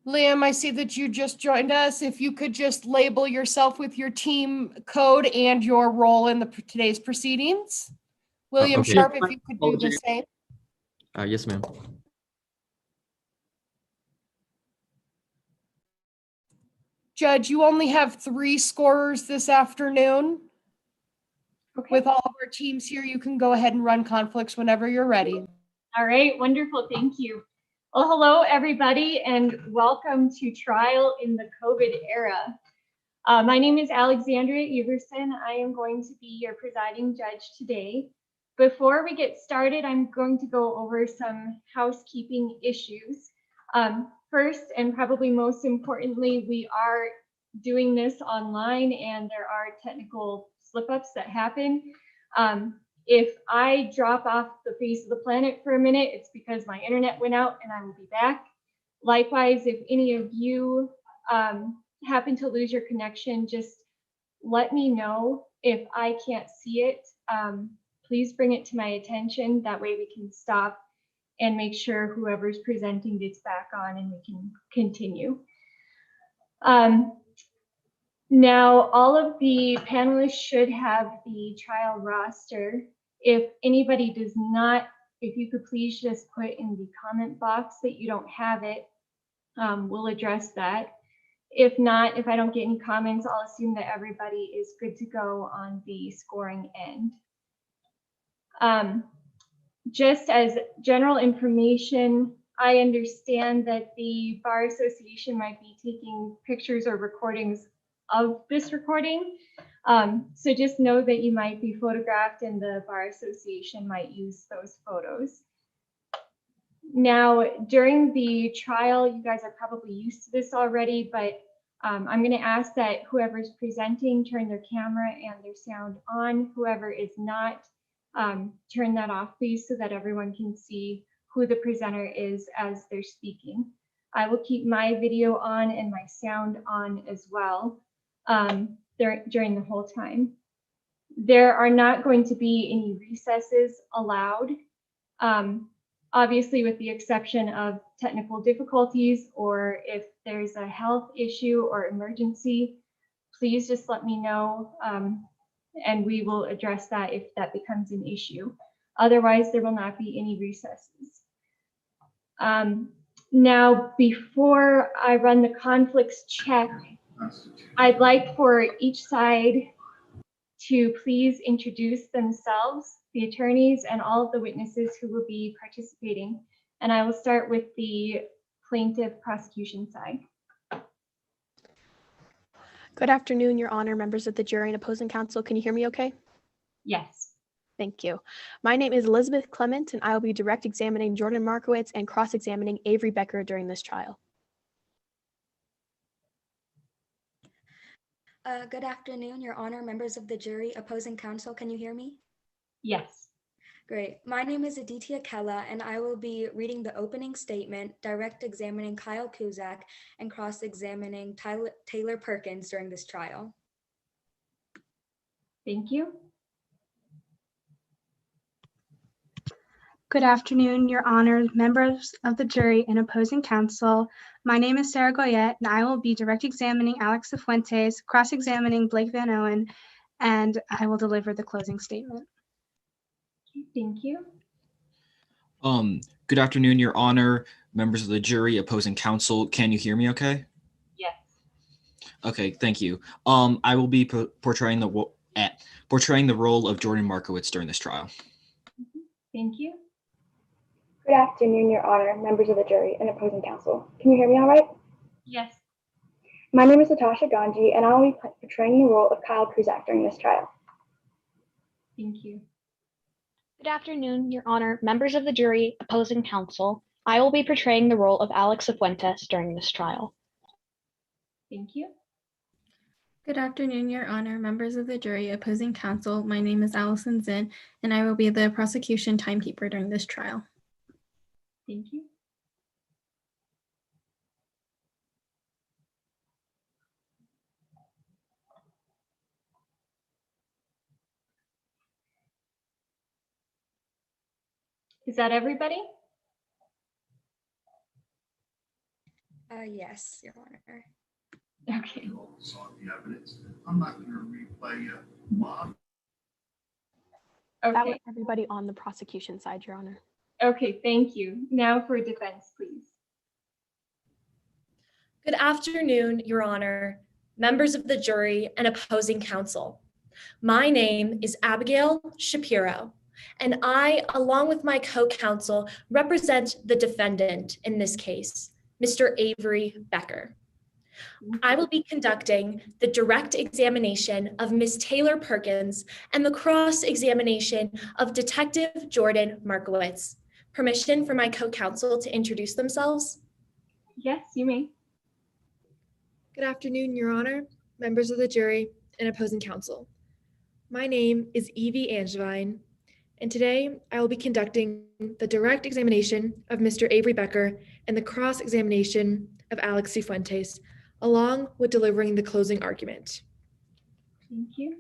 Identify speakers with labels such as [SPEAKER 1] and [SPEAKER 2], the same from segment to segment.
[SPEAKER 1] Liam, I see that you just joined us. If you could just label yourself with your team code and your role in today's proceedings. William
[SPEAKER 2] Okay.
[SPEAKER 1] Sharp, if you could do the same.
[SPEAKER 2] Yes, ma'am.
[SPEAKER 1] Judge, you only have 3 scorers this afternoon.
[SPEAKER 3] Okay.
[SPEAKER 1] With all of our teams here, you can go ahead and run conflicts whenever you're ready.
[SPEAKER 3] All right, wonderful, thank you. Well, hello everybody and welcome to trial in the COVID era. My name is Alexandria Everson. I am going to be your presiding judge today. Before we get started, I'm going to go over some housekeeping issues. First, and probably most importantly, we are doing this online and there are technical slip-ups that happen. If I drop off the face of the planet for a minute, it's because my internet went out and I will be back. Likewise, if any of you happen to lose your connection, just let me know. If I can't see it, please bring it to my attention. That way we can stop and make sure whoever's presenting gets back on and we can continue. Now, all of the panelists should have the trial roster. If anybody does not, if you could please just put in the comment box that you don't have it, we'll address that. If not, if I don't get any comments, I'll assume that everybody is good to go on the scoring end. Just as general information, I understand that the Bar Association might be taking pictures or recordings of this recording. So just know that you might be photographed and the Bar Association might use those photos. Now, during the trial, you guys are probably used to this already, but I'm going to ask that whoever's presenting turn their camera and their sound on. Whoever is not, turn that off, please, so that everyone can see who the presenter is as they're speaking. I will keep my video on and my sound on as well during the whole time. There are not going to be any recesses allowed. Obviously, with the exception of technical difficulties or if there's a health issue or emergency, please just let me know and we will address that if that becomes an issue. Otherwise, there will not be any recesses. Now, before I run the conflicts check, I'd like for each side to please introduce themselves, the attorneys, and all of the witnesses who will be participating. And I will start with the plaintiff prosecution side.
[SPEAKER 4] Good afternoon, Your Honor, members of the jury and opposing counsel. Can you hear me okay?
[SPEAKER 3] Yes.
[SPEAKER 4] Thank you. My name is Elizabeth Clement, and I will be direct examining Jordan Markowitz and cross-examining Avery Becker during this trial.
[SPEAKER 5] Good afternoon, Your Honor, members of the jury, opposing counsel. Can you hear me?
[SPEAKER 3] Yes.
[SPEAKER 5] Great. My name is Aditya Kella, and I will be reading the opening statement, direct examining Kyle Kuzak, and cross-examining Taylor Perkins during this trial.
[SPEAKER 3] Thank you.
[SPEAKER 6] Good afternoon, Your Honor, members of the jury and opposing counsel. My name is Sarah Goyette, and I will be direct examining Alex Cifuentes, cross-examining Blake Van Owen, and I will deliver the closing statement.
[SPEAKER 3] Thank you.
[SPEAKER 2] Good afternoon, Your Honor, members of the jury, opposing counsel. Can you hear me okay?
[SPEAKER 3] Yes.
[SPEAKER 2] Okay, thank you. I will be portraying the role of Jordan Markowitz during this trial.
[SPEAKER 3] Thank you.
[SPEAKER 7] Good afternoon, Your Honor, members of the jury and opposing counsel. Can you hear me all right?
[SPEAKER 3] Yes.
[SPEAKER 7] My name is Natasha Ganji, and I will be portraying the role of Kyle Kuzak during this trial.
[SPEAKER 3] Thank you.
[SPEAKER 8] Good afternoon, Your Honor, members of the jury, opposing counsel. I will be portraying the role of Alex Cifuentes during this trial.
[SPEAKER 3] Thank you.
[SPEAKER 9] Good afternoon, Your Honor, members of the jury, opposing counsel. My name is Allison Zinn, and I will be the prosecution timekeeper during this trial.
[SPEAKER 3] Thank you. Is that everybody?
[SPEAKER 5] Yes, Your Honor.
[SPEAKER 3] Okay.
[SPEAKER 10] Saw the evidence. I'm not going to replay Bob.
[SPEAKER 4] That
[SPEAKER 3] Okay.
[SPEAKER 4] was everybody on the prosecution side, Your Honor.
[SPEAKER 3] Okay, thank you. Now for defense, please.
[SPEAKER 11] Good afternoon, Your Honor, members of the jury and opposing counsel. My name is Abigail Shapiro, and I, along with my co-counsel, represent the defendant in this case, Mr. Avery Becker. I will be conducting the direct examination of Ms. Taylor Perkins and the cross-examination of Detective Jordan Markowitz. Permission for my co-counsel to introduce themselves?
[SPEAKER 3] Yes, you may.
[SPEAKER 11] Good afternoon, Your Honor, members of the jury, and opposing counsel. My name is Evie Angevine, and today I will be conducting the direct examination of Mr. Avery Becker and the cross-examination of Alex Cifuentes, along with delivering the closing argument.
[SPEAKER 3] Thank you.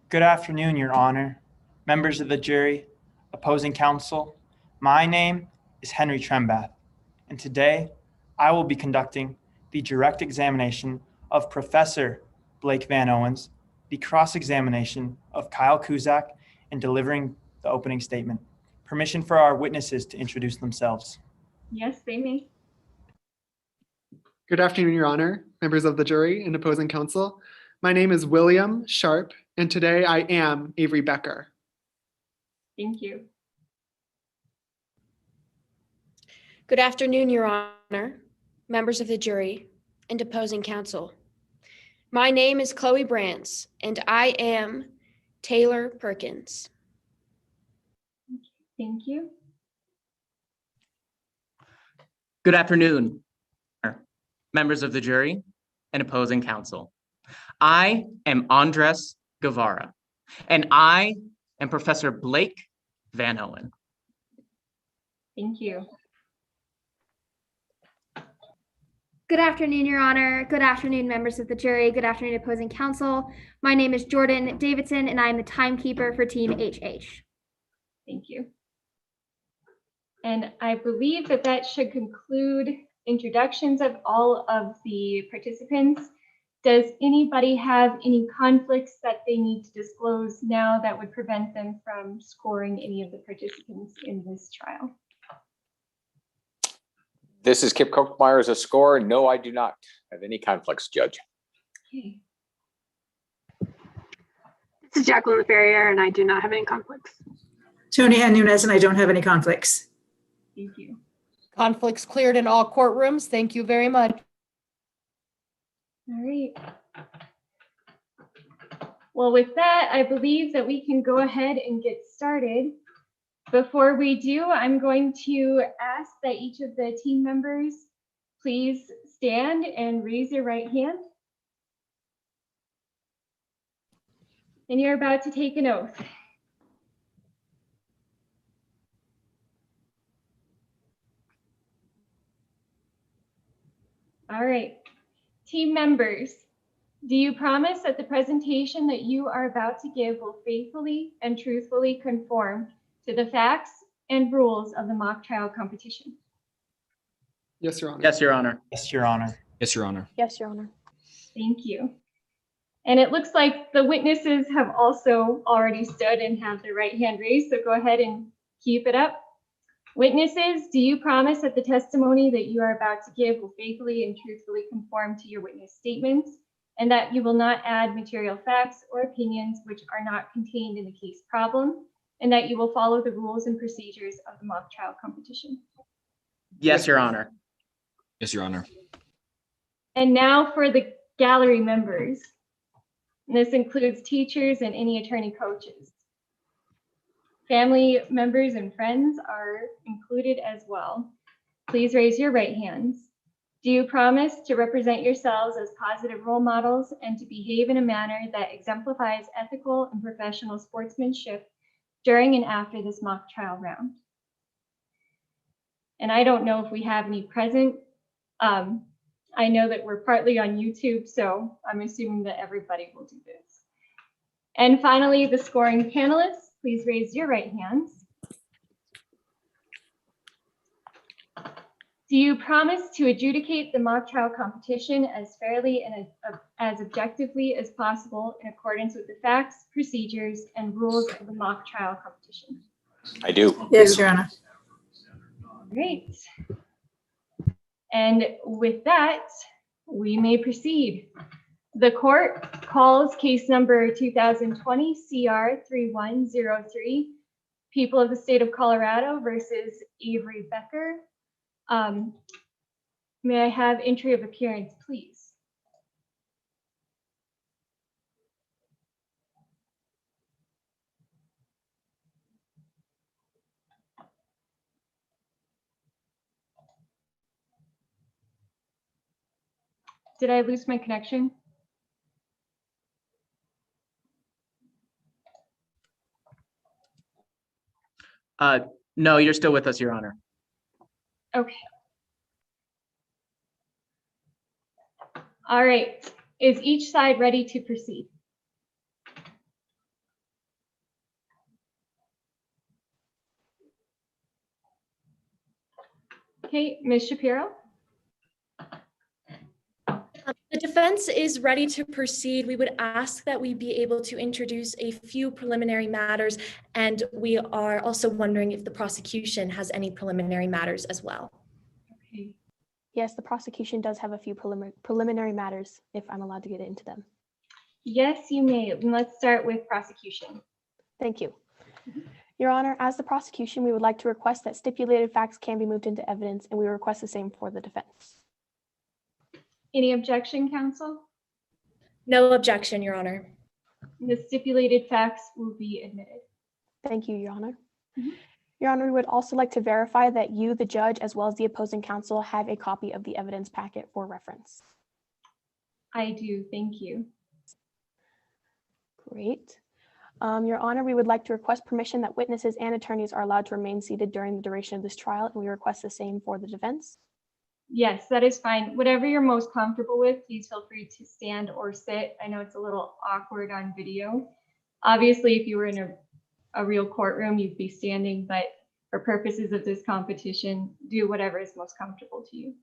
[SPEAKER 12] Good afternoon, Your Honor, members of the jury, opposing counsel. My name is Henry Trembath, and today I will be conducting the direct examination of Professor Blake Van Owens, the cross-examination of Kyle Kuzak, and delivering the opening statement. Permission for our witnesses to introduce themselves.
[SPEAKER 3] Yes, they may.
[SPEAKER 13] Good afternoon, Your Honor, members of the jury and opposing counsel. My name is William Sharp, and today I am Avery Becker.
[SPEAKER 3] Thank you.
[SPEAKER 14] Good afternoon, Your Honor, members of the jury and opposing counsel. My name is Chloe Brands, and I am Taylor Perkins.
[SPEAKER 3] Thank you.
[SPEAKER 15] Good afternoon, members of the jury and opposing counsel. I am Andres Guevara, and I am Professor Blake Van Owen.
[SPEAKER 3] Thank you.
[SPEAKER 16] Good afternoon, Your Honor. Good afternoon, members of the jury. Good afternoon, opposing counsel. My name is Jordan Davidson, and I am the timekeeper for Team HH.
[SPEAKER 3] Thank you. And I believe that that should conclude introductions of all of the participants. Does anybody have any conflicts that they need to disclose now that would prevent them from scoring any of the participants in this trial?
[SPEAKER 17] This is Kip Kochmeyer as a scorer. No, I do not have any conflicts, Judge.
[SPEAKER 3] Okay.
[SPEAKER 18] This is Jacqueline LaFerriere, and I do not have any conflicts.
[SPEAKER 19] Tony Ann Nunez, and I don't have any conflicts.
[SPEAKER 3] Thank you.
[SPEAKER 1] Conflicts cleared in all courtrooms. Thank you very much.
[SPEAKER 3] All right. Well, with that, I believe that we can go ahead and get started. Before we do, I'm going to ask that each of the team members please stand and raise your right hand. And you're about to take an oath. All right. Team members, do you promise that the presentation that you are about to give will faithfully and truthfully conform to the facts and rules of the mock trial competition?
[SPEAKER 13] Yes, Your Honor.
[SPEAKER 15] Yes, Your Honor.
[SPEAKER 12] Yes, Your Honor.
[SPEAKER 2] Yes, Your Honor.
[SPEAKER 4] Yes, Your Honor.
[SPEAKER 3] Thank you. And it looks like the witnesses have also already stood and have their right hand raised, so go ahead and keep it up. Witnesses, do you promise that the testimony that you are about to give will faithfully and truthfully conform to your witness statements, and that you will not add material facts or opinions which are not contained in the case problem, and that you will follow the rules and procedures of the mock trial competition?
[SPEAKER 15] Yes, Your Honor.
[SPEAKER 2] Yes, Your Honor.
[SPEAKER 3] And now for the gallery members. And this includes teachers and any attorney coaches. Family members and friends are included as well. Please raise your right hands. Do you promise to represent yourselves as positive role models and to behave in a manner that exemplifies ethical and professional sportsmanship during and after this mock trial round? And I don't know if we have any present. I know that we're partly on YouTube, so I'm assuming that everybody will do this. And finally, the scoring panelists, please raise your right hands. Do you promise to adjudicate the mock trial competition as fairly and as objectively as possible in accordance with the facts, procedures, and rules of the mock trial competition?
[SPEAKER 17] I do.
[SPEAKER 19] Yes, Your Honor.
[SPEAKER 3] Great. And with that, we may proceed. The court calls case number 2020 CR 3103, People of the State of Colorado versus Avery Becker. May I have entry of appearance, please? Did I lose my connection?
[SPEAKER 15] No, you're still with us, Your Honor.
[SPEAKER 3] Okay. All right. Is each side ready to proceed? Okay, Ms. Shapiro.
[SPEAKER 11] The defense is ready to proceed. We would ask that we be able to introduce a few preliminary matters, and we are also wondering if the prosecution has any preliminary matters as well.
[SPEAKER 3] Okay.
[SPEAKER 4] Yes, the prosecution does have a few preliminary matters, if I'm allowed to get into them.
[SPEAKER 3] Yes, you may. Let's start with prosecution.
[SPEAKER 4] Thank you. Your Honor, as the prosecution, we would like to request that stipulated facts can be moved into evidence, and we request the same for the defense.
[SPEAKER 3] Any objection, counsel?
[SPEAKER 11] No objection, Your Honor.
[SPEAKER 3] The stipulated facts will be admitted.
[SPEAKER 4] Thank you, Your Honor. Your Honor, we would also like to verify that you, the judge, as well as the opposing counsel, have a copy of the evidence packet for reference.
[SPEAKER 3] I do, thank you.
[SPEAKER 4] Great. Your Honor, we would like to request permission that witnesses and attorneys are allowed to remain seated during the duration of this trial, and we request the same for the defense.
[SPEAKER 3] Yes, that is fine. Whatever you're most comfortable with, please feel free to stand or sit. I know it's a little awkward on video. Obviously, if you were in a real courtroom, you'd be standing, but for purposes of this competition, do whatever is most comfortable to you.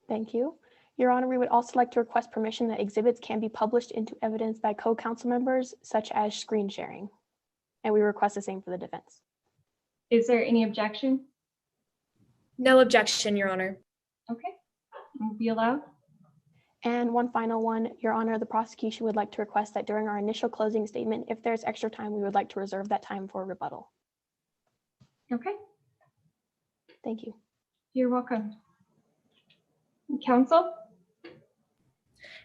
[SPEAKER 4] Thank you. Your Honor, we would also like to request permission that exhibits can be published into evidence by co-counsel members, such as screen sharing, and we request the same for the defense.
[SPEAKER 3] Is there any objection?
[SPEAKER 11] No objection, Your Honor.
[SPEAKER 3] Okay, will be allowed.
[SPEAKER 4] And one final one, Your Honor, the prosecution would like to request that during our initial closing statement, if there's extra time, we would like to reserve that time for rebuttal.
[SPEAKER 3] Okay.
[SPEAKER 4] Thank you.
[SPEAKER 3] You're welcome. Counsel?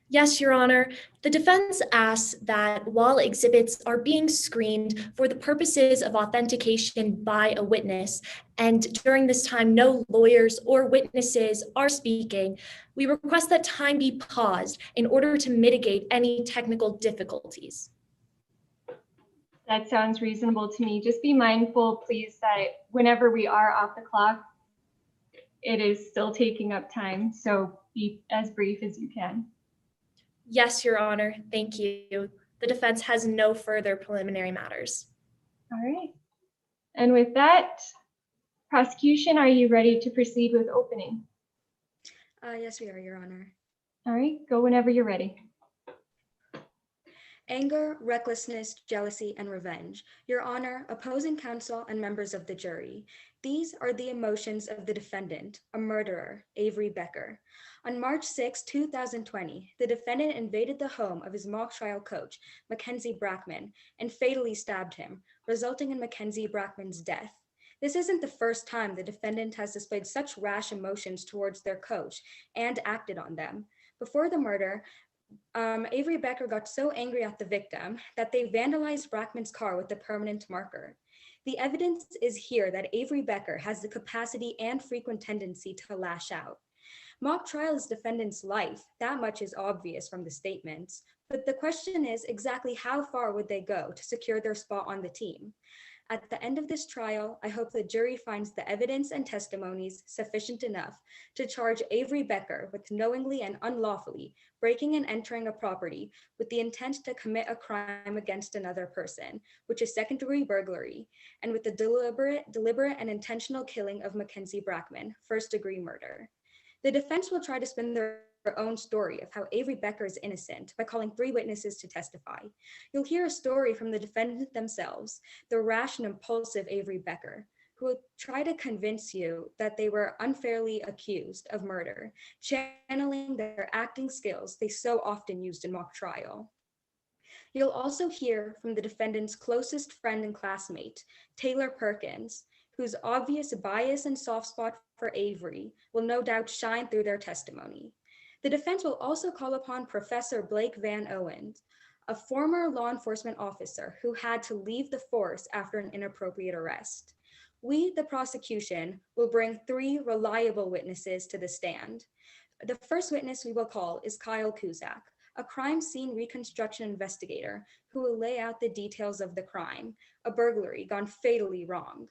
[SPEAKER 11] Yes, Your Honor. The defense asks that while exhibits are being screened for the purposes of authentication by a witness, and during this time no lawyers or witnesses are speaking, we request that time be paused in order to mitigate any technical difficulties.
[SPEAKER 3] That sounds reasonable to me. Just be mindful, please, that whenever we are off the clock, it is still taking up time, so be as brief as you can.
[SPEAKER 11] Yes, Your Honor. Thank you. The defense has no further preliminary matters.
[SPEAKER 3] All right. And with that, prosecution, are you ready to proceed with opening?
[SPEAKER 5] Yes, we are, Your Honor.
[SPEAKER 3] All right, go whenever you're ready.
[SPEAKER 5] Anger, recklessness, jealousy, and revenge. Your Honor, opposing counsel, and members of the jury. These are the emotions of the defendant, a murderer, Avery Becker. On March 6, 2020, the defendant invaded the home of his mock trial coach, Mackenzie Brackman, and fatally stabbed him, resulting in Mackenzie Brackman's death. This isn't the first time the defendant has displayed such rash emotions towards their coach and acted on them. Before the murder, Avery Becker got so angry at the victim that they vandalized Brackman's car with a permanent marker. The evidence is here that Avery Becker has the capacity and frequent tendency to lash out. Mock trial is defendant's life. That much is obvious from the statements. But the question is exactly how far would they go to secure their spot on the team? At the end of this trial, I hope the jury finds the evidence and testimonies sufficient enough to charge Avery Becker with knowingly and unlawfully breaking and entering a property with the intent to commit a crime against another person, which is second-degree burglary, and with the deliberate and intentional killing of Mackenzie Brackman, first-degree murder. The defense will try to spin their own story of how Avery Becker is innocent by calling 3 witnesses to testify. You'll hear a story from the defendant themselves, the rash and impulsive Avery Becker, who will try to convince you that they were unfairly accused of murder, channeling their acting skills they so often used in mock trial. You'll also hear from the defendant's closest friend and classmate, Taylor Perkins, whose obvious bias and soft spot for Avery will no doubt shine through their testimony. The defense will also call upon Professor Blake Van Owens, a former law enforcement officer who had to leave the force after an inappropriate arrest. We, the prosecution, will bring 3 reliable witnesses to the stand. The first witness we will call is Kyle Cusack, a crime scene reconstruction investigator who will lay out the details of the crime, a burglary gone fatally wrong.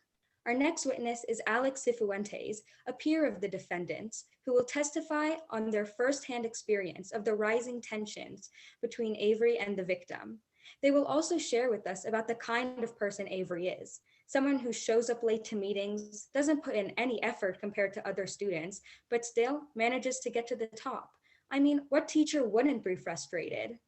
[SPEAKER 5] Our next witness is Alex Cifuentes, a peer of the defendants, who will testify on their firsthand experience of the rising tensions between Avery and the victim. They will also share with us about the kind of person Avery is, someone who shows up late to meetings, doesn't put in any effort compared to other students, but still manages to get to the top. I mean, what teacher wouldn't be frustrated?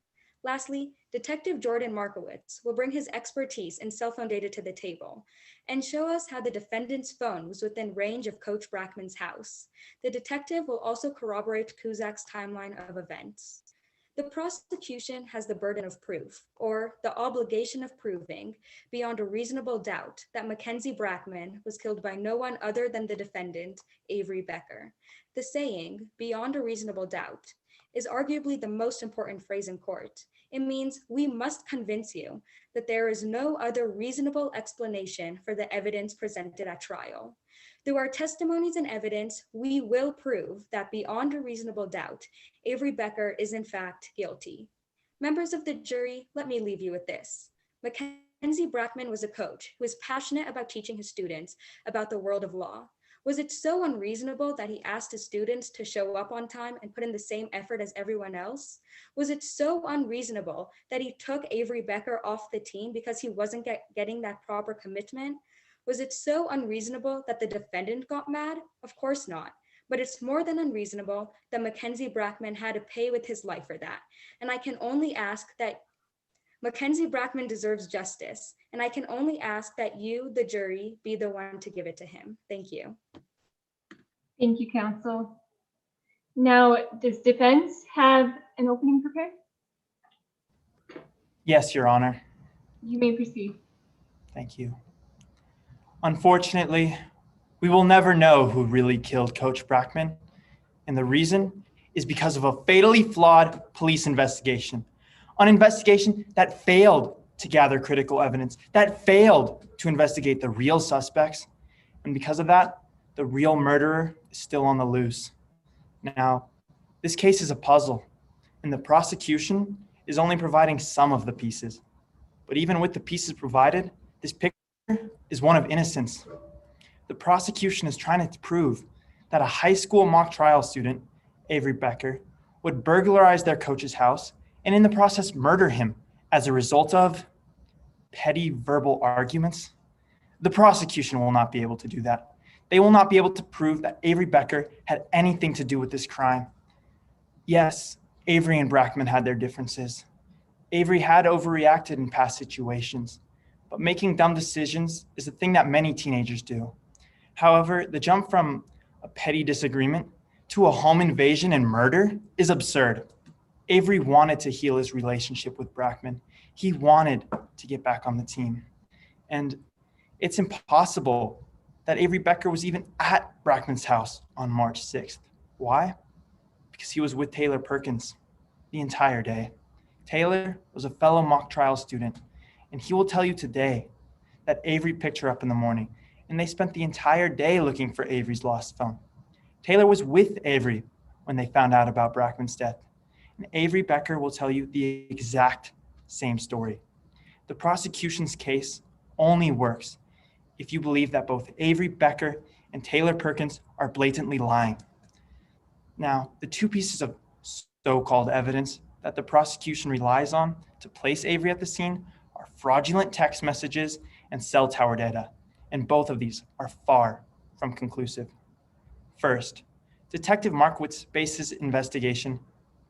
[SPEAKER 5] Lastly, Detective Jordan Markowitz will bring his expertise in cell phone data to the table and show us how the defendant's phone was within range of Coach Brackman's house. The detective will also corroborate Cusack's timeline of events. The prosecution has the burden of proof, or the obligation of proving, beyond a reasonable doubt, that Mackenzie Brackman was killed by no one other than the defendant, Avery Becker. The saying, beyond a reasonable doubt, is arguably the most important phrase in court. It means we must convince you that there is no other reasonable explanation for the evidence presented at trial. Through our testimonies and evidence, we will prove that beyond a reasonable doubt, Avery Becker is in fact guilty. Members of the jury, let me leave you with this. Mackenzie Brackman was a coach who was passionate about teaching his students about the world of law. Was it so unreasonable that he asked his students to show up on time and put in the same effort as everyone else? Was it so unreasonable that he took Avery Becker off the team because he wasn't getting that proper commitment? Was it so unreasonable that the defendant got mad? Of course not. But it's more than unreasonable that Mackenzie Brackman had to pay with his life for that. And I can only ask that Mackenzie Brackman deserves justice, and I can only ask that you, the jury, be the one to give it to him. Thank you.
[SPEAKER 3] Thank you, counsel. Now, does defense have an opening prepared?
[SPEAKER 12] Yes, Your Honor.
[SPEAKER 3] You may proceed.
[SPEAKER 12] Thank you. Unfortunately, we will never know who really killed Coach Brackman, and the reason is because of a fatally flawed police investigation. An investigation that failed to gather critical evidence, that failed to investigate the real suspects. And because of that, the real murderer is still on the loose. Now, this case is a puzzle, and the prosecution is only providing some of the pieces. But even with the pieces provided, this picture is one of innocence. The prosecution is trying to prove that a high school mock trial student, Avery Becker, would burglarize their coach's house and in the process murder him as a result of petty verbal arguments. The prosecution will not be able to do that. They will not be able to prove that Avery Becker had anything to do with this crime. Yes, Avery and Brackman had their differences. Avery had overreacted in past situations, but making dumb decisions is a thing that many teenagers do. However, the jump from a petty disagreement to a home invasion and murder is absurd. Avery wanted to heal his relationship with Brackman. He wanted to get back on the team. And it's impossible that Avery Becker was even at Brackman's house on March 6th. Why? Because he was with Taylor Perkins the entire day. Taylor was a fellow mock trial student, and he will tell you today that Avery picked her up in the morning, and they spent the entire day looking for Avery's lost phone. Taylor was with Avery when they found out about Brackman's death, and Avery Becker will tell you the exact same story. The prosecution's case only works if you believe that both Avery Becker and Taylor Perkins are blatantly lying. Now, the two pieces of so-called evidence that the prosecution relies on to place Avery at the scene are fraudulent text messages and cell tower data, and both of these are far from conclusive. First, Detective Markowitz based his investigation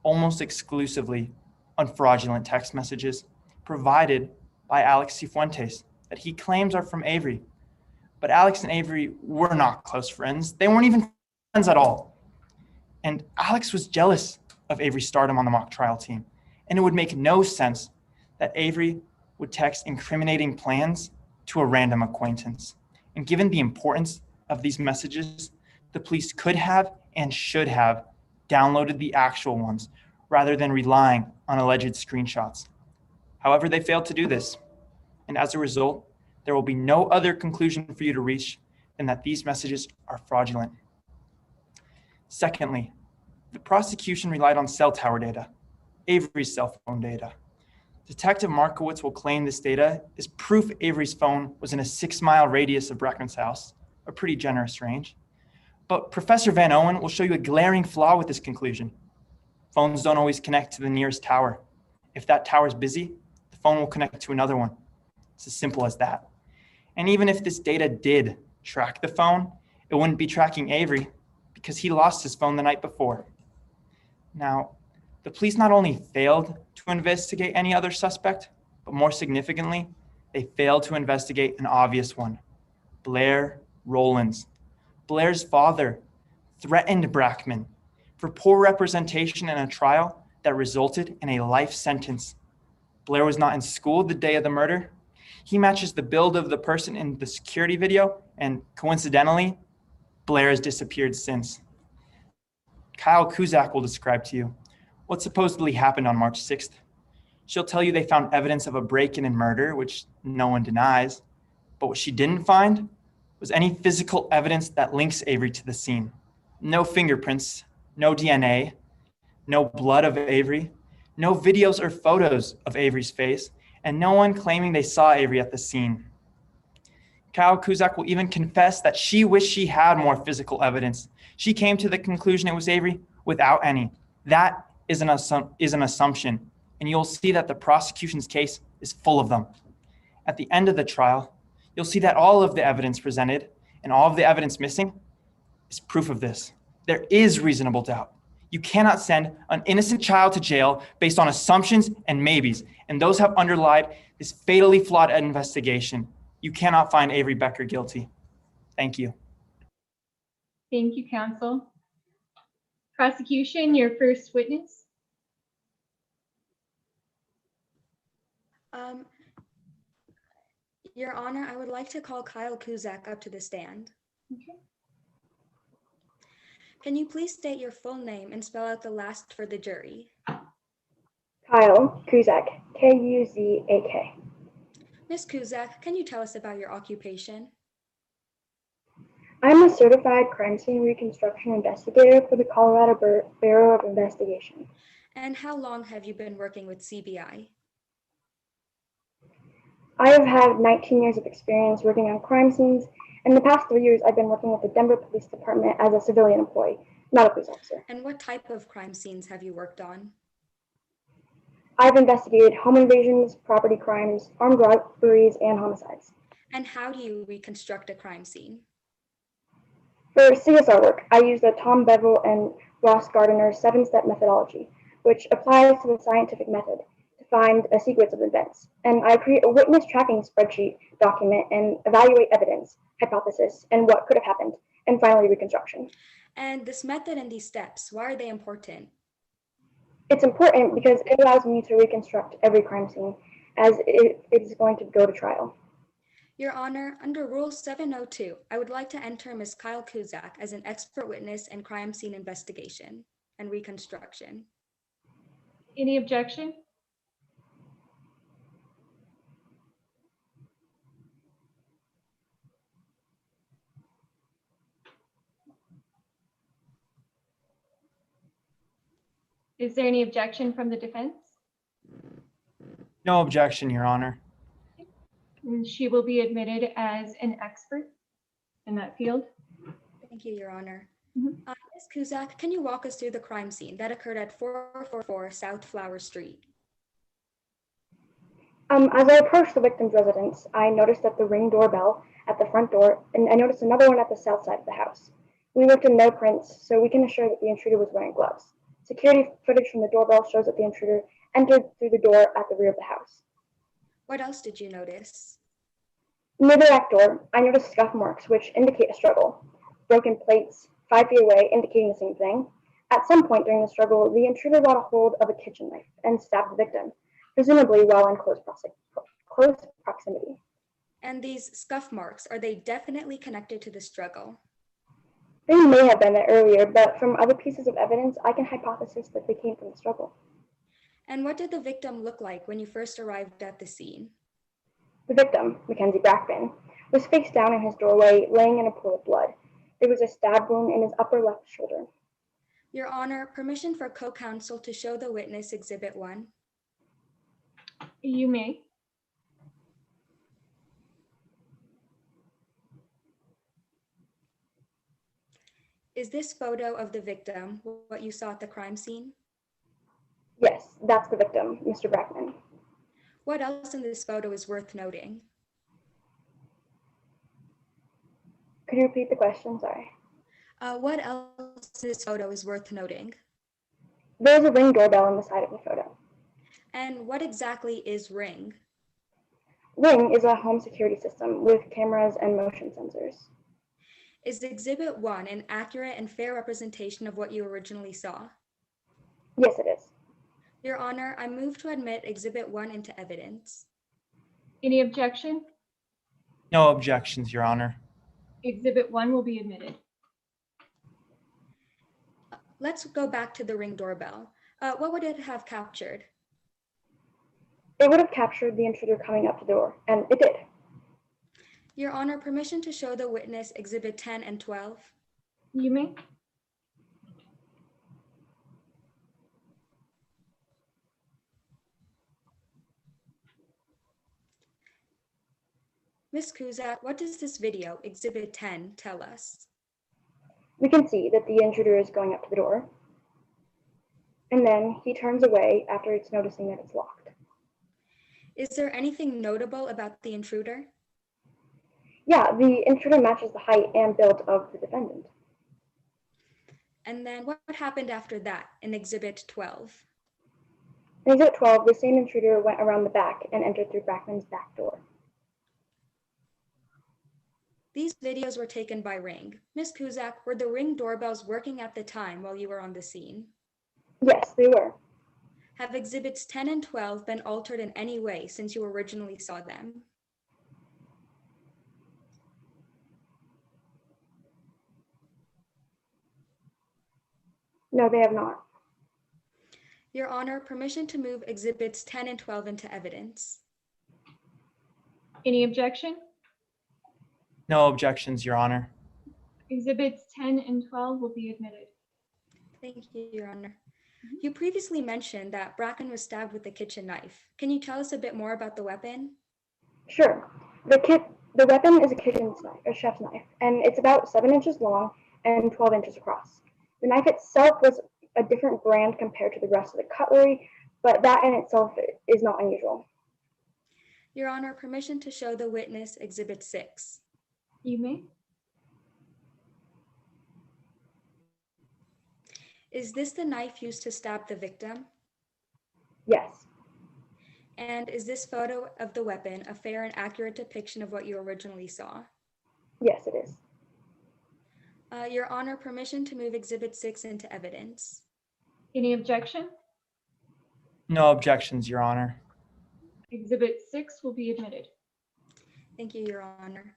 [SPEAKER 12] almost exclusively on fraudulent text messages provided by Alex Cifuentes that he claims are from Avery. But Alex and Avery were not close friends. They weren't even friends at all. And Alex was jealous of Avery's stardom on the mock trial team. And it would make no sense that Avery would text incriminating plans to a random acquaintance. And given the importance of these messages, the police could have and should have downloaded the actual ones rather than relying on alleged screenshots. However, they failed to do this. And as a result, there will be no other conclusion for you to reach than that these messages are fraudulent. Secondly, the prosecution relied on cell tower data, Avery's cell phone data. Detective Markowitz will claim this data is proof Avery's phone was in a 6-mile radius of Breckman's house, a pretty generous range. But Professor Van Owen will show you a glaring flaw with this conclusion. Phones don't always connect to the nearest tower. If that tower is busy, the phone will connect to another one. It's as simple as that. And even if this data did track the phone, it wouldn't be tracking Avery because he lost his phone the night before. Now, the police not only failed to investigate any other suspect, but more significantly, they failed to investigate an obvious one, Blair Rowlands. Blair's father threatened Brackman for poor representation in a trial that resulted in a life sentence. Blair was not in school the day of the murder. He matches the build of the person in the security video, and coincidentally, Blair has disappeared since. Kyle Kuzak will describe to you what supposedly happened on March 6th. She'll tell you they found evidence of a break-in and murder, which no one denies. But what she didn't find was any physical evidence that links Avery to the scene. No fingerprints, no DNA, no blood of Avery, no videos or photos of Avery's face, and no one claiming they saw Avery at the scene. Kyle Kuzak will even confess that she wished she had more physical evidence. She came to the conclusion it was Avery without any. That is an assumption, and you'll see that the prosecution's case is full of them. At the end of the trial, you'll see that all of the evidence presented and all of the evidence missing is proof of this. There is reasonable doubt. You cannot send an innocent child to jail based on assumptions and maybes, and those have underlied this fatally flawed investigation. You cannot find Avery Becker guilty. Thank you.
[SPEAKER 3] Thank you, counsel. Prosecution, your first witness.
[SPEAKER 5] Your Honor, I would like to call Kyle Kuzak up to the stand.
[SPEAKER 3] Okay.
[SPEAKER 5] Can you please state your full name and spell out the last for the jury?
[SPEAKER 7] Kyle Kuzak, Kuzak.
[SPEAKER 5] Ms. Kuzak, can you tell us about your occupation?
[SPEAKER 7] I'm a certified crime scene reconstruction investigator for the Colorado Bureau of Investigation.
[SPEAKER 5] And how long have you been working with CBI?
[SPEAKER 7] I have had 19 years of experience working on crime scenes. In the past 3 years, I've been working with the Denver Police Department as a civilian employee, not a police officer.
[SPEAKER 5] And what type of crime scenes have you worked on?
[SPEAKER 7] I've investigated home invasions, property crimes, armed robberies, and homicides.
[SPEAKER 5] And how do you reconstruct a crime scene?
[SPEAKER 7] For CSR work, I use the Tom Bevel and Ross Gardner's 7-step methodology, which applies to the scientific method to find a sequence of events. And I create a witness tracking spreadsheet document and evaluate evidence, hypothesis, and what could have happened, and finally reconstruction.
[SPEAKER 5] And this method and these steps, why are they important?
[SPEAKER 7] It's important because it allows me to reconstruct every crime scene as it is going to go to trial.
[SPEAKER 5] Your Honor, under Rule 702, I would like to enter Ms. Kyle Kuzak as an expert witness in crime scene investigation and reconstruction.
[SPEAKER 3] Any objection? Is there any objection from the defense?
[SPEAKER 12] No objection, Your Honor.
[SPEAKER 3] And she will be admitted as an expert in that field.
[SPEAKER 5] Thank you, Your Honor.
[SPEAKER 3] Mhm.
[SPEAKER 5] Ms. Kuzak, can you walk us through the crime scene that occurred at 444 South Flower Street?
[SPEAKER 7] As I approached the victim's residence, I noticed that the Ring doorbell at the front door, and I noticed another one at the south side of the house. We looked in no prints, so we can assure that the intruder was wearing gloves. Security footage from the doorbell shows that the intruder entered through the door at the rear of the house.
[SPEAKER 5] What else did you notice?
[SPEAKER 7] Near the back door, I noticed scuff marks, which indicate a struggle. Broken plates, 5 feet away, indicating the same thing. At some point during the struggle, the intruder got a hold of a kitchen knife and stabbed the victim, presumably while in close proximity.
[SPEAKER 5] And these scuff marks, are they definitely connected to the struggle?
[SPEAKER 7] They may have been there earlier, but from other pieces of evidence, I can hypothesize that they came from the struggle.
[SPEAKER 5] And what did the victim look like when you first arrived at the scene?
[SPEAKER 7] The victim, Mackenzie Brackman, was face down in his doorway, laying in a pool of blood. There was a stab wound in his upper left shoulder.
[SPEAKER 5] Your Honor, permission for co-counsel to show the witness Exhibit 1.
[SPEAKER 3] You may.
[SPEAKER 5] Is this photo of the victim what you saw at the crime scene?
[SPEAKER 7] Yes, that's the victim, Mr. Brackman.
[SPEAKER 5] What else in this photo is worth noting?
[SPEAKER 7] Could you repeat the question? Sorry.
[SPEAKER 5] What else in this photo is worth noting?
[SPEAKER 7] There's a Ring doorbell on the side of the photo.
[SPEAKER 5] And what exactly is Ring?
[SPEAKER 7] Ring is a home security system with cameras and motion sensors.
[SPEAKER 5] Is Exhibit 1 an accurate and fair representation of what you originally saw?
[SPEAKER 7] Yes, it is.
[SPEAKER 5] Your Honor, I move to admit Exhibit 1 into evidence.
[SPEAKER 3] Any objection?
[SPEAKER 12] No objections, Your Honor.
[SPEAKER 3] Exhibit 1 will be admitted.
[SPEAKER 5] Let's go back to the Ring doorbell. What would it have captured?
[SPEAKER 7] It would have captured the intruder coming up to the door, and it did.
[SPEAKER 5] Your Honor, permission to show the witness Exhibit 10 and 12.
[SPEAKER 3] You may.
[SPEAKER 5] Ms. Kuzak, what does this video, Exhibit 10, tell us?
[SPEAKER 7] We can see that the intruder is going up to the door, and then he turns away after it's noticing that it's locked.
[SPEAKER 5] Is there anything notable about the intruder?
[SPEAKER 7] Yeah, the intruder matches the height and build of the defendant.
[SPEAKER 5] And then what happened after that in Exhibit 12?
[SPEAKER 7] In Exhibit 12, the same intruder went around the back and entered through Brackman's back door.
[SPEAKER 5] These videos were taken by Ring. Ms. Kuzak, were the Ring doorbells working at the time while you were on the scene?
[SPEAKER 7] Yes, they were.
[SPEAKER 5] Have Exhibits 10 and 12 been altered in any way since you originally saw them?
[SPEAKER 7] No, they have not.
[SPEAKER 5] Your Honor, permission to move Exhibits 10 and 12 into evidence.
[SPEAKER 3] Any objection?
[SPEAKER 12] No objections, Your Honor.
[SPEAKER 3] Exhibits 10 and 12 will be admitted.
[SPEAKER 5] Thank you, Your Honor. You previously mentioned that Bracken was stabbed with a kitchen knife. Can you tell us a bit more about the weapon?
[SPEAKER 7] Sure. The weapon is a kitchen knife, a chef's knife, and it's about 7 inches long and 12 inches across. The knife itself was a different brand compared to the rest of the cutlery, but that in itself is not unusual.
[SPEAKER 5] Your Honor, permission to show the witness Exhibit 6.
[SPEAKER 3] You may.
[SPEAKER 5] Is this the knife used to stab the victim?
[SPEAKER 7] Yes.
[SPEAKER 5] And is this photo of the weapon a fair and accurate depiction of what you originally saw?
[SPEAKER 7] Yes, it is.
[SPEAKER 5] Your Honor, permission to move Exhibit 6 into evidence.
[SPEAKER 3] Any objection?
[SPEAKER 12] No objections, Your Honor.
[SPEAKER 3] Exhibit 6 will be admitted.
[SPEAKER 5] Thank you, Your Honor.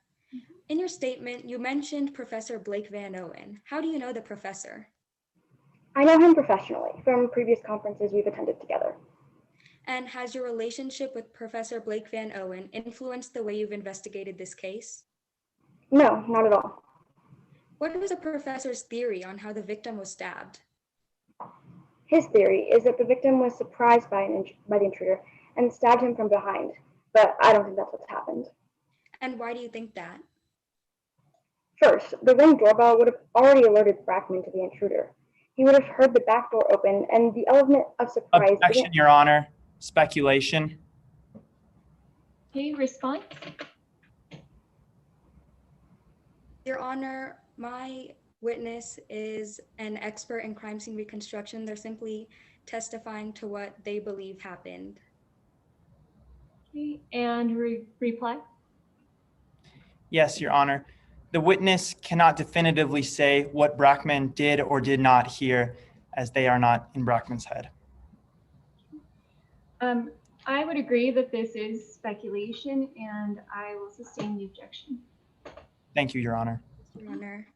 [SPEAKER 5] In your statement, you mentioned Professor Blake Van Owen. How do you know the professor?
[SPEAKER 7] I know him professionally from previous conferences we've attended together.
[SPEAKER 5] And has your relationship with Professor Blake Van Owen influenced the way you've investigated this case?
[SPEAKER 7] No, not at all.
[SPEAKER 5] What was the professor's theory on how the victim was stabbed?
[SPEAKER 7] His theory is that the victim was surprised by the intruder and stabbed him from behind. but I don't think that's what's happened.
[SPEAKER 5] And why do you think that?
[SPEAKER 7] First, the Ring doorbell would have already alerted Brackman to the intruder. He would have heard the back door open, and the element of surprise
[SPEAKER 12] Objection,
[SPEAKER 7] isn't.
[SPEAKER 12] Your Honor. Speculation.
[SPEAKER 3] Okay, response?
[SPEAKER 5] Your Honor, my witness is an expert in crime scene reconstruction. They're simply testifying to what they believe happened.
[SPEAKER 3] Okay, and reply?
[SPEAKER 12] Yes, Your Honor. The witness cannot definitively say what Brackman did or did not hear, as they are not in Brackman's head.
[SPEAKER 3] I would agree that this is speculation, and I will sustain the objection.
[SPEAKER 12] Thank you, Your Honor.
[SPEAKER 5] Your Honor.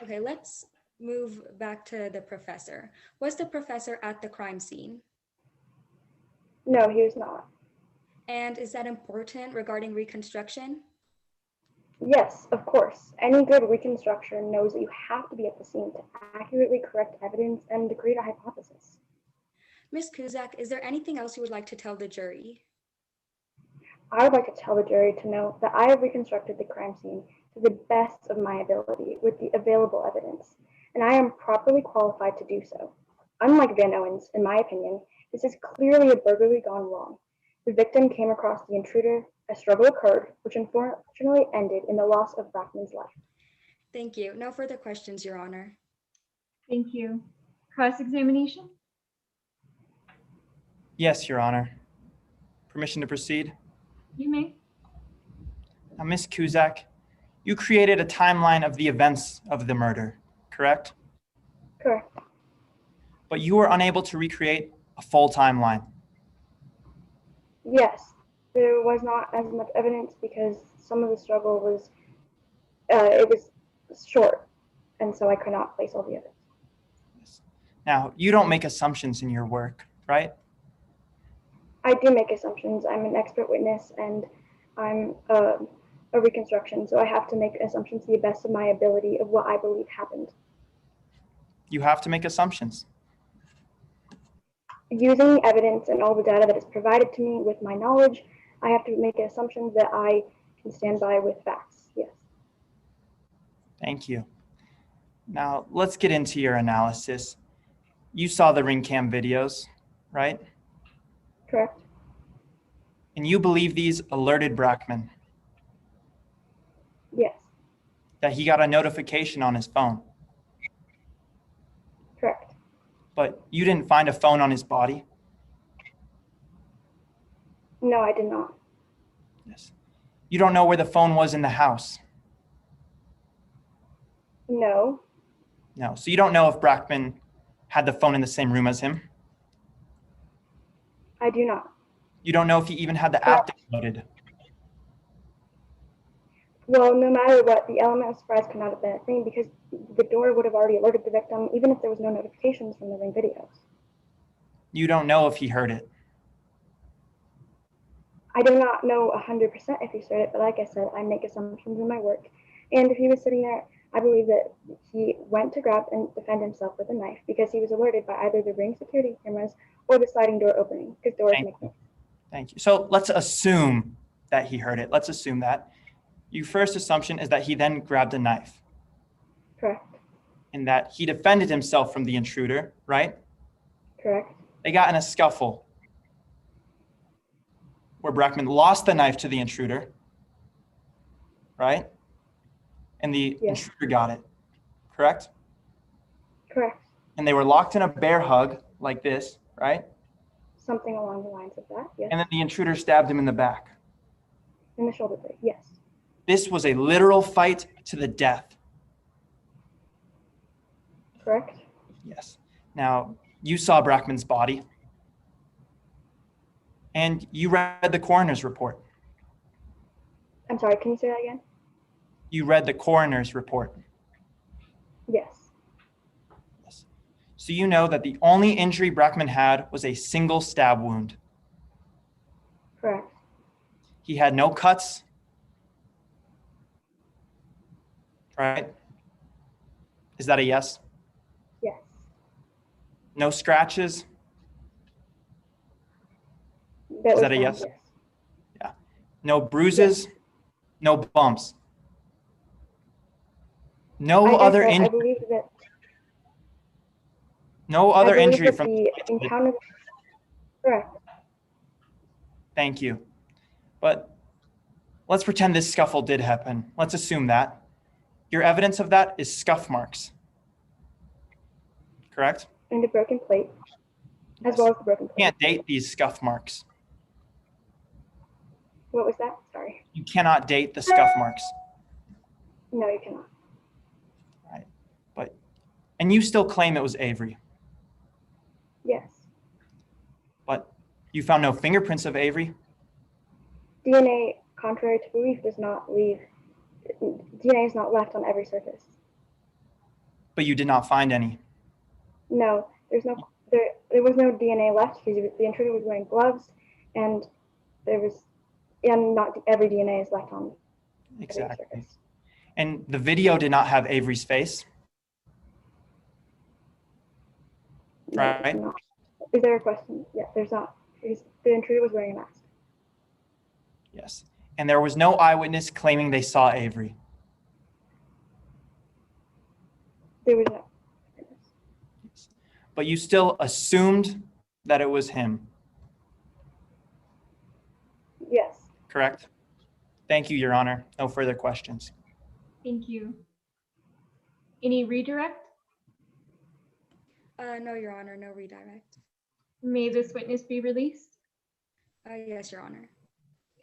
[SPEAKER 5] Okay, let's move back to the professor. Was the professor at the crime scene?
[SPEAKER 7] No, he was not.
[SPEAKER 5] And is that important regarding reconstruction?
[SPEAKER 7] Yes, of course. Any good reconstruction knows that you have to be at the scene to accurately correct evidence and to create a hypothesis.
[SPEAKER 5] Ms. Kuzak, is there anything else you would like to tell the jury?
[SPEAKER 7] I would like to tell the jury to know that I have reconstructed the crime scene to the best of my ability with the available evidence, and I am properly qualified to do so. Unlike Van Owens, in my opinion, this is clearly a burglary gone wrong. The victim came across the intruder, a struggle occurred, which unfortunately ended in the loss of Brackman's life.
[SPEAKER 5] Thank you. No further questions, Your Honor.
[SPEAKER 3] Thank you. Cross-examination?
[SPEAKER 12] Yes, Your Honor. Permission to proceed?
[SPEAKER 3] You may.
[SPEAKER 12] Now, Ms. Kuzak, you created a timeline of the events of the murder, correct?
[SPEAKER 7] Correct.
[SPEAKER 12] But you were unable to recreate a full timeline.
[SPEAKER 7] Yes, there was not as much evidence because some of the struggle was, it was short, and so I could not place all the evidence.
[SPEAKER 12] Now, you don't make assumptions in your work, right?
[SPEAKER 7] I do make assumptions. I'm an expert witness, and I'm a reconstruction, so I have to make assumptions to the best of my ability of what I believe happened.
[SPEAKER 12] You have to make assumptions.
[SPEAKER 7] Using evidence and all the data that is provided to me with my knowledge, I have to make assumptions that I can stand by with facts. Yes.
[SPEAKER 12] Thank you. Now, let's get into your analysis. You saw the ring cam videos, right?
[SPEAKER 7] Correct.
[SPEAKER 12] And you believe these alerted Brackman
[SPEAKER 7] Yes.
[SPEAKER 12] that he got a notification on his phone.
[SPEAKER 7] Correct.
[SPEAKER 12] But you didn't find a phone on his body?
[SPEAKER 7] No, I did not.
[SPEAKER 12] Yes. You don't know where the phone was in the house?
[SPEAKER 7] No.
[SPEAKER 12] No. So you don't know if Brackman had the phone in the same room as him?
[SPEAKER 7] I do not.
[SPEAKER 12] You don't know if he even had the app downloaded?
[SPEAKER 7] Well, no matter what, the element of surprise could not have been a thing because the door would have already alerted the victim, even if there was no notifications from the ring videos.
[SPEAKER 12] You don't know if he heard it?
[SPEAKER 7] I do not know 100% if he heard it, but like I said, I make assumptions in my work. And if he was sitting there, I believe that he went to grab and defend himself with a knife because he was alerted by either the ring security cameras or the sliding door opening, because doors make noise.
[SPEAKER 12] Thank you. So let's assume that he heard it. Let's assume that. Your first assumption is that he then grabbed a knife.
[SPEAKER 7] Correct.
[SPEAKER 12] And that he defended himself from the intruder, right?
[SPEAKER 7] Correct.
[SPEAKER 12] They got in a scuffle where Brackman lost the knife to the intruder, right? And the intruder got it, correct?
[SPEAKER 7] Correct.
[SPEAKER 12] And they were locked in a bear hug like this, right?
[SPEAKER 7] Something along the lines of that, yes.
[SPEAKER 12] And then the intruder stabbed him in the back.
[SPEAKER 7] In the shoulder blade, yes.
[SPEAKER 12] This was a literal fight to the death.
[SPEAKER 7] Correct.
[SPEAKER 12] Yes. Now, you saw Brackman's body. And you read the coroner's report.
[SPEAKER 7] I'm sorry, can you say that again?
[SPEAKER 12] You read the coroner's report.
[SPEAKER 7] Yes.
[SPEAKER 12] So you know that the only injury Brackman had was a single stab wound.
[SPEAKER 7] Correct.
[SPEAKER 12] He had no cuts, right? Is that a yes?
[SPEAKER 7] Yes.
[SPEAKER 12] No scratches? Is that a yes? Yeah. No bruises, no bumps. No other
[SPEAKER 7] I
[SPEAKER 12] injury.
[SPEAKER 7] believe that
[SPEAKER 12] No other injury from.
[SPEAKER 7] the encounter. Correct.
[SPEAKER 12] Thank you. But let's pretend this scuffle did happen. Let's assume that. Your evidence of that is scuff marks. Correct?
[SPEAKER 7] And a broken plate, as well as the broken plate.
[SPEAKER 12] You can't date these scuff marks.
[SPEAKER 7] What was that? Sorry.
[SPEAKER 12] You cannot date the scuff marks.
[SPEAKER 7] No, you cannot.
[SPEAKER 12] Right. And you still claim it was Avery.
[SPEAKER 7] Yes.
[SPEAKER 12] But you found no fingerprints of Avery?
[SPEAKER 7] DNA, contrary to belief, does not leave. DNA is not left on every surface.
[SPEAKER 12] But you did not find any.
[SPEAKER 7] No, there was no DNA left because the intruder was wearing gloves, and not every DNA is left on
[SPEAKER 12] Exactly.
[SPEAKER 7] every surface.
[SPEAKER 12] And the video did not have Avery's face.
[SPEAKER 7] No,
[SPEAKER 12] Right?
[SPEAKER 7] not. Is there a question? Yeah, there's not. The intruder was wearing a mask.
[SPEAKER 12] Yes. And there was no eyewitness claiming they saw Avery.
[SPEAKER 7] There was no.
[SPEAKER 12] But you still assumed that it was him.
[SPEAKER 7] Yes.
[SPEAKER 12] Correct? Thank you, Your Honor. No further questions.
[SPEAKER 3] Thank you. Any redirect?
[SPEAKER 5] No, Your Honor, no redirect.
[SPEAKER 3] May this witness be released?
[SPEAKER 5] Yes, Your Honor.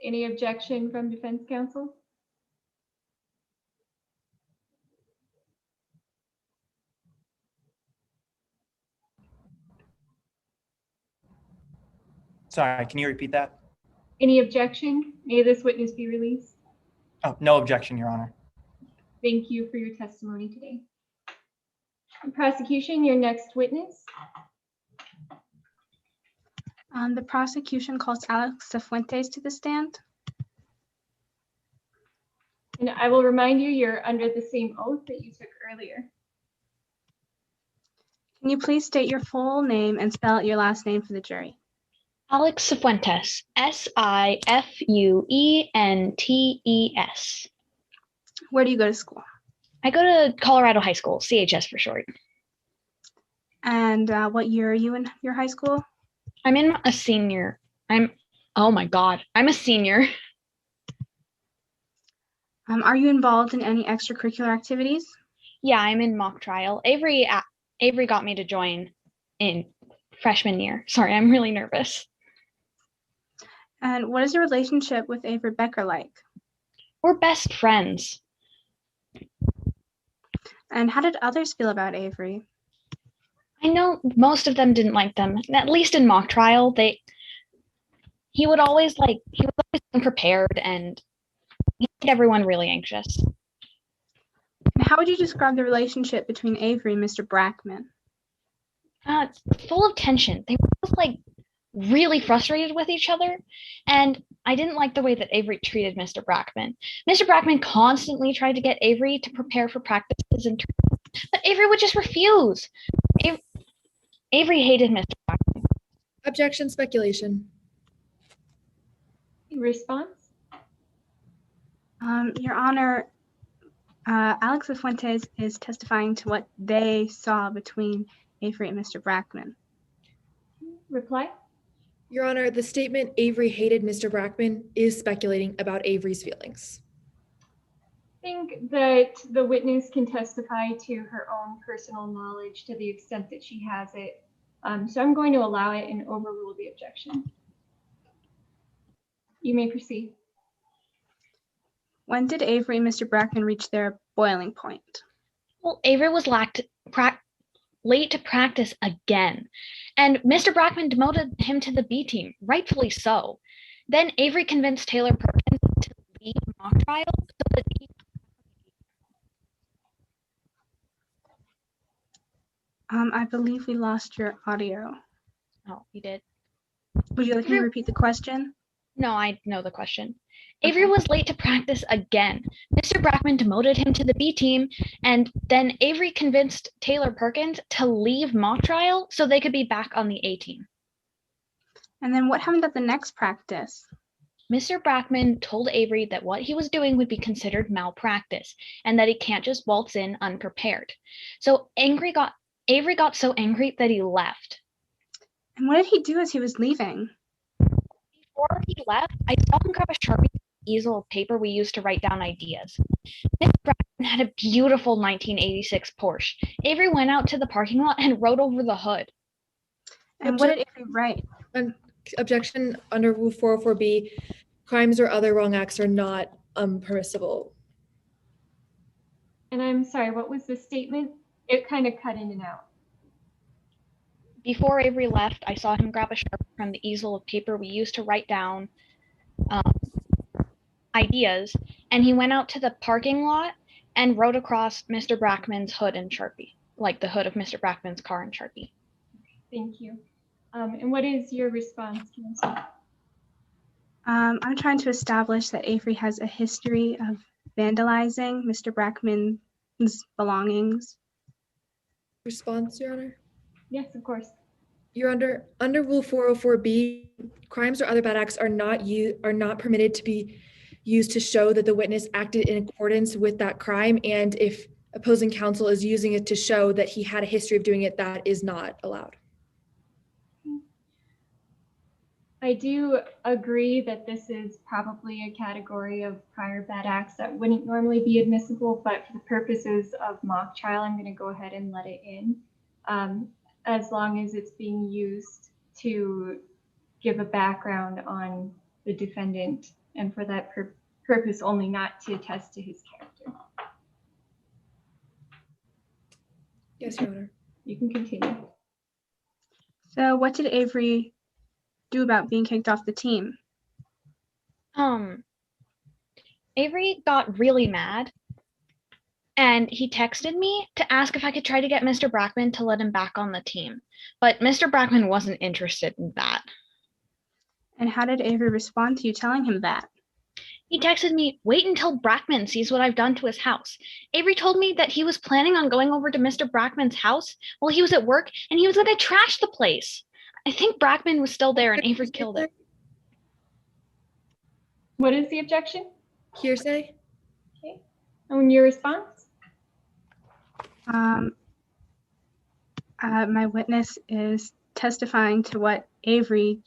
[SPEAKER 3] Any objection from defense counsel?
[SPEAKER 12] Sorry, can you repeat that?
[SPEAKER 3] Any objection? May this witness be released?
[SPEAKER 12] Oh, no objection, Your Honor.
[SPEAKER 3] Thank you for your testimony today. Prosecution, your next witness.
[SPEAKER 6] The prosecution calls Alex Cifuentes to the stand.
[SPEAKER 3] And I will remind you, you're under the same oath that you took earlier.
[SPEAKER 6] Can you please state your full name and spell out your last name for the jury?
[SPEAKER 8] Alex Cifuentes, Sifuentes.
[SPEAKER 6] Where do you go to school?
[SPEAKER 8] I go to Colorado High School, CHS for short.
[SPEAKER 6] And what year are you in your high school?
[SPEAKER 8] I'm in a senior. Oh my God, I'm a senior.
[SPEAKER 6] Are you involved in any extracurricular activities?
[SPEAKER 8] Yeah, I'm in mock trial. Avery got me to join in freshman year. Sorry, I'm really nervous.
[SPEAKER 6] And what is your relationship with Avery Becker like?
[SPEAKER 8] We're best friends.
[SPEAKER 6] And how did others feel about Avery?
[SPEAKER 8] I know most of them didn't like them. At least in mock trial, he was always unprepared and he made everyone really anxious.
[SPEAKER 6] And how would you describe the relationship between Avery and Mr. Brackman?
[SPEAKER 8] It's full of tension. They were both really frustrated with each other, and I didn't like the way that Avery treated Mr. Brackman. Mr. Brackman constantly tried to get Avery to prepare for practices and but Avery would just refuse. Avery hated Mr. Brackman.
[SPEAKER 11] Objection, speculation.
[SPEAKER 3] Response?
[SPEAKER 6] Your Honor, Alex Cifuentes is testifying to what they saw between Avery and Mr. Brackman.
[SPEAKER 3] Reply?
[SPEAKER 11] Your Honor, the statement Avery hated Mr. Brackman is speculating about Avery's feelings.
[SPEAKER 3] I think that the witness can testify to her own personal knowledge to the extent that she has it. So I'm going to allow it and overrule the objection. You may proceed.
[SPEAKER 6] When did Avery and Mr. Brackman reach their boiling point?
[SPEAKER 8] Well, Avery was late to practice again, and Mr. Brackman demoted him to the B team, rightfully so. Then Avery convinced Taylor Perkins to leave mock trial so that he.
[SPEAKER 6] I believe we lost your audio.
[SPEAKER 8] Oh, you did?
[SPEAKER 6] Would you like me to repeat the question?
[SPEAKER 8] No, I know the question. Avery was late to practice again. Mr. Brackman demoted him to the B team, and then Avery convinced Taylor Perkins to leave mock trial so they could be back on the A team.
[SPEAKER 6] And then what happened at the next practice?
[SPEAKER 8] Mr. Brackman told Avery that what he was doing would be considered malpractice and that he can't just waltz in unprepared. So Avery got so angry that he left.
[SPEAKER 6] And what did he do as he was leaving?
[SPEAKER 8] Before he left, I saw him grab a Sharpie easel of paper we used to write down ideas. Mr. Brackman had a beautiful 1986 Porsche. Avery went out to the parking lot and rode over the hood.
[SPEAKER 6] And what did Avery write?
[SPEAKER 11] Objection under Rule 404B, crimes or other wrong acts are not permissible.
[SPEAKER 3] And I'm sorry, what was the statement? It kind of cut in and out.
[SPEAKER 8] Before Avery left, I saw him grab a Sharpie from the easel of paper we used to write down ideas, and he went out to the parking lot and wrote across Mr. Brackman's hood in Sharpie, like the hood of Mr. Brackman's car in Sharpie.
[SPEAKER 3] Thank you. And what is your response, Council?
[SPEAKER 6] I'm trying to establish that Avery has a history of vandalizing Mr. Brackman's belongings.
[SPEAKER 11] Response, Your Honor?
[SPEAKER 3] Yes, of course.
[SPEAKER 11] You're under Rule 404B, crimes or other bad acts are not permitted to be used to show that the witness acted in accordance with that crime, and if opposing counsel is using it to show that he had a history of doing it, that is not allowed.
[SPEAKER 3] I do agree that this is probably a category of prior bad acts that wouldn't normally be admissible, but for the purposes of mock trial, I'm going to go ahead and let it in, as long as it's being used to give a background on the defendant, and for that purpose only, not to attest to his character.
[SPEAKER 11] Yes, Your Honor.
[SPEAKER 3] You can continue.
[SPEAKER 6] So what did Avery do about being kicked off the team?
[SPEAKER 8] Avery got really mad and he texted me to ask if I could try to get Mr. Brackman to let him back on the team. But Mr. Brackman wasn't interested in that.
[SPEAKER 6] And how did Avery respond to you telling him that?
[SPEAKER 8] He texted me, "Wait until Brackman sees what I've done to his house." Avery told me that he was planning on going over to Mr. Brackman's house while he was at work and he was going to trash the place. I think Brackman was still there and Avery killed it.
[SPEAKER 3] What is the objection?
[SPEAKER 11] Hearsay.
[SPEAKER 3] Okay. And your response?
[SPEAKER 6] My witness is testifying to what Avery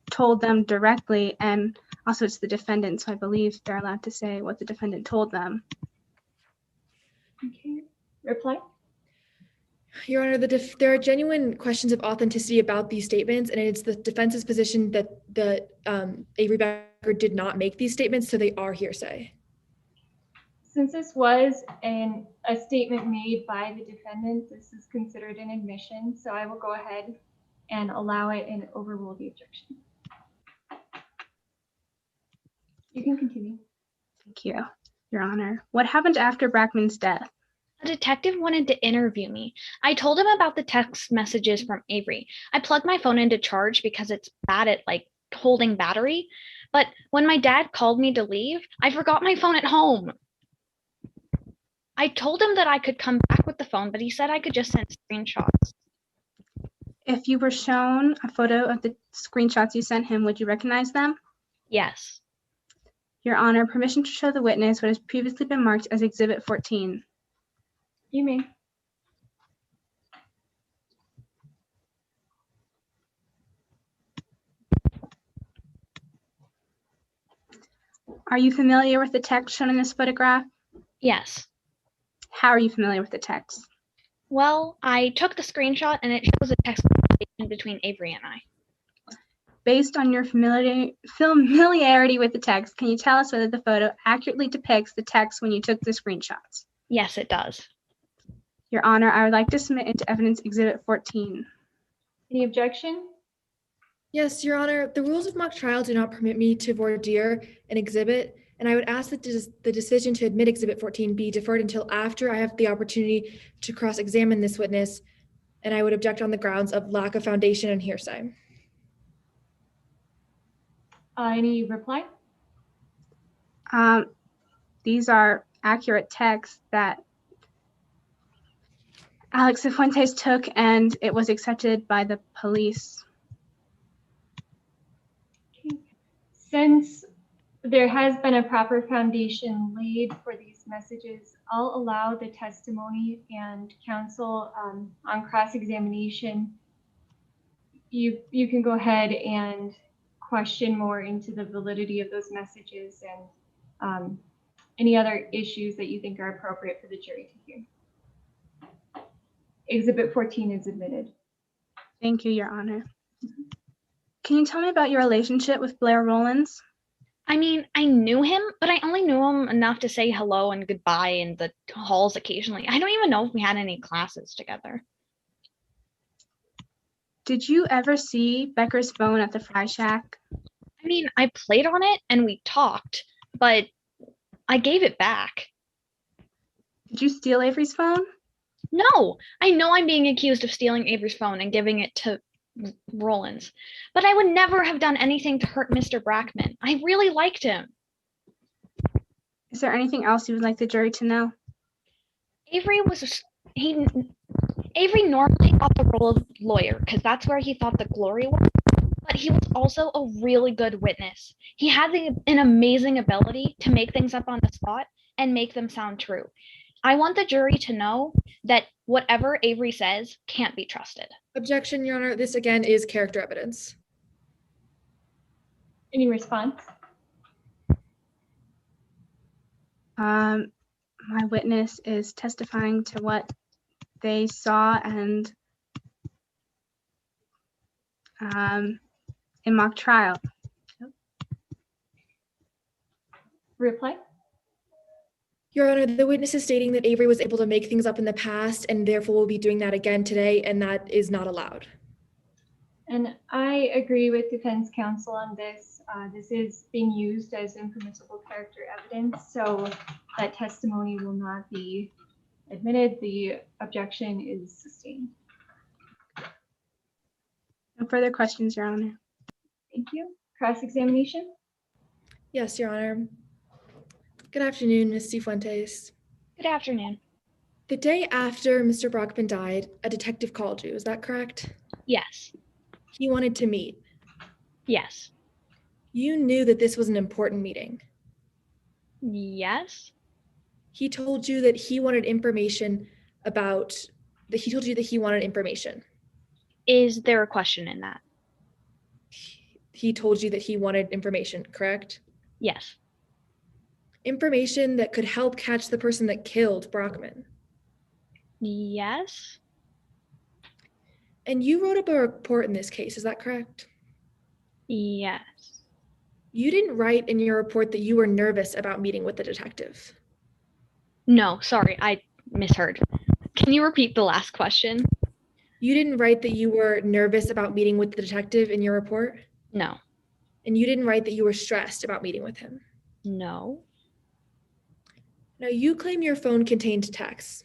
[SPEAKER 6] told them directly, and also it's the defendant, so I believe they're allowed to say what the defendant told them.
[SPEAKER 3] Okay. Reply.
[SPEAKER 11] Your Honor, there are genuine questions of authenticity about these statements, and it's the defense's position that Avery Becker did not make these statements, so they are hearsay.
[SPEAKER 3] Since this was a statement made by the defendant, this is considered an admission, so I will go ahead and allow it and overrule the objection. You can continue.
[SPEAKER 6] Thank you, Your Honor. What happened after Brackman's death?
[SPEAKER 8] A detective wanted to interview me. I told him about the text messages from Avery. I plugged my phone into charge because it's bad at holding battery. But when my dad called me to leave, I forgot my phone at home. I told him that I could come back with the phone, but he said I could just send screenshots.
[SPEAKER 6] If you were shown a photo of the screenshots you sent him, would you recognize them?
[SPEAKER 8] Yes.
[SPEAKER 6] Your Honor, permission to show the witness what has previously been marked as Exhibit 14.
[SPEAKER 3] You may.
[SPEAKER 6] Are you familiar with the text shown in this photograph?
[SPEAKER 8] Yes.
[SPEAKER 6] How are you familiar with the text?
[SPEAKER 8] Well, I took the screenshot and it shows a text conversation between Avery and I.
[SPEAKER 6] Based on your familiarity with the text, can you tell us whether the photo accurately depicts the text when you took the screenshots?
[SPEAKER 8] Yes, it does.
[SPEAKER 6] Your Honor, I would like to submit into evidence Exhibit 14.
[SPEAKER 3] Any objection?
[SPEAKER 11] Yes, Your Honor. The rules of mock trial do not permit me to voir dire an exhibit, and I would ask that the decision to admit Exhibit 14 be deferred until after I have the opportunity to cross-examine this witness, and I would object on the grounds of lack of foundation and hearsay.
[SPEAKER 3] Any reply?
[SPEAKER 6] These are accurate texts that Alex Cifuentes took, and it was accepted by the police.
[SPEAKER 3] Since there has been a proper foundation laid for these messages, I'll allow the testimony and counsel on cross-examination. You can go ahead and question more into the validity of those messages and any other issues that you think are appropriate for the jury to hear. Exhibit 14 is admitted.
[SPEAKER 6] Thank you, Your Honor. Can you tell me about your relationship with Blair Rollins?
[SPEAKER 8] I mean, I knew him, but I only knew him enough to say hello and goodbye in the halls occasionally. I don't even know if we had any classes together.
[SPEAKER 6] Did you ever see Becker's phone at the Fry Shack?
[SPEAKER 8] I mean, I played on it and we talked, but I gave it back.
[SPEAKER 6] Did you steal Avery's phone?
[SPEAKER 8] No, I know I'm being accused of stealing Avery's phone and giving it to Rollins, but I would never have done anything to hurt Mr. Brackman. I really liked him.
[SPEAKER 6] Is there anything else you would like the jury to know?
[SPEAKER 8] Avery normally got the role of lawyer because that's where he thought the glory was, but he was also a really good witness. He had an amazing ability to make things up on the spot and make them sound true. I want the jury to know that whatever Avery says can't be trusted.
[SPEAKER 11] Objection, Your Honor. This again is character evidence.
[SPEAKER 3] Any response?
[SPEAKER 6] My witness is testifying to what they saw and in mock trial.
[SPEAKER 3] Reply.
[SPEAKER 11] Your Honor, the witness is stating that Avery was able to make things up in the past and therefore will be doing that again today, and that is not allowed.
[SPEAKER 3] And I agree with defense counsel on this. This is being used as impermissible character evidence, so that testimony will not be admitted. The objection is sustained.
[SPEAKER 6] No further questions, Your Honor.
[SPEAKER 3] Thank you. Cross-examination?
[SPEAKER 11] Yes, Your Honor. Good afternoon, Ms. Cifuentes.
[SPEAKER 8] Good afternoon.
[SPEAKER 11] The day after Mr. Brockman died, a detective called you, is that correct?
[SPEAKER 8] Yes.
[SPEAKER 11] He wanted to meet.
[SPEAKER 8] Yes.
[SPEAKER 11] You knew that this was an important meeting.
[SPEAKER 8] Yes.
[SPEAKER 11] He told you that he wanted information about, he told you that he wanted information.
[SPEAKER 8] Is there a question in that?
[SPEAKER 11] He told you that he wanted information, correct?
[SPEAKER 8] Yes.
[SPEAKER 11] Information that could help catch the person that killed Brockman.
[SPEAKER 8] Yes.
[SPEAKER 11] And you wrote up a report in this case, is that correct?
[SPEAKER 8] Yes.
[SPEAKER 11] You didn't write in your report that you were nervous about meeting with the detective.
[SPEAKER 8] No, sorry, I misheard. Can you repeat the last question?
[SPEAKER 11] You didn't write that you were nervous about meeting with the detective in your report?
[SPEAKER 8] No.
[SPEAKER 11] And you didn't write that you were stressed about meeting with him?
[SPEAKER 8] No.
[SPEAKER 11] Now, you claim your phone contained texts.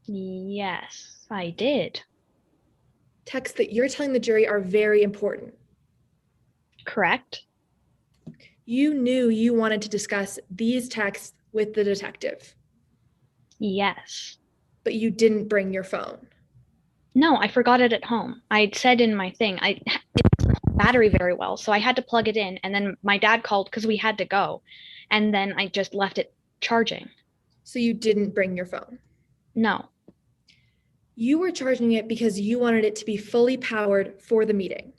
[SPEAKER 8] Yes, I did.
[SPEAKER 11] Texts that you're telling the jury are very important.
[SPEAKER 8] Correct.
[SPEAKER 11] You knew you wanted to discuss these texts with the detective.
[SPEAKER 8] Yes.
[SPEAKER 11] But you didn't bring your phone.
[SPEAKER 8] No, I forgot it at home. I'd said in my thing, it doesn't hold battery very well, so I had to plug it in, and then my dad called because we had to go, and then I just left it charging.
[SPEAKER 11] So you didn't bring your phone?
[SPEAKER 8] No.
[SPEAKER 11] You were charging it because you wanted it to be fully powered for the meeting.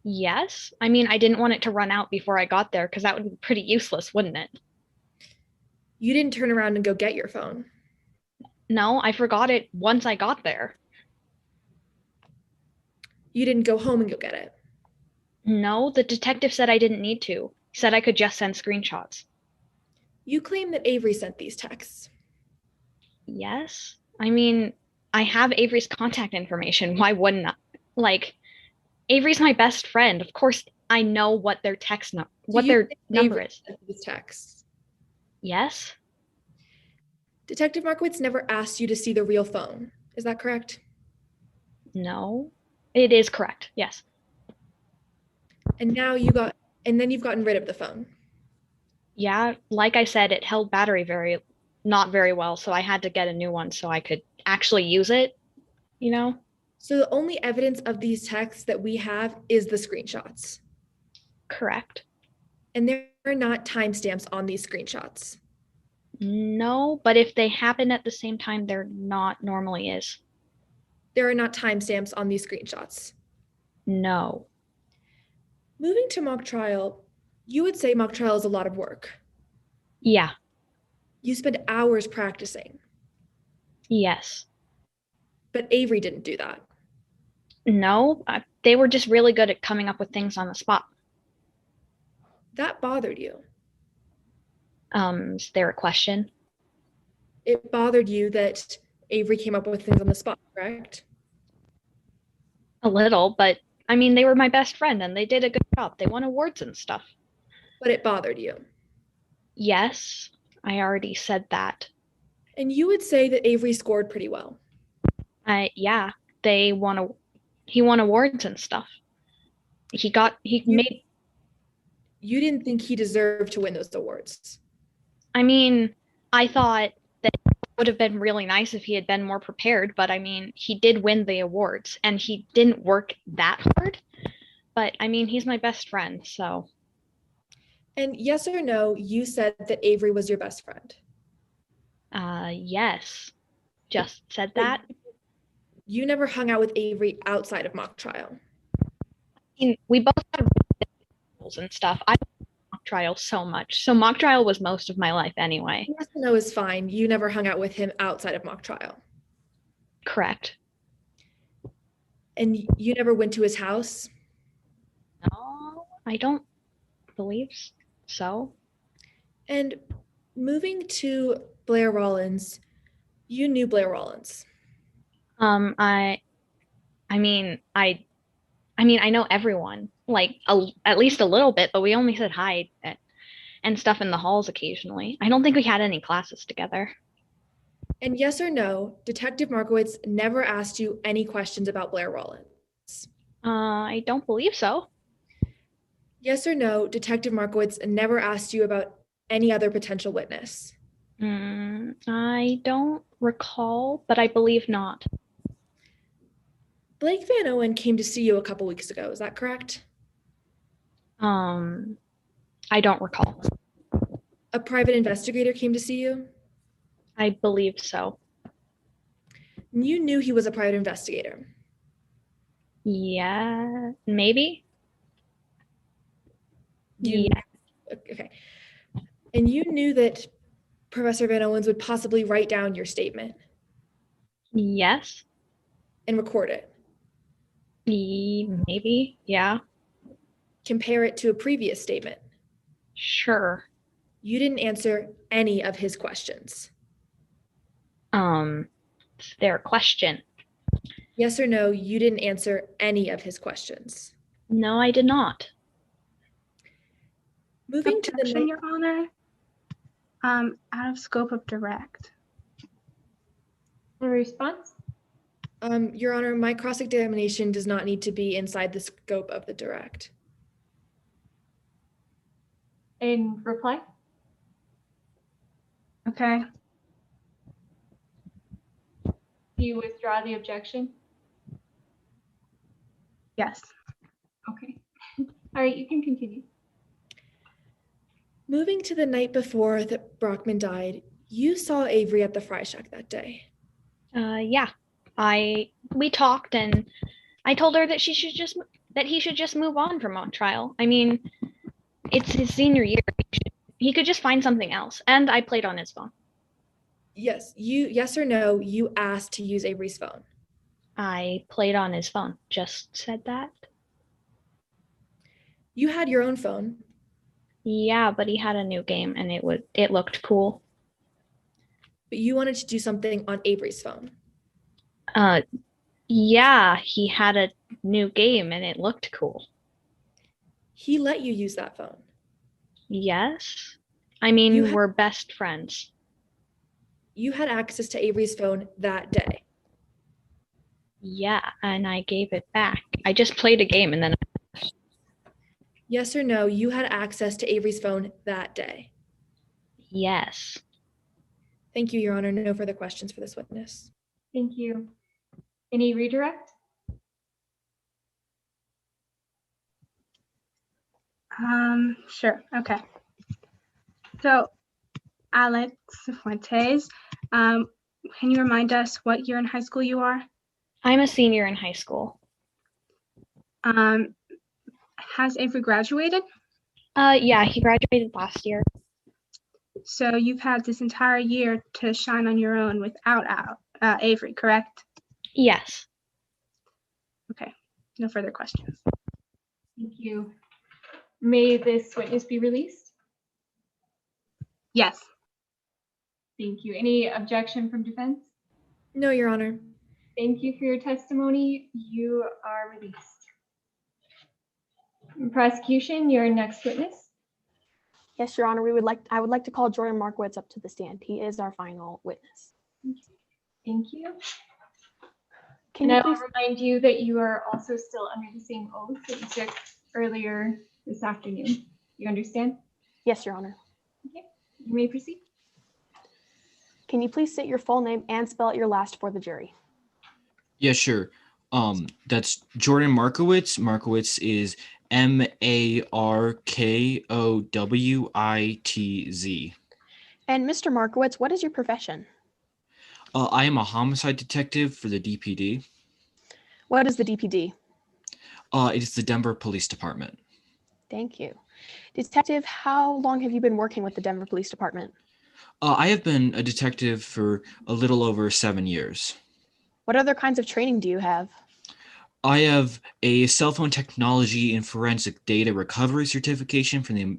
[SPEAKER 8] Yes. I mean, I didn't want it to run out before I got there because that would be pretty useless, wouldn't it?
[SPEAKER 11] You didn't turn around and go get your phone.
[SPEAKER 8] No, I forgot it once I got there.
[SPEAKER 11] You didn't go home and go get it.
[SPEAKER 8] No, the detective said I didn't need to. He said I could just send screenshots.
[SPEAKER 11] You claim that Avery sent these texts.
[SPEAKER 8] Yes. I mean, I have Avery's contact information. Why wouldn't I? Like, Avery's my best friend. Of course, I know what their number is.
[SPEAKER 11] These texts.
[SPEAKER 8] Yes.
[SPEAKER 11] Detective Markowitz never asked you to see the real phone. Is that correct?
[SPEAKER 8] No, it is correct. Yes.
[SPEAKER 11] And now then you've gotten rid of the phone.
[SPEAKER 8] Yeah, like I said, it held battery not very well, so I had to get a new one so I could actually use it, you know?
[SPEAKER 11] So the only evidence of these texts that we have is the screenshots.
[SPEAKER 8] Correct.
[SPEAKER 11] And there are not timestamps on these screenshots.
[SPEAKER 8] No, but if they happen at the same time, there not normally is.
[SPEAKER 11] There are not timestamps on these screenshots.
[SPEAKER 8] No.
[SPEAKER 11] Moving to mock trial, you would say mock trial is a lot of work.
[SPEAKER 8] Yeah.
[SPEAKER 11] You spend hours practicing.
[SPEAKER 8] Yes.
[SPEAKER 11] But Avery didn't do that.
[SPEAKER 8] No, they were just really good at coming up with things on the spot.
[SPEAKER 11] That bothered you.
[SPEAKER 8] Is there a question?
[SPEAKER 11] It bothered you that Avery came up with things on the spot, correct?
[SPEAKER 8] A little, but I mean, they were my best friend and they did a good job. They won awards and stuff.
[SPEAKER 11] But it bothered you.
[SPEAKER 8] Yes, I already said that.
[SPEAKER 11] And you would say that Avery scored pretty well.
[SPEAKER 8] Yeah, he won awards and stuff. You
[SPEAKER 11] didn't think he deserved to win those awards.
[SPEAKER 8] I mean, I thought that it would have been really nice if he had been more prepared, but I mean, he did win the awards and he didn't work that hard. But I mean, he's my best friend, so.
[SPEAKER 11] And yes or no, you said that Avery was your best friend.
[SPEAKER 8] Yes. Just said that.
[SPEAKER 11] You never hung out with Avery outside of mock trial.
[SPEAKER 8] I mean, we both had rules and stuff. I mock trial so much. So mock trial was most of my life anyway.
[SPEAKER 11] Yes or no is fine. You never hung out with him outside of mock trial.
[SPEAKER 8] Correct.
[SPEAKER 11] And you never went to his house?
[SPEAKER 8] No, I don't believe so.
[SPEAKER 11] And moving to Blair Rollins, you knew Blair Rollins.
[SPEAKER 8] I know everyone, like at least a little bit, but we only said hi and stuff in the halls occasionally. I don't think we had any classes together.
[SPEAKER 11] And yes or no, Detective Markowitz never asked you any questions about Blair Rollins.
[SPEAKER 8] I don't believe so.
[SPEAKER 11] Yes or no, Detective Markowitz never asked you about any other potential witness.
[SPEAKER 8] I don't recall, but I believe not.
[SPEAKER 11] Blake Van Owen came to see you a couple weeks ago, is that correct?
[SPEAKER 8] I don't recall.
[SPEAKER 11] A private investigator came to see you?
[SPEAKER 8] I believe so.
[SPEAKER 11] You knew he was a private investigator?
[SPEAKER 8] Yeah, maybe.
[SPEAKER 11] Yeah. Okay. And you knew that Professor Van Owens would possibly write down your statement?
[SPEAKER 8] Yes.
[SPEAKER 11] And record it?
[SPEAKER 8] Maybe, yeah.
[SPEAKER 11] Compare it to a previous statement?
[SPEAKER 8] Sure.
[SPEAKER 11] You didn't answer any of his questions?
[SPEAKER 8] Is there a question?
[SPEAKER 11] Yes or no, you didn't answer any of his questions?
[SPEAKER 8] No, I did not.
[SPEAKER 11] Moving
[SPEAKER 6] Objection,
[SPEAKER 11] to the
[SPEAKER 6] Your Honor. Out of scope of direct.
[SPEAKER 3] A response?
[SPEAKER 11] Your Honor, my cross-examination does not need to be inside the scope of the direct.
[SPEAKER 3] In reply?
[SPEAKER 6] Okay.
[SPEAKER 3] Do you withdraw the objection?
[SPEAKER 6] Yes.
[SPEAKER 3] Okay. All right, you can continue.
[SPEAKER 11] Moving to the night before that Brockman died, you saw Avery at the Fry Shack that day.
[SPEAKER 8] Yeah. We talked and I told her that he should just move on from mock trial. I mean, it's his senior year. He could just find something else. And I played on his phone.
[SPEAKER 11] Yes, yes or no, you asked to use Avery's phone.
[SPEAKER 8] I played on his phone. Just said that.
[SPEAKER 11] You had your own phone.
[SPEAKER 8] Yeah, but he had a new game and it looked cool.
[SPEAKER 11] But you wanted to do something on Avery's phone.
[SPEAKER 8] Yeah, he had a new game and it looked cool.
[SPEAKER 11] He let you use that phone.
[SPEAKER 8] Yes. I mean, we're best friends.
[SPEAKER 11] You had access to Avery's phone that day.
[SPEAKER 8] Yeah, and I gave it back. I just played a game and then.
[SPEAKER 11] Yes or no, you had access to Avery's phone that day.
[SPEAKER 8] Yes.
[SPEAKER 11] Thank you, Your Honor. No further questions for this witness.
[SPEAKER 3] Thank you. Any redirect?
[SPEAKER 6] Sure. Okay. So, Alex Fuentes, can you remind us what year in high school you are?
[SPEAKER 8] I'm a senior in high school.
[SPEAKER 6] Has Avery graduated?
[SPEAKER 8] Yeah, he graduated last year.
[SPEAKER 6] So you've had this entire year to shine on your own without Avery, correct?
[SPEAKER 8] Yes.
[SPEAKER 6] Okay. No further questions.
[SPEAKER 3] Thank you. May this witness be released?
[SPEAKER 6] Yes.
[SPEAKER 3] Thank you. Any objection from defense?
[SPEAKER 11] No, Your Honor.
[SPEAKER 3] Thank you for your testimony. You are released. Prosecution, your next witness.
[SPEAKER 4] Yes, Your Honor, I would like to call Jordan Markowitz up to the stand. He is our final witness.
[SPEAKER 3] Thank you.
[SPEAKER 4] Can
[SPEAKER 3] And
[SPEAKER 4] you
[SPEAKER 3] I will
[SPEAKER 4] please?
[SPEAKER 3] remind you that you are also still under the same oath that you took earlier this afternoon. You understand?
[SPEAKER 4] Yes, Your Honor.
[SPEAKER 3] Okay, you may proceed.
[SPEAKER 4] Can you please state your full name and spell out your last for the jury?
[SPEAKER 2] Yeah, sure. That's Jordan Markowitz. Markowitz is Markowitz.
[SPEAKER 4] And Mr. Markowitz, what is your profession?
[SPEAKER 2] I am a homicide detective for the DPD.
[SPEAKER 4] What is the DPD?
[SPEAKER 2] It is the Denver Police Department.
[SPEAKER 4] Thank you. Detective, how long have you been working with the Denver Police Department?
[SPEAKER 2] I have been a detective for a little over 7 years.
[SPEAKER 4] What other kinds of training do you have?
[SPEAKER 2] I have a cell phone technology and forensic data recovery certification from the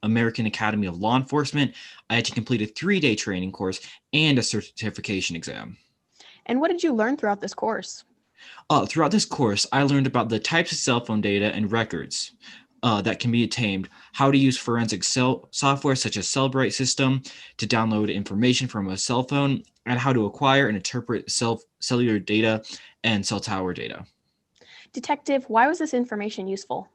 [SPEAKER 2] American Academy of Law Enforcement. I had to complete a 3-day training course and a certification exam.
[SPEAKER 4] And what did you learn throughout this course?
[SPEAKER 2] Throughout this course, I learned about the types of cell phone data and records that can be obtained, how to use forensic software such as Cellbrite system to download information from a cell phone, and how to acquire and interpret cellular data and cell tower data.
[SPEAKER 4] Detective, why was this information useful?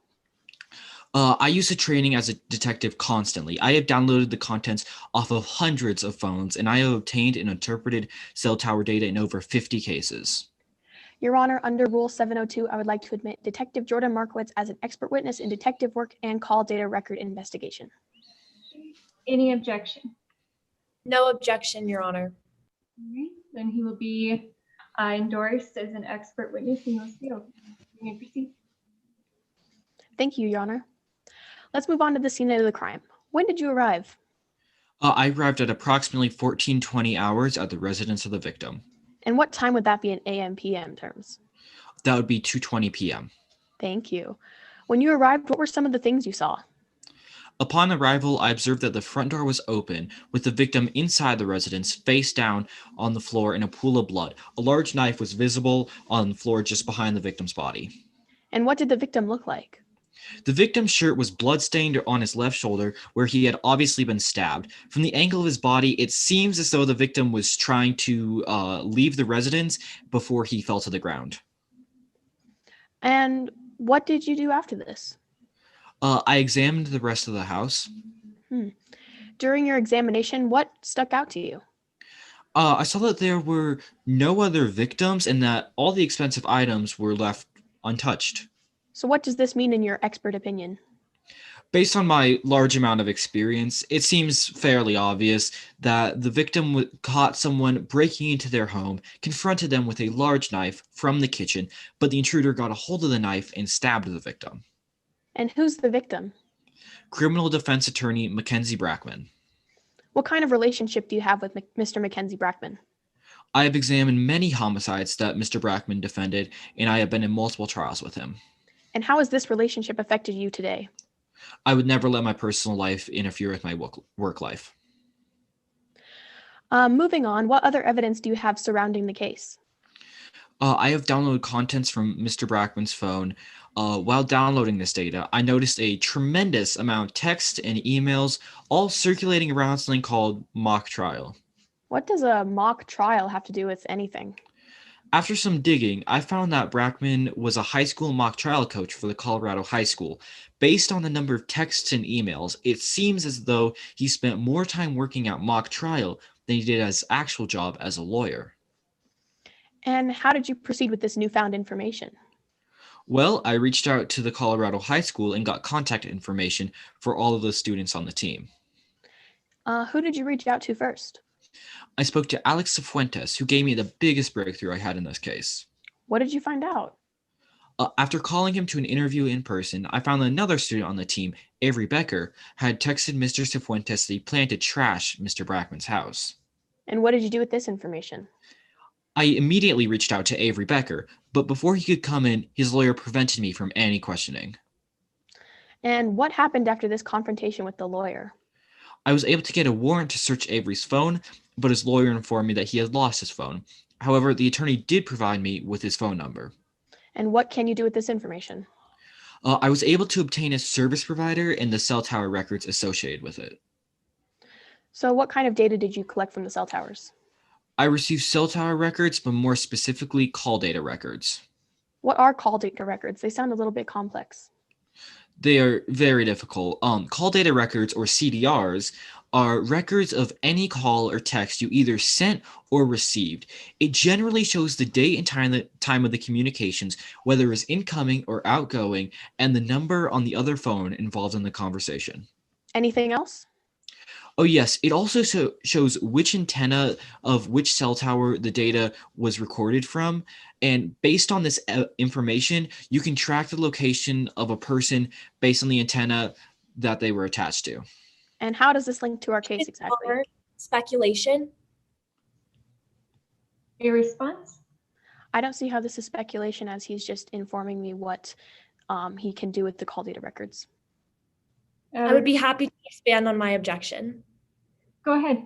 [SPEAKER 2] I use the training as a detective constantly. I have downloaded the contents off of hundreds of phones, and I have obtained and interpreted cell tower data in over 50 cases.
[SPEAKER 4] Your Honor, under Rule 702, I would like to admit Detective Jordan Markowitz as an expert witness in detective work and call data record investigation.
[SPEAKER 3] Any objection?
[SPEAKER 11] No objection, Your Honor.
[SPEAKER 3] All right, then he will be endorsed as an expert witness in this field. You may proceed.
[SPEAKER 4] Thank you, Your Honor. Let's move on to the scene of the crime. When did you arrive?
[SPEAKER 2] I arrived at approximately 1420 hours at the residence of the victim.
[SPEAKER 4] And what time would that be in AM, PM terms?
[SPEAKER 2] That would be 2:20 p.m.
[SPEAKER 4] Thank you. When you arrived, what were some of the things you saw?
[SPEAKER 2] Upon arrival, I observed that the front door was open, with the victim inside the residence, face down on the floor in a pool of blood. A large knife was visible on the floor just behind the victim's body.
[SPEAKER 4] And what did the victim look like?
[SPEAKER 2] The victim's shirt was bloodstained on his left shoulder, where he had obviously been stabbed. From the angle of his body, it seems as though the victim was trying to leave the residence before he fell to the ground.
[SPEAKER 4] And what did you do after this?
[SPEAKER 2] I examined the rest of the house.
[SPEAKER 4] During your examination, what stuck out to you?
[SPEAKER 2] I saw that there were no other victims and that all the expensive items were left untouched.
[SPEAKER 4] So what does this mean in your expert opinion?
[SPEAKER 2] Based on my large amount of experience, it seems fairly obvious that the victim caught someone breaking into their home, confronted them with a large knife from the kitchen, but the intruder got a hold of the knife and stabbed the victim.
[SPEAKER 4] And who's the victim?
[SPEAKER 2] Criminal defense attorney Mackenzie Brackman.
[SPEAKER 4] What kind of relationship do you have with Mr. Mackenzie Brackman?
[SPEAKER 2] I have examined many homicides that Mr. Brackman defended, and I have been in multiple trials with him.
[SPEAKER 4] And how has this relationship affected you today?
[SPEAKER 2] I would never let my personal life interfere with my work life.
[SPEAKER 4] Moving on, what other evidence do you have surrounding the case?
[SPEAKER 2] I have downloaded contents from Mr. Brackman's phone. While downloading this data, I noticed a tremendous amount of text and emails all circulating around something called mock trial.
[SPEAKER 4] What does a mock trial have to do with anything?
[SPEAKER 2] After some digging, I found that Brackman was a high school mock trial coach for the Colorado High School. Based on the number of texts and emails, it seems as though he spent more time working at mock trial than he did his actual job as a lawyer.
[SPEAKER 4] And how did you proceed with this newfound information?
[SPEAKER 2] Well, I reached out to the Colorado High School and got contact information for all of the students on the team.
[SPEAKER 4] Who did you reach out to first?
[SPEAKER 2] I spoke to Alex Cifuentes, who gave me the biggest breakthrough I had in this case.
[SPEAKER 4] What did you find out?
[SPEAKER 2] After calling him to an interview in person, I found that another student on the team, Avery Becker, had texted Mr. Cifuentes that he planned to trash Mr. Brackman's house.
[SPEAKER 4] And what did you do with this information?
[SPEAKER 2] I immediately reached out to Avery Becker, but before he could come in, his lawyer prevented me from any questioning.
[SPEAKER 4] And what happened after this confrontation with the lawyer?
[SPEAKER 2] I was able to get a warrant to search Avery's phone, but his lawyer informed me that he had lost his phone. However, the attorney did provide me with his phone number.
[SPEAKER 4] And what can you do with this information?
[SPEAKER 2] I was able to obtain a service provider and the cell tower records associated with it.
[SPEAKER 4] So what kind of data did you collect from the cell towers?
[SPEAKER 2] I received cell tower records, but more specifically call data records.
[SPEAKER 4] What are call data records? They sound a little bit complex.
[SPEAKER 2] They are very difficult. Call data records, or CDRs, are records of any call or text you either sent or received. It generally shows the date and time of the communications, whether it was incoming or outgoing, and the number on the other phone involved in the conversation.
[SPEAKER 4] Anything else?
[SPEAKER 2] Oh yes, it also shows which antenna of which cell tower the data was recorded from. And based on this information, you can track the location of a person based on the antenna that they were attached to.
[SPEAKER 4] And how does this link to our case exactly?
[SPEAKER 11] Speculation.
[SPEAKER 3] A response?
[SPEAKER 4] I don't see how this is speculation, as he's just informing me what he can do with the call data records.
[SPEAKER 11] I would be happy to expand on my objection.
[SPEAKER 3] Go ahead.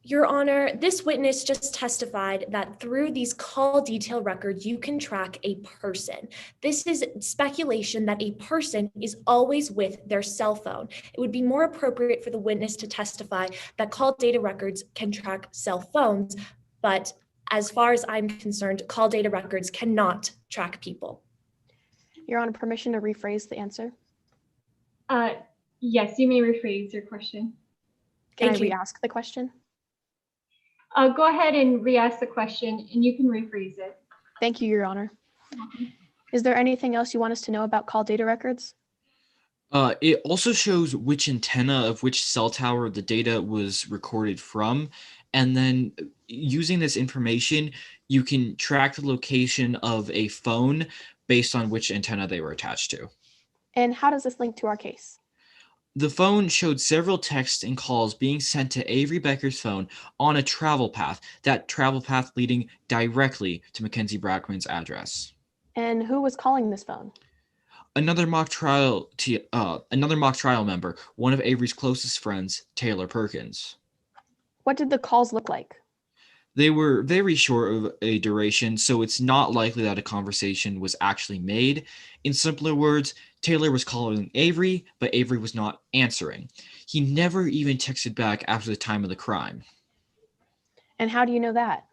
[SPEAKER 11] Your Honor, this witness just testified that through these call detail records, you can track a person. This is speculation that a person is always with their cell phone. It would be more appropriate for the witness to testify that call data records can track cell phones, but as far as I'm concerned, call data records cannot track people.
[SPEAKER 4] Your Honor, permission to rephrase the answer?
[SPEAKER 3] Yes, you may rephrase your question.
[SPEAKER 4] Can I re-ask the question?
[SPEAKER 3] Go ahead and re-ask the question, and you can rephrase it.
[SPEAKER 4] Thank you, Your Honor. Is there anything else you want us to know about call data records?
[SPEAKER 2] It also shows which antenna of which cell tower the data was recorded from. And then using this information, you can track the location of a phone based on which antenna they were attached to.
[SPEAKER 4] And how does this link to our case?
[SPEAKER 2] The phone showed several texts and calls being sent to Avery Becker's phone on a travel path, that travel path leading directly to Mackenzie Brackman's address.
[SPEAKER 4] And who was calling this phone?
[SPEAKER 2] Another mock trial member, one of Avery's closest friends, Taylor Perkins.
[SPEAKER 4] What did the calls look like?
[SPEAKER 2] They were very short of a duration, so it's not likely that a conversation was actually made. In simpler words, Taylor was calling Avery, but Avery was not answering. He never even texted back after the time of the crime.
[SPEAKER 4] And how do you know that?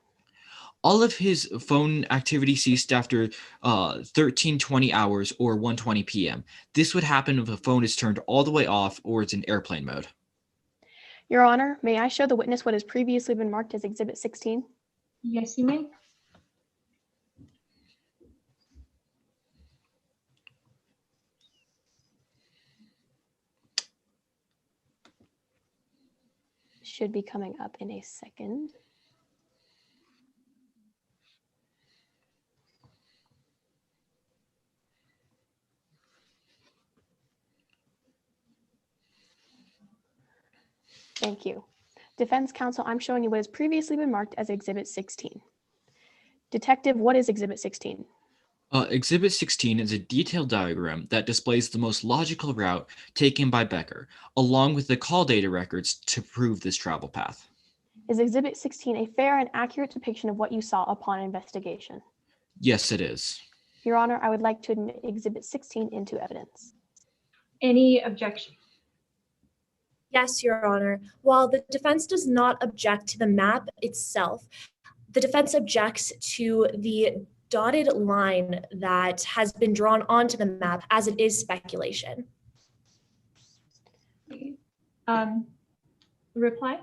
[SPEAKER 2] All of his phone activity ceased after 13:20 hours or 1:20 p.m. This would happen if the phone is turned all the way off or it's in airplane mode.
[SPEAKER 4] Your Honor, may I show the witness what has previously been marked as Exhibit 16?
[SPEAKER 3] Yes, you may.
[SPEAKER 4] Should be coming up in a second. Thank you. Defense counsel, I'm showing you what has previously been marked as Exhibit 16. Detective, what is Exhibit 16?
[SPEAKER 2] Exhibit 16 is a detailed diagram that displays the most logical route taken by Becker, along with the call data records to prove this travel path.
[SPEAKER 4] Is Exhibit 16 a fair and accurate depiction of what you saw upon investigation?
[SPEAKER 2] Yes, it is.
[SPEAKER 4] Your Honor, I would like to admit Exhibit 16 into evidence.
[SPEAKER 3] Any objection?
[SPEAKER 11] Yes, Your Honor. While the defense does not object to the map itself, the defense objects to the dotted line that has been drawn onto the map, as it is speculation.
[SPEAKER 3] Reply?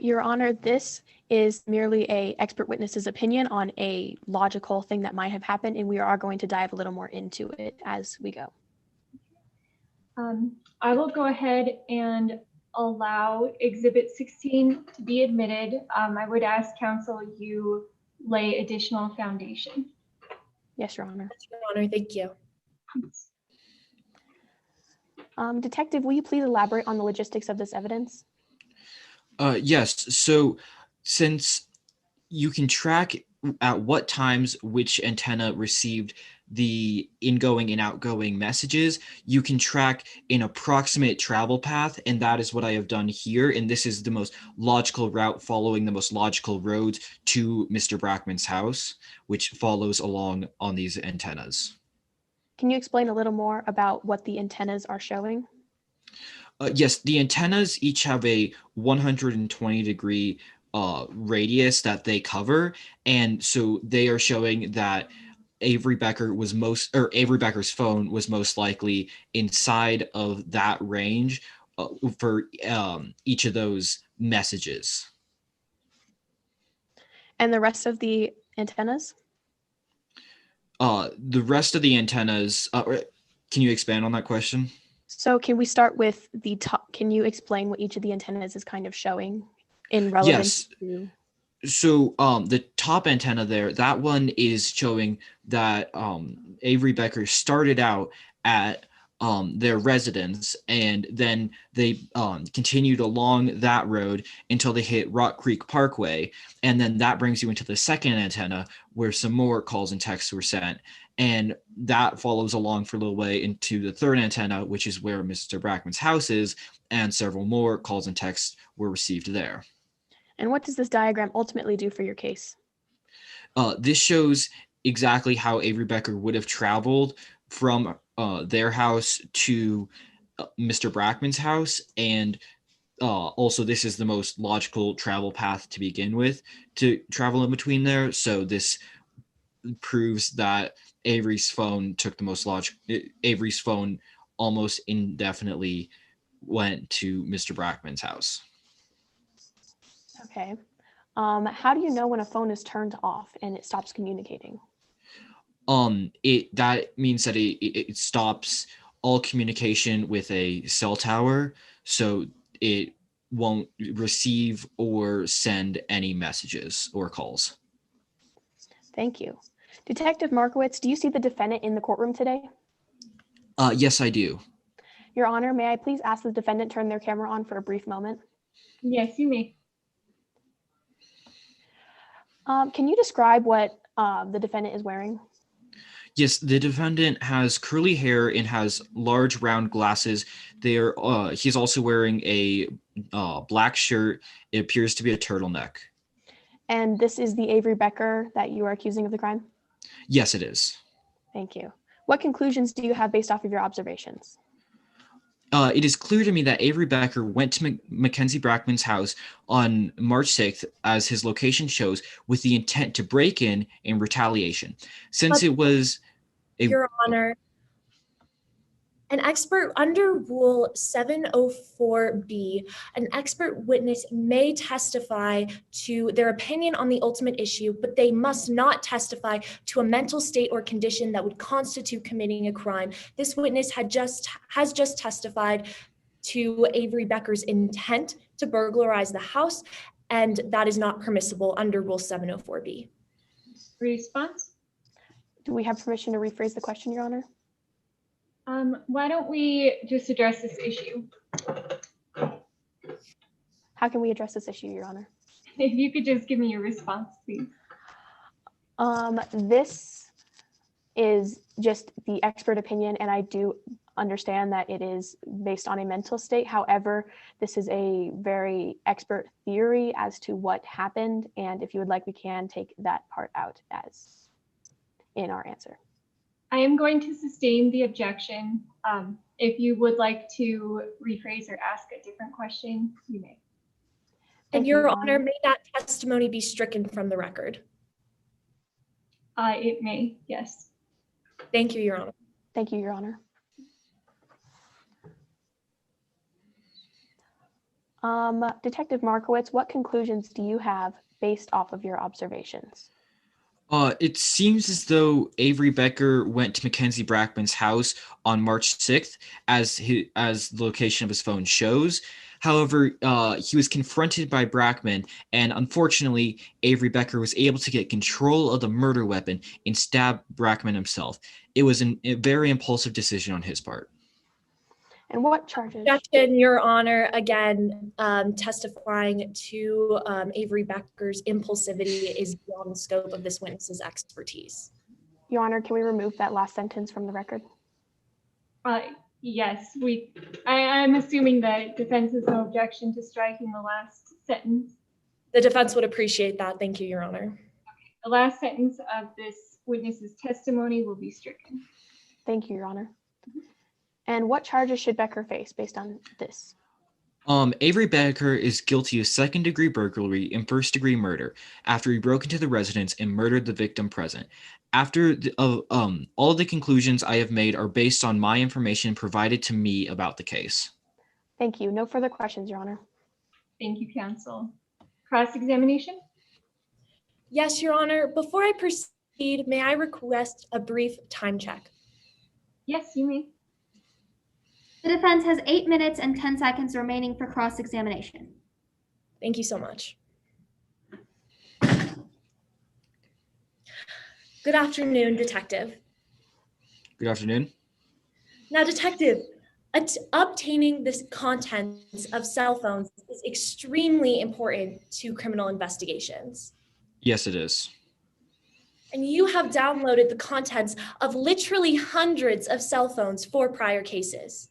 [SPEAKER 4] Your Honor, this is merely a expert witness's opinion on a logical thing that might have happened, and we are going to dive a little more into it as we go.
[SPEAKER 3] I will go ahead and allow Exhibit 16 to be admitted. I would ask counsel you lay additional foundation.
[SPEAKER 4] Yes, Your Honor.
[SPEAKER 11] Your Honor, thank you.
[SPEAKER 4] Detective, will you please elaborate on the logistics of this evidence?
[SPEAKER 2] Yes. So since you can track at what times which antenna received the ingoing and outgoing messages, you can track an approximate travel path, and that is what I have done here. And this is the most logical route following the most logical roads to Mr. Brackman's house, which follows along on these antennas.
[SPEAKER 4] Can you explain a little more about what the antennas are showing?
[SPEAKER 2] Yes, the antennas each have a 120-degree radius that they cover, and so they are showing that Avery Becker's phone was most likely inside of that range for each of those messages.
[SPEAKER 4] And the rest of the antennas?
[SPEAKER 2] The rest of the antennas, can you expand on that question?
[SPEAKER 4] So can we start with the top? Can you explain what each of the antennas is kind of showing in relevance to?
[SPEAKER 2] So the top antenna there, that one is showing that Avery Becker started out at their residence, and then they continued along that road until they hit Rock Creek Parkway, and then that brings you into the second antenna where some more calls and texts were sent, and that follows along for a little way into the third antenna, which is where Mr. Brackman's house is, and several more calls and texts were received there.
[SPEAKER 4] And what does this diagram ultimately do for your case?
[SPEAKER 2] This shows exactly how Avery Becker would have traveled from their house to Mr. Brackman's house, and also this is the most logical travel path to begin with to travel in between there. So this proves that Avery's phone Avery's phone almost indefinitely went to Mr. Brackman's house.
[SPEAKER 4] Okay. How do you know when a phone is turned off and it stops communicating?
[SPEAKER 2] That means that it stops all communication with a cell tower, so it won't receive or send any messages or calls.
[SPEAKER 4] Thank you. Detective Markowitz, do you see the defendant in the courtroom today?
[SPEAKER 2] Yes, I do.
[SPEAKER 4] Your Honor, may I please ask the defendant turn their camera on for a brief moment?
[SPEAKER 3] Yes, you may.
[SPEAKER 4] Can you describe what the defendant is wearing?
[SPEAKER 2] Yes, the defendant has curly hair and has large round glasses. He's also wearing a black shirt. It appears to be a turtleneck.
[SPEAKER 4] And this is the Avery Becker that you are accusing of the crime?
[SPEAKER 2] Yes, it is.
[SPEAKER 4] Thank you. What conclusions do you have based off of your observations?
[SPEAKER 2] It is clear to me that Avery Becker went to Mackenzie Brackman's house on March 6th, as his location shows, with the intent to break in retaliation. Since it was
[SPEAKER 11] Your Honor, an expert under Rule 704B, an expert witness may testify to their opinion on the ultimate issue, but they must not testify to a mental state or condition that would constitute committing a crime. This witness has just testified to Avery Becker's intent to burglarize the house, and that is not permissible under Rule 704B.
[SPEAKER 3] Response?
[SPEAKER 4] Do we have permission to rephrase the question, Your Honor?
[SPEAKER 3] Why don't we just address this issue?
[SPEAKER 4] How can we address this issue, Your Honor?
[SPEAKER 3] If you could just give me your response, please.
[SPEAKER 4] This is just the expert opinion, and I do understand that it is based on a mental state. However, this is a very expert theory as to what happened, and if you would like, we can take that part out as in our answer.
[SPEAKER 3] I am going to sustain the objection. If you would like to rephrase or ask a different question, you may.
[SPEAKER 11] And Your Honor, may that testimony be stricken from the record?
[SPEAKER 3] It may, yes.
[SPEAKER 11] Thank you, Your Honor.
[SPEAKER 4] Thank you, Your Honor. Detective Markowitz, what conclusions do you have based off of your observations?
[SPEAKER 2] It seems as though Avery Becker went to Mackenzie Brackman's house on March 6th, as the location of his phone shows. However, he was confronted by Brackman, and unfortunately, Avery Becker was able to get control of the murder weapon and stab Brackman himself. It was a very impulsive decision on his part.
[SPEAKER 4] And what charges?
[SPEAKER 11] Objection, Your Honor. Again, testifying to Avery Becker's impulsivity is beyond the scope of this witness's expertise.
[SPEAKER 4] Your Honor, can we remove that last sentence from the record?
[SPEAKER 3] Yes, I'm assuming that defense has no objection to striking the last sentence.
[SPEAKER 11] The defense would appreciate that. Thank you, Your Honor.
[SPEAKER 3] The last sentence of this witness's testimony will be stricken.
[SPEAKER 4] Thank you, Your Honor. And what charges should Becker face based on this?
[SPEAKER 2] Avery Becker is guilty of second-degree burglary and first-degree murder after he broke into the residence and murdered the victim present. After all of the conclusions I have made are based on my information provided to me about the case.
[SPEAKER 4] Thank you. No further questions, Your Honor.
[SPEAKER 3] Thank you, counsel. Cross-examination?
[SPEAKER 11] Yes, Your Honor. Before I proceed, may I request a brief time check?
[SPEAKER 3] Yes, you may.
[SPEAKER 16] The defense has 8 minutes and 10 seconds remaining for cross-examination.
[SPEAKER 11] Thank you so much. Good afternoon, Detective.
[SPEAKER 2] Good afternoon.
[SPEAKER 11] Now, Detective, obtaining the contents of cell phones is extremely important to criminal investigations.
[SPEAKER 2] Yes, it is.
[SPEAKER 11] And you have downloaded the contents of literally hundreds of cell phones for prior cases.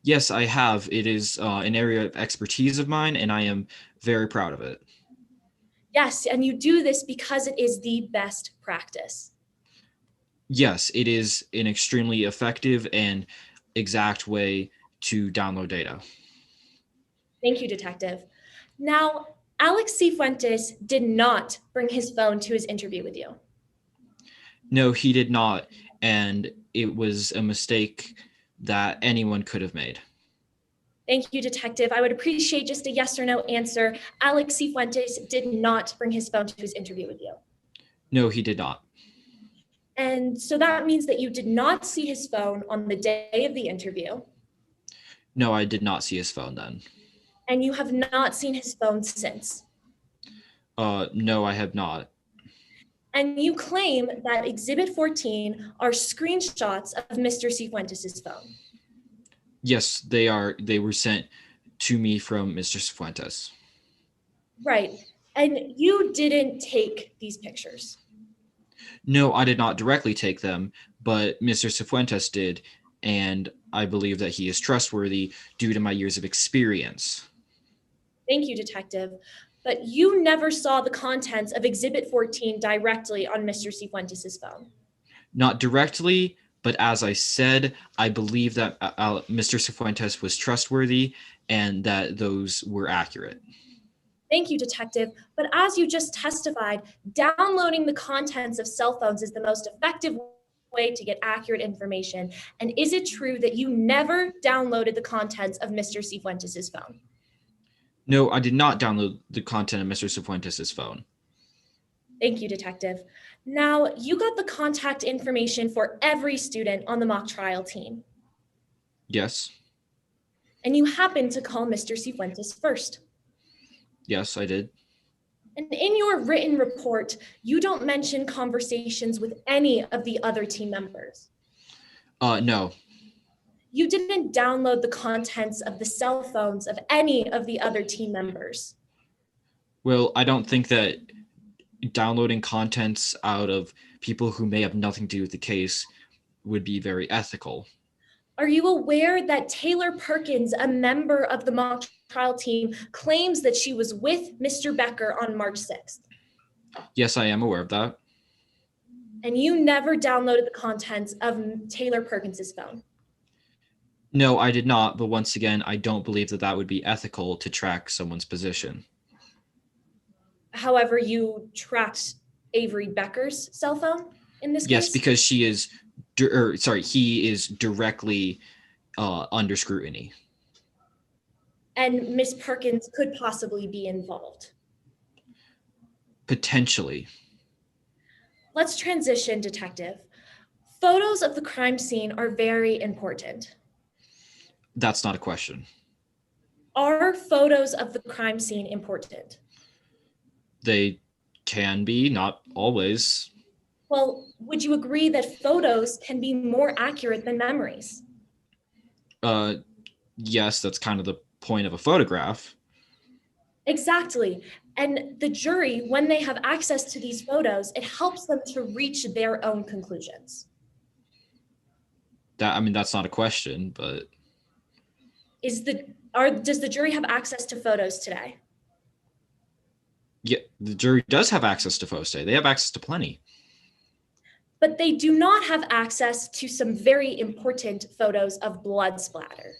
[SPEAKER 2] Yes, I have. It is an area of expertise of mine, and I am very proud of it.
[SPEAKER 11] Yes, and you do this because it is the best practice.
[SPEAKER 2] Yes, it is an extremely effective and exact way to download data.
[SPEAKER 11] Thank you, Detective. Now, Alex Cifuentes did not bring his phone to his interview with you.
[SPEAKER 2] No, he did not, and it was a mistake that anyone could have made.
[SPEAKER 11] Thank you, Detective. I would appreciate just a yes or no answer. Alex Cifuentes did not bring his phone to his interview with you.
[SPEAKER 2] No, he did not.
[SPEAKER 11] And so that means that you did not see his phone on the day of the interview.
[SPEAKER 2] No, I did not see his phone then.
[SPEAKER 11] And you have not seen his phone since.
[SPEAKER 2] No, I have not.
[SPEAKER 11] And you claim that Exhibit 14 are screenshots of Mr. Cifuentes' phone.
[SPEAKER 2] Yes, they are. They were sent to me from Mr. Cifuentes.
[SPEAKER 11] Right. And you didn't take these pictures.
[SPEAKER 2] No, I did not directly take them, but Mr. Cifuentes did, and I believe that he is trustworthy due to my years of experience.
[SPEAKER 11] Thank you, Detective. But you never saw the contents of Exhibit 14 directly on Mr. Cifuentes' phone.
[SPEAKER 2] Not directly, but as I said, I believe that Mr. Cifuentes was trustworthy and that those were accurate.
[SPEAKER 11] Thank you, Detective. But as you just testified, downloading the contents of cell phones is the most effective way to get accurate information. And is it true that you never downloaded the contents of Mr. Cifuentes' phone?
[SPEAKER 2] No, I did not download the content of Mr. Cifuentes' phone.
[SPEAKER 11] Thank you, Detective. Now, you got the contact information for every student on the mock trial team.
[SPEAKER 2] Yes.
[SPEAKER 11] And you happened to call Mr. Cifuentes first.
[SPEAKER 2] Yes, I did.
[SPEAKER 11] And in your written report, you don't mention conversations with any of the other team members.
[SPEAKER 2] No.
[SPEAKER 11] You didn't download the contents of the cell phones of any of the other team members.
[SPEAKER 2] Well, I don't think that downloading contents out of people who may have nothing to do with the case would be very ethical.
[SPEAKER 11] Are you aware that Taylor Perkins, a member of the mock trial team, claims that she was with Mr. Becker on March 6th?
[SPEAKER 2] Yes, I am aware of that.
[SPEAKER 11] And you never downloaded the contents of Taylor Perkins's phone?
[SPEAKER 2] No, I did not. But once again, I don't believe that that would be ethical to track someone's position.
[SPEAKER 11] However, you tracked Avery Becker's cell phone in this case?
[SPEAKER 2] Yes, because he is directly under scrutiny.
[SPEAKER 11] and Miss Perkins could possibly be involved?
[SPEAKER 2] Potentially.
[SPEAKER 11] Let's transition, Detective. Photos of the crime scene are very important.
[SPEAKER 2] That's not a question.
[SPEAKER 11] Are photos of the crime scene important?
[SPEAKER 2] They can be, not always.
[SPEAKER 11] Well, would you agree that photos can be more accurate than memories?
[SPEAKER 2] Yes, that's kind of the point of a photograph.
[SPEAKER 11] Exactly. And the jury, when they have access to these photos, it helps them to reach their own conclusions.
[SPEAKER 2] That's not a question, but
[SPEAKER 11] Does the jury have access to photos today?
[SPEAKER 2] yeah, the jury does have access to photos today. They have access to plenty.
[SPEAKER 11] But they do not have access to some very important photos of blood splatter.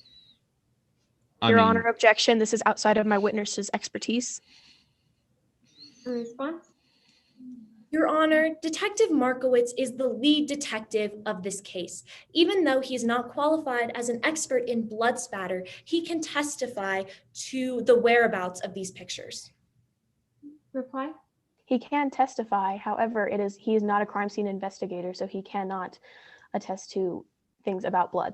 [SPEAKER 4] Your Honor, objection. This is outside of my witness's expertise.
[SPEAKER 3] A response?
[SPEAKER 11] Your Honor, Detective Markowitz is the lead detective of this case. Even though he is not qualified as an expert in blood spatter, he can testify to the whereabouts of these pictures.
[SPEAKER 3] Reply?
[SPEAKER 4] He can testify. However, he is not a crime scene investigator, so he cannot attest to things about blood.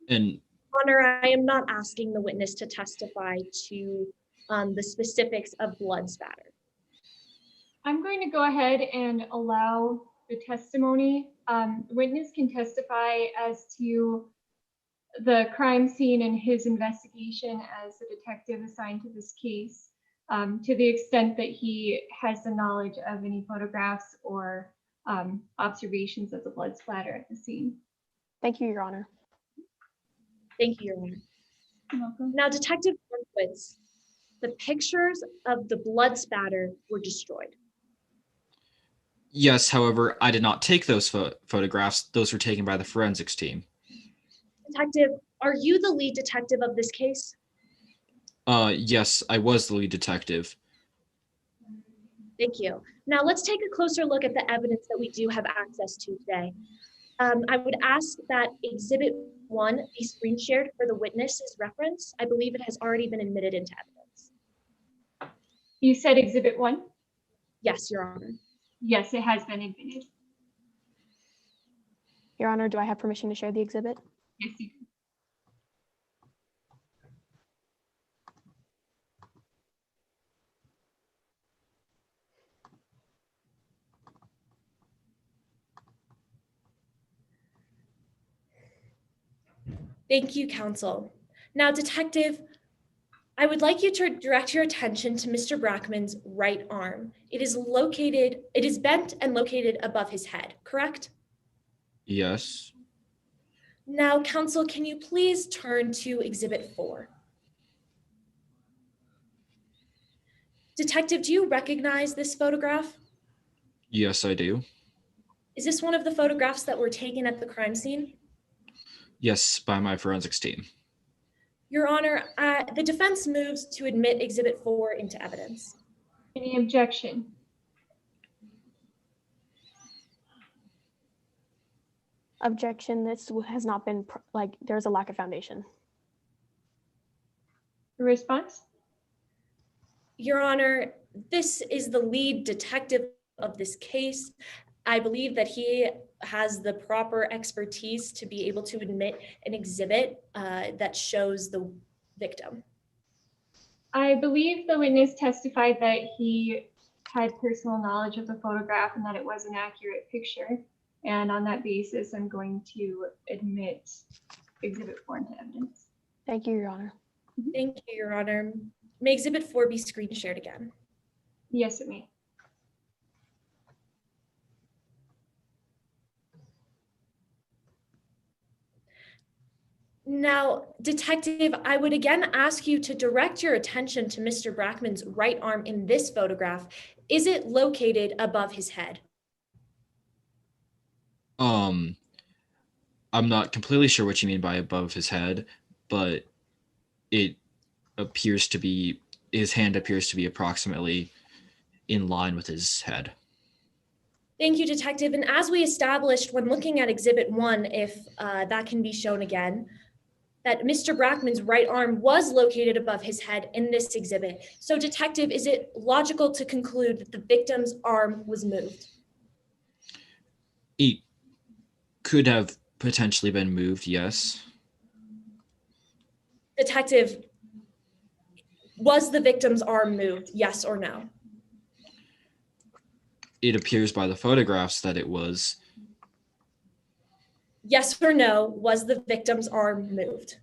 [SPEAKER 2] And
[SPEAKER 11] Honor, I am not asking the witness to testify to the specifics of blood spatter.
[SPEAKER 3] I'm going to go ahead and allow the testimony. The witness can testify as to the crime scene and his investigation as the detective assigned to this case, to the extent that he has the knowledge of any photographs or observations of the blood splatter at the scene.
[SPEAKER 4] Thank you, Your Honor.
[SPEAKER 11] Thank you, Your Honor.
[SPEAKER 3] You're welcome.
[SPEAKER 11] Now, Detective Markowitz, the pictures of the blood spatter were destroyed.
[SPEAKER 2] yes, however, I did not take those photographs. Those were taken by the forensics team.
[SPEAKER 11] Detective, are you the lead detective of this case?
[SPEAKER 2] Yes, I was the lead detective.
[SPEAKER 11] Thank you. Now let's take a closer look at the evidence that we do have access to today. I would ask that Exhibit 1 be screen shared for the witness's reference. I believe it has already been admitted into evidence.
[SPEAKER 3] You said Exhibit 1?
[SPEAKER 11] Yes, Your Honor.
[SPEAKER 3] Yes, it has been admitted.
[SPEAKER 4] Your Honor, do I have permission to share the exhibit?
[SPEAKER 3] Yes, you do.
[SPEAKER 11] Thank you, counsel. Now, Detective, I would like you to direct your attention to Mr. Brackman's right arm. It is bent and located above his head, correct?
[SPEAKER 2] Yes.
[SPEAKER 11] Now, counsel, can you please turn to Exhibit 4? Detective, do you recognize this photograph?
[SPEAKER 2] Yes, I do.
[SPEAKER 11] Is this one of the photographs that were taken at the crime scene?
[SPEAKER 2] Yes, by my forensics team.
[SPEAKER 11] Your Honor, the defense moves to admit Exhibit 4 into evidence.
[SPEAKER 3] Any objection?
[SPEAKER 4] Objection. This has not been, there's a lack of foundation.
[SPEAKER 3] A response?
[SPEAKER 11] Your Honor, this is the lead detective of this case. I believe that he has the proper expertise to be able to admit an exhibit that shows the victim.
[SPEAKER 3] I believe the witness testified that he had personal knowledge of the photograph and that it was an accurate picture. And on that basis, I'm going to admit Exhibit 4 into evidence.
[SPEAKER 4] Thank you, Your Honor.
[SPEAKER 11] Thank you, Your Honor. May Exhibit 4 be screen shared again?
[SPEAKER 3] Yes, it may.
[SPEAKER 11] Now, Detective, I would again ask you to direct your attention to Mr. Brackman's right arm in this photograph. Is it located above his head?
[SPEAKER 2] I'm not completely sure what you mean by above his head, but it appears to be, his hand appears to be approximately in line with his head.
[SPEAKER 11] Thank you, Detective. And as we established when looking at Exhibit 1, if that can be shown again, that Mr. Brackman's right arm was located above his head in this exhibit. So detective, is it logical to conclude that the victim's arm was moved?
[SPEAKER 2] It could have potentially been moved, yes.
[SPEAKER 11] Detective, was the victim's arm moved, yes or no?
[SPEAKER 2] It appears by the photographs that it was.
[SPEAKER 11] Yes or no, was the victim's arm moved?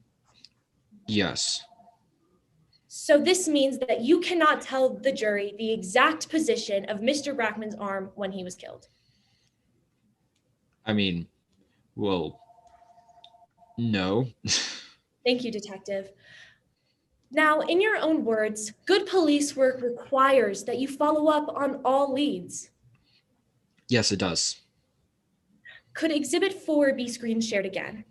[SPEAKER 2] Yes.
[SPEAKER 11] So this means that you cannot tell the jury the exact position of Mr. Brackman's arm when he was killed.
[SPEAKER 2] I mean, well, no.
[SPEAKER 11] Thank you, detective. Now, in your own words, good police work requires that you follow up on all leads.
[SPEAKER 2] Yes, it does.
[SPEAKER 11] Could Exhibit 4 be screen shared again?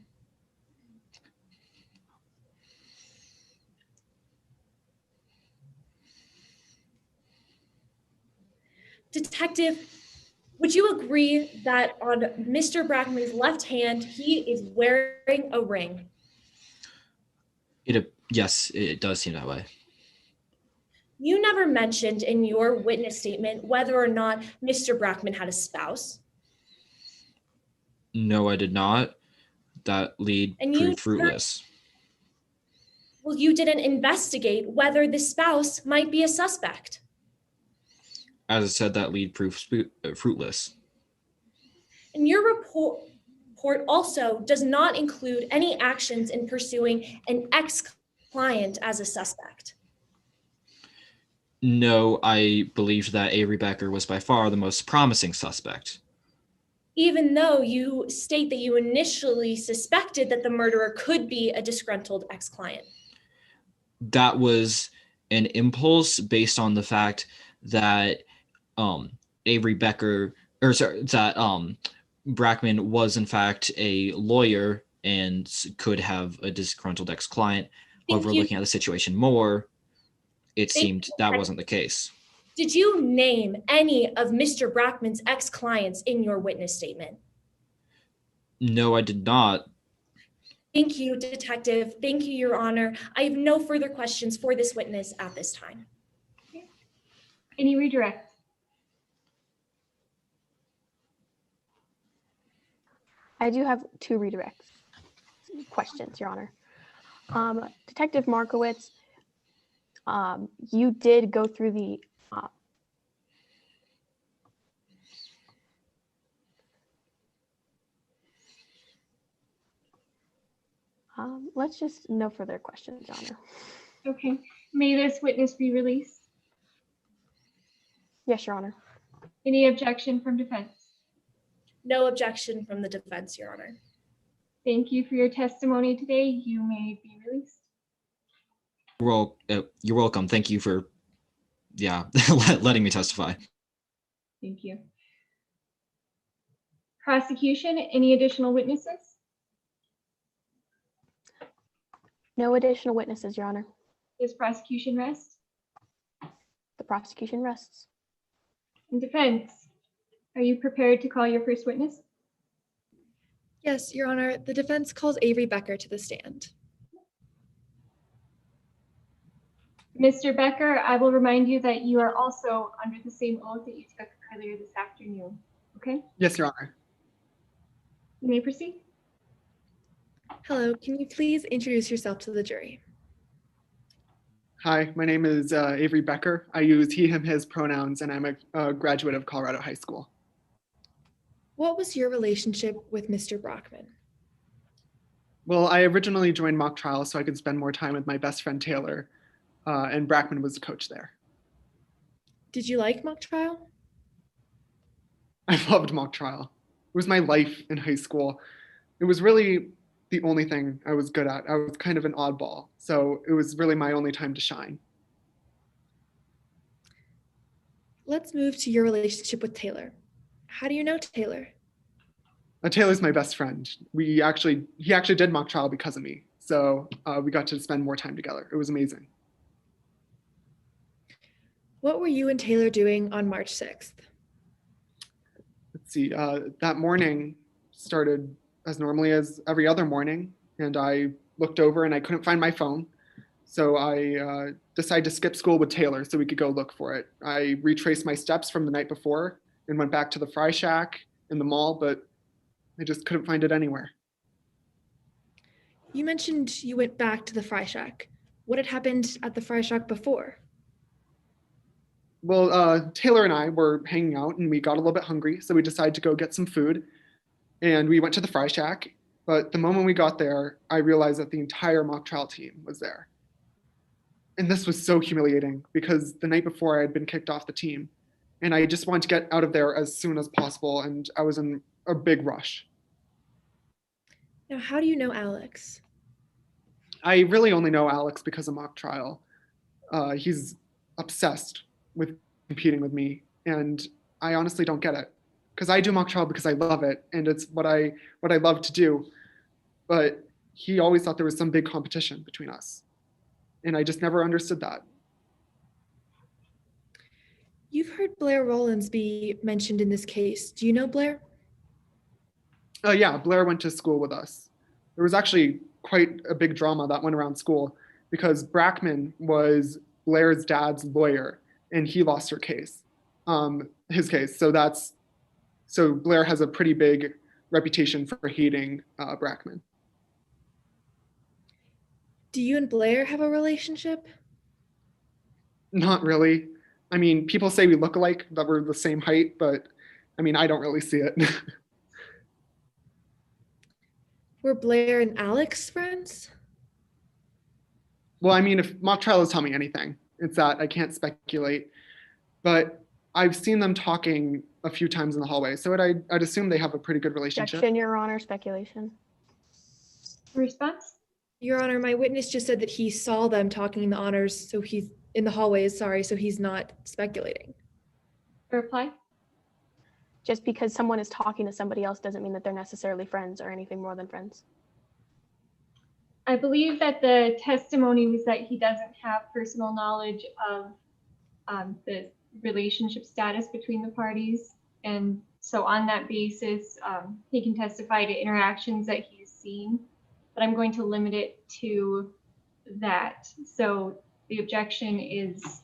[SPEAKER 11] Detective, would you agree that on Mr. Brackman's left hand, he is wearing a ring?
[SPEAKER 2] Yes, it does seem that way.
[SPEAKER 11] You never mentioned in your witness statement whether or not Mr. Brackman had a spouse.
[SPEAKER 2] No, I did not. That lead
[SPEAKER 11] And
[SPEAKER 2] proved fruitless.
[SPEAKER 11] Well, you didn't investigate whether the spouse might be a suspect.
[SPEAKER 2] As I said, that lead proved fruitless.
[SPEAKER 11] And your report also does not include any actions in pursuing an ex-client as a suspect.
[SPEAKER 2] No, I believed that Avery Becker was by far the most promising suspect.
[SPEAKER 11] Even though you state that you initially suspected that the murderer could be a disgruntled ex-client.
[SPEAKER 2] That was an impulse based on the fact that Avery Becker, or sorry, that Brackman was in fact a lawyer and could have a disgruntled ex-client. However, looking at the situation more, it seemed that wasn't the case.
[SPEAKER 11] Did you name any of Mr. Brackman's ex-clients in your witness statement?
[SPEAKER 2] No, I did not.
[SPEAKER 11] Thank you, detective. Thank you, Your Honor. I have no further questions for this witness at this time.
[SPEAKER 3] Any redirect?
[SPEAKER 4] I do have two redirect questions, Your Honor. Detective Markowitz, you did go through the let's just no further questions, Your Honor.
[SPEAKER 3] Okay. May this witness be released?
[SPEAKER 4] Yes, Your Honor.
[SPEAKER 3] Any objection from defense?
[SPEAKER 11] No objection from the defense, Your Honor.
[SPEAKER 3] Thank you for your testimony today. You may be released.
[SPEAKER 2] Well, you're welcome. Thank you for, letting me testify.
[SPEAKER 3] Thank you. Prosecution, any additional witnesses?
[SPEAKER 4] No additional witnesses, Your Honor.
[SPEAKER 3] Does prosecution rest?
[SPEAKER 4] The prosecution rests.
[SPEAKER 3] And defense, are you prepared to call your first witness?
[SPEAKER 20] Yes, Your Honor. The defense calls Avery Becker to the stand.
[SPEAKER 3] Mr. Becker, I will remind you that you are also under the same oath that you took earlier this afternoon. Okay?
[SPEAKER 13] Yes, Your Honor.
[SPEAKER 3] You may proceed.
[SPEAKER 20] Hello, can you please introduce yourself to the jury?
[SPEAKER 13] Hi, my name is Avery Becker. I use he, him, his pronouns, and I'm a graduate of Colorado High School.
[SPEAKER 20] What was your relationship with Mr. Brackman?
[SPEAKER 13] Well, I originally joined mock trial so I could spend more time with my best friend Taylor, and Brackman was the coach there.
[SPEAKER 20] Did you like mock trial?
[SPEAKER 13] I loved mock trial. It was my life in high school. It was really the only thing I was good at. I was kind of an oddball, so it was really my only time to shine.
[SPEAKER 20] Let's move to your relationship with Taylor. How do you know Taylor?
[SPEAKER 13] Taylor's my best friend. He actually did mock trial because of me, so we got to spend more time together. It was amazing.
[SPEAKER 20] What were you and Taylor doing on March 6th?
[SPEAKER 13] Let's see, that morning started as normally as every other morning, and I looked over and I couldn't find my phone. So I decided to skip school with Taylor so we could go look for it. I retraced my steps from the night before and went back to the Fry Shack in the mall, but I just couldn't find it anywhere.
[SPEAKER 20] You mentioned you went back to the Fry Shack. What had happened at the Fry Shack before?
[SPEAKER 13] Well, Taylor and I were hanging out and we got a little bit hungry, so we decided to go get some food. And we went to the Fry Shack, but the moment we got there, I realized that the entire mock trial team was there. And this was so humiliating because the night before I had been kicked off the team and I just wanted to get out of there as soon as possible, and I was in a big rush.
[SPEAKER 20] Now, how do you know Alex?
[SPEAKER 13] I really only know Alex because of mock trial. He's obsessed with competing with me, and I honestly don't get it. Because I do mock trial because I love it, and it's what I love to do. But he always thought there was some big competition between us, and I just never understood that.
[SPEAKER 20] You've heard Blair Rollins be mentioned in this case. Do you know Blair?
[SPEAKER 13] Yeah, Blair went to school with us. There was actually quite a big drama that went around school because Brackman was Blair's dad's lawyer, and he lost his case. So Blair has a pretty big reputation for hating Brackman.
[SPEAKER 20] Do you and Blair have a relationship?
[SPEAKER 13] Not really. I mean, people say we look alike, that we're the same height, but I mean, I don't really see it.
[SPEAKER 20] Were Blair and Alex friends?
[SPEAKER 13] Well, I mean, if mock trial has taught me anything, it's that I can't speculate. But I've seen them talking a few times in the hallway, so I'd assume they have a pretty good relationship.
[SPEAKER 4] Objection, Your Honor, speculation.
[SPEAKER 3] Response?
[SPEAKER 20] Your Honor, my witness just said that he saw them talking in the honors, so he's in the hallways, sorry, so he's not speculating.
[SPEAKER 3] Reply?
[SPEAKER 4] Just because someone is talking to somebody else doesn't mean that they're necessarily friends or anything more than friends.
[SPEAKER 3] I believe that the testimony was that he doesn't have personal knowledge of the relationship status between the parties. And so on that basis, he can testify to interactions that he's seen, but I'm going to limit it to that. So the objection is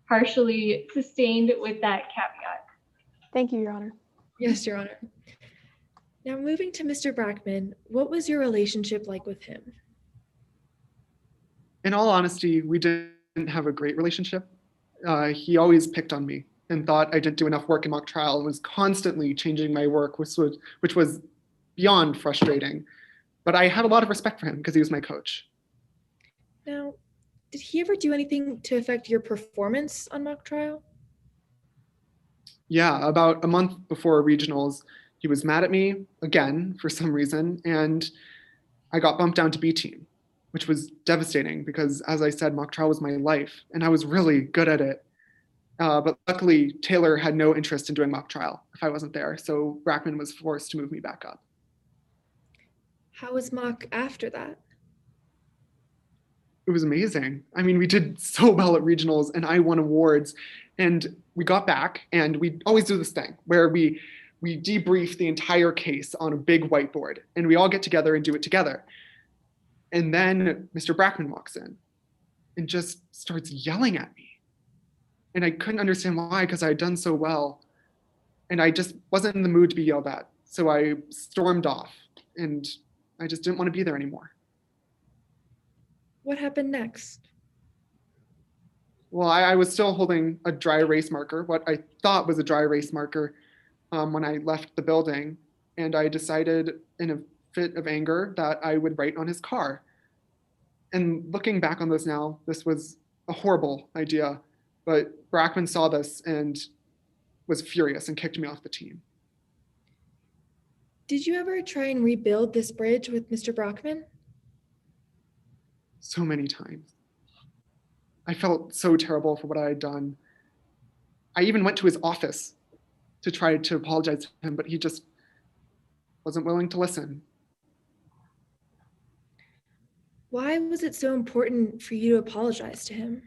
[SPEAKER 3] partially sustained with that caveat.
[SPEAKER 4] Thank you, Your Honor.
[SPEAKER 20] Yes, Your Honor. Now moving to Mr. Brackman, what was your relationship like with him?
[SPEAKER 13] In all honesty, we didn't have a great relationship. He always picked on me and thought I didn't do enough work in mock trial and was constantly changing my work, which was beyond frustrating. But I had a lot of respect for him because he was my coach.
[SPEAKER 20] Now, did he ever do anything to affect your performance on mock trial?
[SPEAKER 13] Yeah, about a month before regionals, he was mad at me again for some reason, and I got bumped down to B team, which was devastating because, as I said, mock trial was my life, and I was really good at it. But luckily, Taylor had no interest in doing mock trial if I wasn't there, so Brackman was forced to move me back up.
[SPEAKER 20] How was mock after that?
[SPEAKER 13] It was amazing. I mean, we did so well at regionals, and I won awards. And we got back, and we always do this thing where we debrief the entire case on a big whiteboard, and we all get together and do it together. And then Mr. Brackman walks in and just starts yelling at me. And I couldn't understand why, because I had done so well. And I just wasn't in the mood to be yelled at. So I stormed off, and I just didn't want to be there anymore.
[SPEAKER 20] What happened next?
[SPEAKER 13] Well, I was still holding a dry erase marker, what I thought was a dry erase marker, when I left the building. And I decided in a fit of anger that I would write on his car. And looking back on this now, this was a horrible idea, but Brackman saw this and was furious and kicked me off the team.
[SPEAKER 20] Did you ever try and rebuild this bridge with Mr. Brackman?
[SPEAKER 13] So many times. I felt so terrible for what I had done. I even went to his office to try to apologize to him, but he just wasn't willing to listen.
[SPEAKER 20] Why was it so important for you to apologize to him?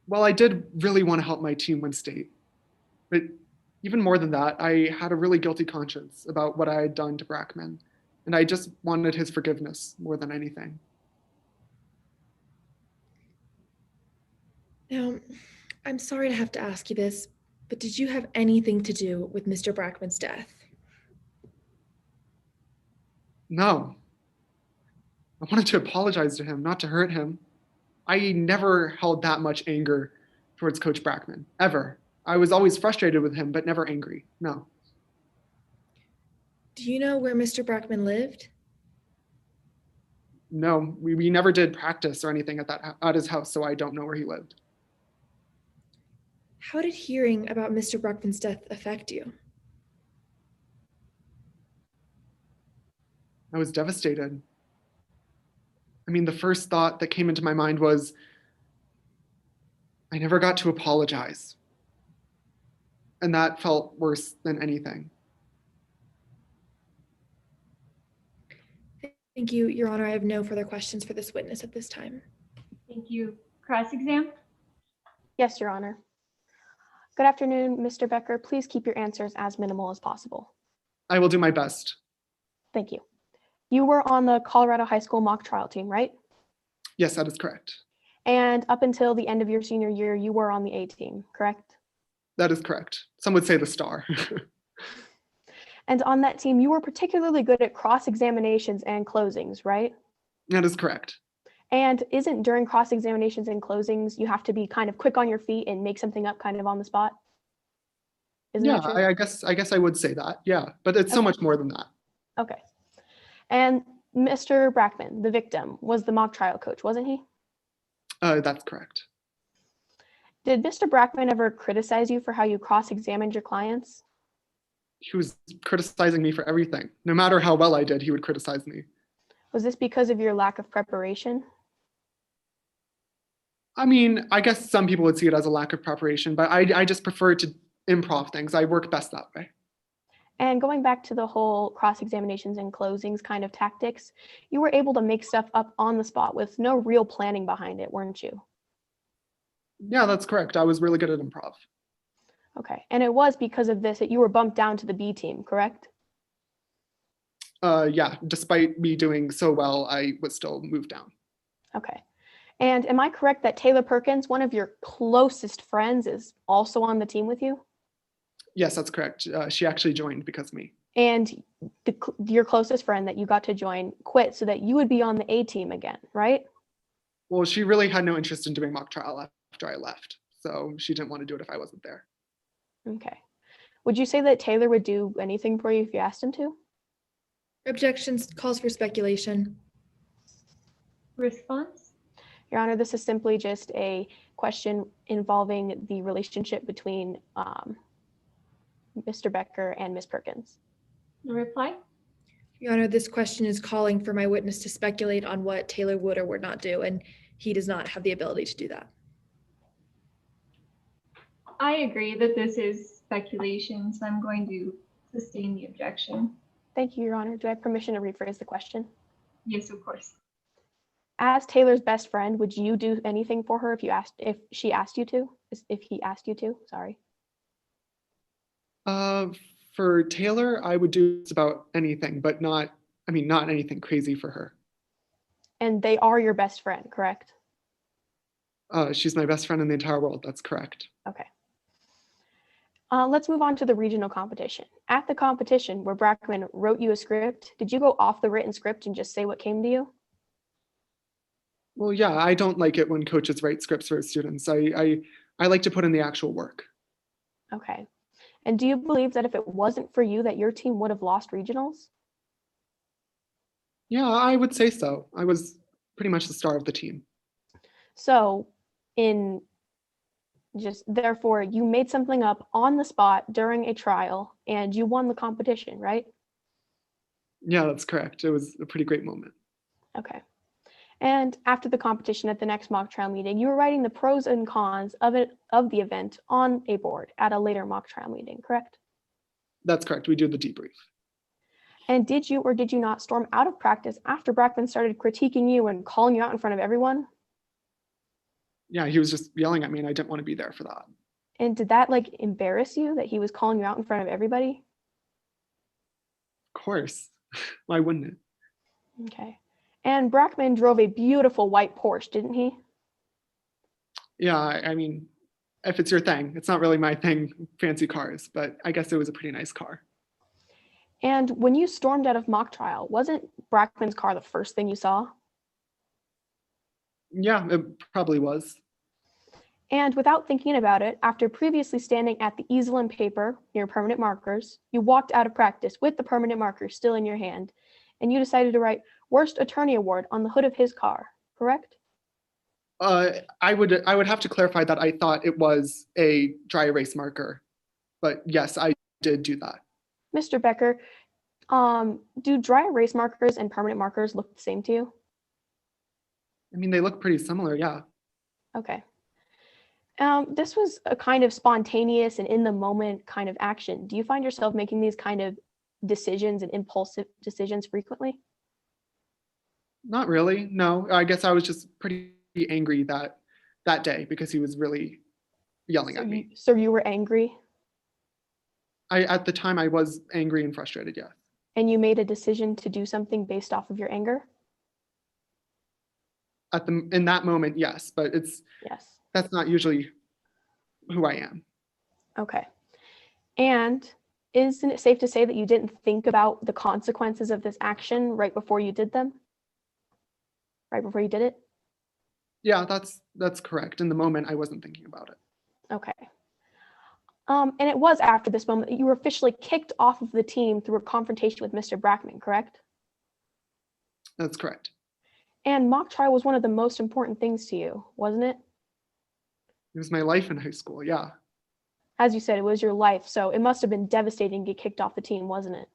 [SPEAKER 13] Well, I did really want to help my team win state. But even more than that, I had a really guilty conscience about what I had done to Brackman. And I just wanted his forgiveness more than anything.
[SPEAKER 20] Now, I'm sorry to have to ask you this, but did you have anything to do with Mr. Brackman's death?
[SPEAKER 13] No. I wanted to apologize to him, not to hurt him. I never held that much anger towards Coach Brackman, ever. I was always frustrated with him, but never angry. No.
[SPEAKER 20] Do you know where Mr. Brackman lived?
[SPEAKER 13] No, we never did practice or anything at his house, so I don't know where he lived.
[SPEAKER 20] How did hearing about Mr. Brackman's death affect you?
[SPEAKER 13] I was devastated. I mean, the first thought that came into my mind was, I never got to apologize. And that felt worse than anything.
[SPEAKER 20] Thank you, Your Honor. I have no further questions for this witness at this time.
[SPEAKER 3] Thank you. Cross-exam?
[SPEAKER 4] Yes, Your Honor. Good afternoon, Mr. Becker. Please keep your answers as minimal as possible.
[SPEAKER 13] I will do my best.
[SPEAKER 4] Thank you. You were on the Colorado High School mock trial team, right?
[SPEAKER 13] Yes, that is correct.
[SPEAKER 4] And up until the end of your senior year, you were on the A team, correct?
[SPEAKER 13] That is correct. Some would say the star.
[SPEAKER 4] And on that team, you were particularly good at cross-examinations and closings, right?
[SPEAKER 13] That is correct.
[SPEAKER 4] And isn't during cross-examinations and closings, you have to be kind of quick on your feet and make something up kind of on the spot? Isn't
[SPEAKER 13] Yeah,
[SPEAKER 4] that true?
[SPEAKER 13] I guess I would say that. Yeah, but it's so much more than that.
[SPEAKER 4] Okay. And Mr. Brackman, the victim, was the mock trial coach, wasn't he?
[SPEAKER 13] That's correct.
[SPEAKER 4] Did Mr. Brackman ever criticize you for how you cross-examined your clients?
[SPEAKER 13] He was criticizing me for everything. No matter how well I did, he would criticize me.
[SPEAKER 4] Was this because of your lack of preparation?
[SPEAKER 13] I mean, I guess some people would see it as a lack of preparation, but I just prefer to improv things. I work best that way.
[SPEAKER 4] And going back to the whole cross-examinations and closings kind of tactics, you were able to make stuff up on the spot with no real planning behind it, weren't you?
[SPEAKER 13] Yeah, that's correct. I was really good at improv.
[SPEAKER 4] Okay. And it was because of this that you were bumped down to the B team, correct?
[SPEAKER 13] Yeah, despite me doing so well, I was still moved down.
[SPEAKER 4] Okay. And am I correct that Taylor Perkins, one of your closest friends, is also on the team with you?
[SPEAKER 13] Yes, that's correct. She actually joined because of me.
[SPEAKER 4] And your closest friend that you got to join quit so that you would be on the A team again, right?
[SPEAKER 13] Well, she really had no interest in doing mock trial after I left. So she didn't want to do it if I wasn't there.
[SPEAKER 4] Okay. Would you say that Taylor would do anything for you if you asked him to?
[SPEAKER 20] Objections, calls for speculation.
[SPEAKER 3] Response?
[SPEAKER 4] Your Honor, this is simply just a question involving the relationship between Mr. Becker and Ms. Perkins.
[SPEAKER 3] Reply?
[SPEAKER 20] Your Honor, this question is calling for my witness to speculate on what Taylor would or would not do, and he does not have the ability to do that.
[SPEAKER 3] I agree that this is speculation, so I'm going to sustain the objection.
[SPEAKER 4] Thank you, Your Honor. Do I have permission to rephrase the question?
[SPEAKER 3] Yes, of course.
[SPEAKER 4] As Taylor's best friend, would you do anything for her if she asked you to? If he asked you to, sorry.
[SPEAKER 13] For Taylor, I would do just about anything, but not anything crazy for her.
[SPEAKER 4] And they are your best friend, correct?
[SPEAKER 13] She's my best friend in the entire world. That's correct.
[SPEAKER 4] Okay. Let's move on to the regional competition. At the competition where Brackman wrote you a script, did you go off the written script and just say what came to you?
[SPEAKER 13] Well, yeah, I don't like it when coaches write scripts for students. I like to put in the actual work.
[SPEAKER 4] Okay. And do you believe that if it wasn't for you that your team would have lost regionals?
[SPEAKER 13] Yeah, I would say so. I was pretty much the star of the team.
[SPEAKER 4] So therefore you made something up on the spot during a trial and you won the competition, right?
[SPEAKER 13] Yeah, that's correct. It was a pretty great moment.
[SPEAKER 4] Okay. And after the competition at the next mock trial meeting, you were writing the pros and cons of the event on a board at a later mock trial meeting, correct?
[SPEAKER 13] That's correct. We do the debrief.
[SPEAKER 4] And did you or did you not storm out of practice after Brackman started critiquing you and calling you out in front of everyone?
[SPEAKER 13] Yeah, he was just yelling at me and I didn't want to be there for that.
[SPEAKER 4] And did that embarrass you that he was calling you out in front of everybody?
[SPEAKER 13] Of course. Why wouldn't it?
[SPEAKER 4] Okay. And Brackman drove a beautiful white Porsche, didn't he?
[SPEAKER 13] Yeah, I mean, if it's your thing, it's not really my thing, fancy cars, but I guess it was a pretty nice car.
[SPEAKER 4] And when you stormed out of mock trial, wasn't Brackman's car the first thing you saw?
[SPEAKER 13] Yeah, it probably was.
[SPEAKER 4] And without thinking about it, after previously standing at the easel and paper near permanent markers, you walked out of practice with the permanent marker still in your hand, and you decided to write Worst Attorney Award on the hood of his car, correct?
[SPEAKER 13] I would have to clarify that I thought it was a dry erase marker, but yes, I did do that.
[SPEAKER 4] Mr. Becker, do dry erase markers and permanent markers look the same to you?
[SPEAKER 13] I mean, they look pretty similar, yeah.
[SPEAKER 4] Okay. This was a kind of spontaneous and in the moment kind of action. Do you find yourself making these kind of decisions and impulsive decisions frequently?
[SPEAKER 13] Not really, no. I guess I was just pretty angry that day because he was really yelling at me.
[SPEAKER 4] So you were angry?
[SPEAKER 13] At the time I was angry and frustrated, yeah.
[SPEAKER 4] And you made a decision to do something based off of your anger?
[SPEAKER 13] In that moment, yes, but that's not usually who I am.
[SPEAKER 4] Okay. And isn't it safe to say that you didn't think about the consequences of this action right before you did them? Right before you did it?
[SPEAKER 13] Yeah, that's correct. In the moment, I wasn't thinking about it.
[SPEAKER 4] Okay. And it was after this moment that you were officially kicked off of the team through a confrontation with Mr. Brackman, correct?
[SPEAKER 13] That's correct.
[SPEAKER 4] And mock trial was one of the most important things to you, wasn't it?
[SPEAKER 13] It was my life in high school, yeah.
[SPEAKER 4] As you said, it was your life, so it must have been devastating to get kicked off the team, wasn't it?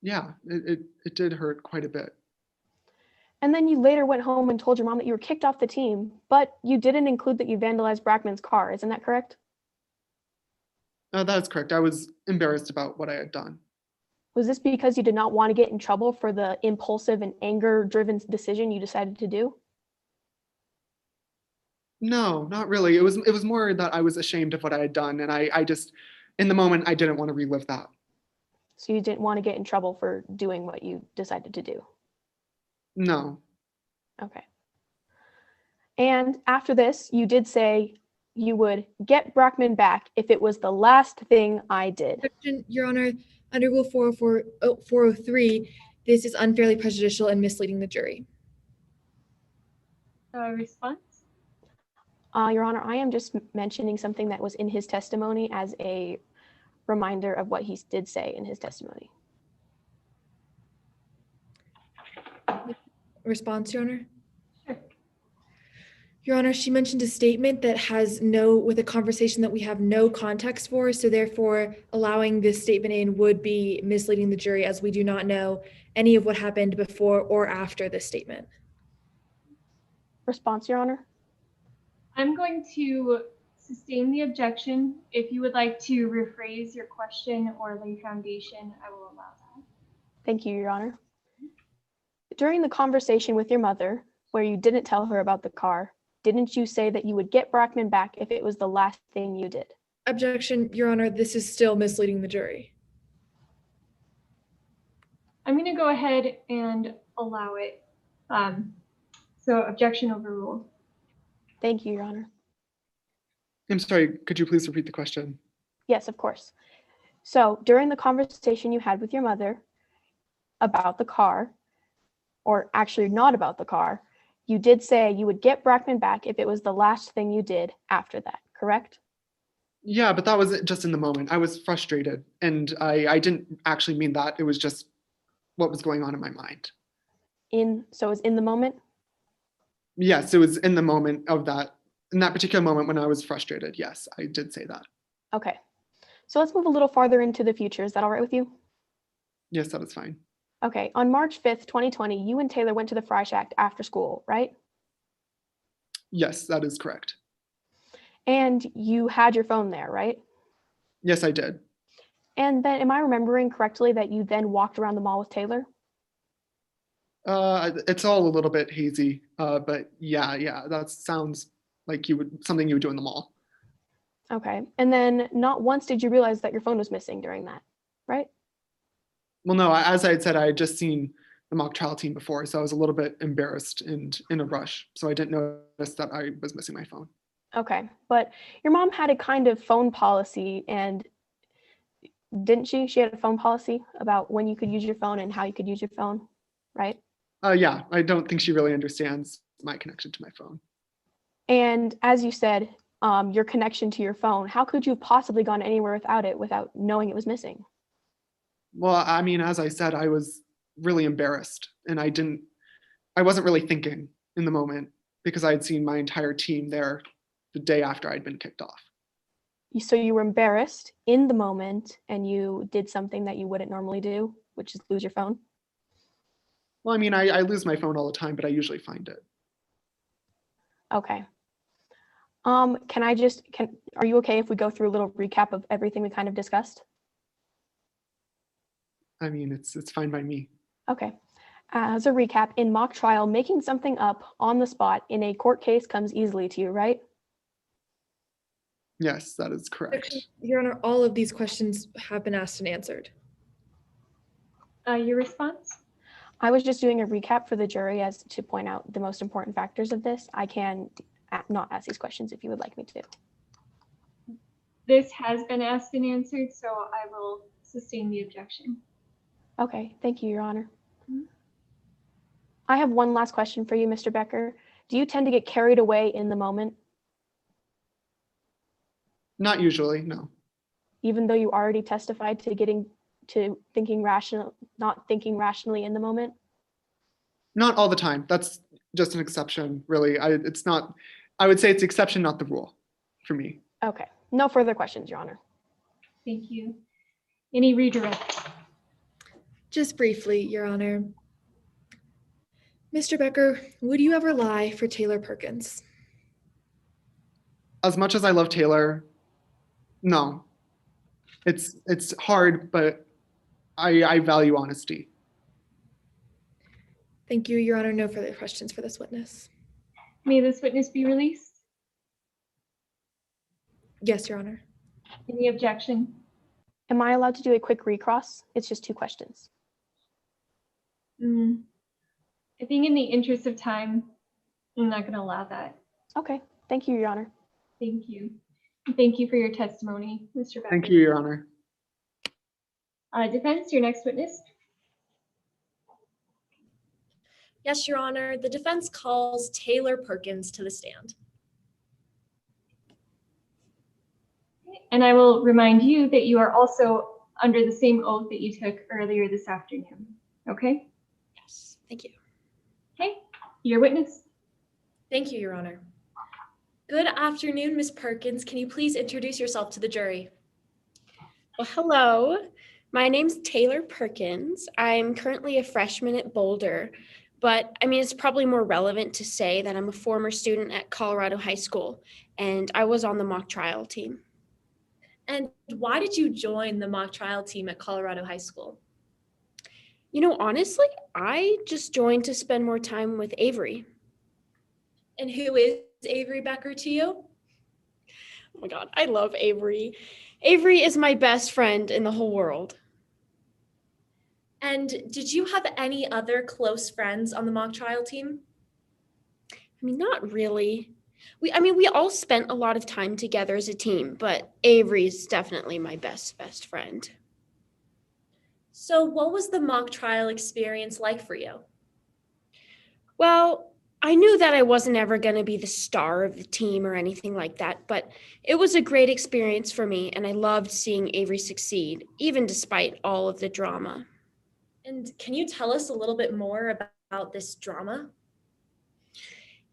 [SPEAKER 13] Yeah, it did hurt quite a bit.
[SPEAKER 4] And then you later went home and told your mom that you were kicked off the team, but you didn't include that you vandalized Brackman's car, isn't that correct?
[SPEAKER 13] That is correct. I was embarrassed about what I had done.
[SPEAKER 4] Was this because you did not want to get in trouble for the impulsive and anger-driven decision you decided to do?
[SPEAKER 13] No, not really. It was more that I was ashamed of what I had done, and I just, in the moment, I didn't want to relive that.
[SPEAKER 4] So you didn't want to get in trouble for doing what you decided to do?
[SPEAKER 13] No.
[SPEAKER 4] Okay. And after this, you did say you would get Brackman back if it was the last thing I did.
[SPEAKER 20] Your Honor, under Rule 403, this is unfairly prejudicial and misleading the jury.
[SPEAKER 3] Response?
[SPEAKER 4] Your Honor, I am just mentioning something that was in his testimony as a reminder of what he did say in his testimony.
[SPEAKER 20] Response, Your Honor? Sure. Your Honor, she mentioned a statement that has with a conversation that we have no context for, so therefore allowing this statement in would be misleading the jury as we do not know any of what happened before or after this statement.
[SPEAKER 4] Response, Your Honor?
[SPEAKER 3] I'm going to sustain the objection. If you would like to rephrase your question or lay foundation, I will allow that.
[SPEAKER 4] Thank you, Your Honor. During the conversation with your mother, where you didn't tell her about the car, didn't you say that you would get Brackman back if it was the last thing you did?
[SPEAKER 20] Objection, Your Honor, this is still misleading the jury.
[SPEAKER 3] I'm going to go ahead and allow it. So objection overruled.
[SPEAKER 4] Thank you, Your Honor.
[SPEAKER 13] I'm sorry, could you please repeat the question?
[SPEAKER 4] Yes, of course. So during the conversation you had with your mother about the car, or actually not about the car, you did say you would get Brackman back if it was the last thing you did after that, correct?
[SPEAKER 13] Yeah, but that was just in the moment. I was frustrated, and I didn't actually mean that. It was just what was going on in my mind.
[SPEAKER 4] So it was in the moment?
[SPEAKER 13] Yes, it was in the moment of that. In that particular moment when I was frustrated, yes, I did say that.
[SPEAKER 4] Okay. So let's move a little farther into the future. Is that all right with you?
[SPEAKER 13] Yes, that is fine.
[SPEAKER 4] Okay. On March 5th, 2020, you and Taylor went to the Fry Shack after school, right?
[SPEAKER 13] Yes, that is correct.
[SPEAKER 4] And you had your phone there, right?
[SPEAKER 13] Yes, I did.
[SPEAKER 4] And then, am I remembering correctly that you then walked around the mall with Taylor?
[SPEAKER 13] It's all a little bit hazy, but yeah, that sounds like something you would do in the mall.
[SPEAKER 4] Okay. And then not once did you realize that your phone was missing during that, right?
[SPEAKER 13] Well, no, as I had said, I had just seen the mock trial team before, so I was a little bit embarrassed and in a rush. So I didn't notice that I was missing my phone.
[SPEAKER 4] Okay, but your mom had a kind of phone policy, and didn't she? She had a phone policy about when you could use your phone and how you could use your phone, right?
[SPEAKER 13] Yeah, I don't think she really understands my connection to my phone.
[SPEAKER 4] And as you said, your connection to your phone, how could you have possibly gone anywhere without it without knowing it was missing?
[SPEAKER 13] Well, I mean, as I said, I was really embarrassed and I wasn't really thinking in the moment because I had seen my entire team there the day after I'd been kicked off.
[SPEAKER 4] So you were embarrassed in the moment and you did something that you wouldn't normally do, which is lose your phone?
[SPEAKER 13] Well, I mean, I lose my phone all the time, but I usually find it.
[SPEAKER 4] Okay. Are you okay if we go through a little recap of everything we kind of discussed?
[SPEAKER 13] I mean, it's fine by me.
[SPEAKER 4] Okay. As a recap, in mock trial, making something up on the spot in a court case comes easily to you, right?
[SPEAKER 13] Yes, that is correct.
[SPEAKER 20] Your Honor, all of these questions have been asked and answered.
[SPEAKER 3] Your response?
[SPEAKER 4] I was just doing a recap for the jury as to point out the most important factors of this. I can not ask these questions if you would like me to.
[SPEAKER 3] This has been asked and answered, so I will sustain the objection.
[SPEAKER 4] Okay, thank you, Your Honor. I have one last question for you, Mr. Becker. Do you tend to get carried away in the moment?
[SPEAKER 13] Not usually, no.
[SPEAKER 4] Even though you already testified to not thinking rationally in the moment?
[SPEAKER 13] Not all the time. That's just an exception, really. I would say it's the exception, not the rule for me.
[SPEAKER 4] Okay, no further questions, Your Honor.
[SPEAKER 3] Thank you. Any redirect?
[SPEAKER 20] Just briefly, Your Honor. Mr. Becker, would you ever lie for Taylor Perkins?
[SPEAKER 13] As much as I love Taylor, no. It's hard, but I value honesty.
[SPEAKER 20] Thank you, Your Honor. No further questions for this witness.
[SPEAKER 3] May this witness be released?
[SPEAKER 20] Yes, Your Honor.
[SPEAKER 3] Any objection?
[SPEAKER 4] Am I allowed to do a quick recross? It's just 2 questions.
[SPEAKER 3] I think in the interest of time, I'm not going to allow that.
[SPEAKER 4] Okay, thank you, Your Honor.
[SPEAKER 3] Thank you. Thank you for your testimony, Mr. Becker.
[SPEAKER 13] Thank you, Your Honor.
[SPEAKER 3] Defense, your next witness.
[SPEAKER 11] Yes, Your Honor. The defense calls Taylor Perkins to the stand.
[SPEAKER 3] And I will remind you that you are also under the same oath that you took earlier this afternoon. Okay?
[SPEAKER 11] Yes, thank you.
[SPEAKER 3] Okay, your witness.
[SPEAKER 11] Thank you, Your Honor. Good afternoon, Ms. Perkins. Can you please introduce yourself to the jury?
[SPEAKER 14] Well, hello. My name's Taylor Perkins. I'm currently a freshman at Boulder, but I mean, it's probably more relevant to say that I'm a former student at Colorado High School, and I was on the mock trial team.
[SPEAKER 11] And why did you join the mock trial team at Colorado High School?
[SPEAKER 14] You know, honestly, I just joined to spend more time with Avery.
[SPEAKER 11] And who is Avery Becker to you?
[SPEAKER 14] Oh my God, I love Avery. Avery is my best friend in the whole world.
[SPEAKER 11] And did you have any other close friends on the mock trial team?
[SPEAKER 14] I mean, not really. We all spent a lot of time together as a team, but Avery's definitely my best friend.
[SPEAKER 11] So what was the mock trial experience like for you?
[SPEAKER 14] Well, I knew that I wasn't ever going to be the star of the team or anything like that, but it was a great experience for me, and I loved seeing Avery succeed, even despite all of the drama.
[SPEAKER 11] And can you tell us a little bit more about this drama?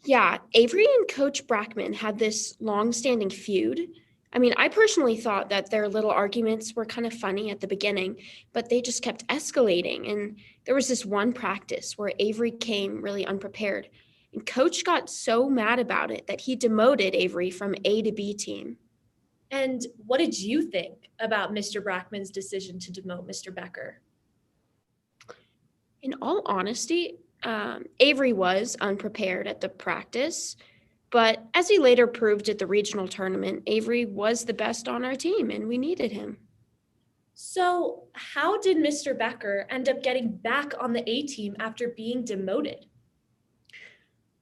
[SPEAKER 14] Yeah, Avery and Coach Brackman had this long-standing feud. I mean, I personally thought that their little arguments were kind of funny at the beginning, but they just kept escalating. And there was this one practice where Avery came really unprepared. And Coach got so mad about it that he demoted Avery from A to B team.
[SPEAKER 11] And what did you think about Mr. Brackman's decision to demote Mr. Becker?
[SPEAKER 14] In all honesty, Avery was unprepared at the practice, but as he later proved at the regional tournament, Avery was the best on our team and we needed him.
[SPEAKER 11] So how did Mr. Becker end up getting back on the A team after being demoted?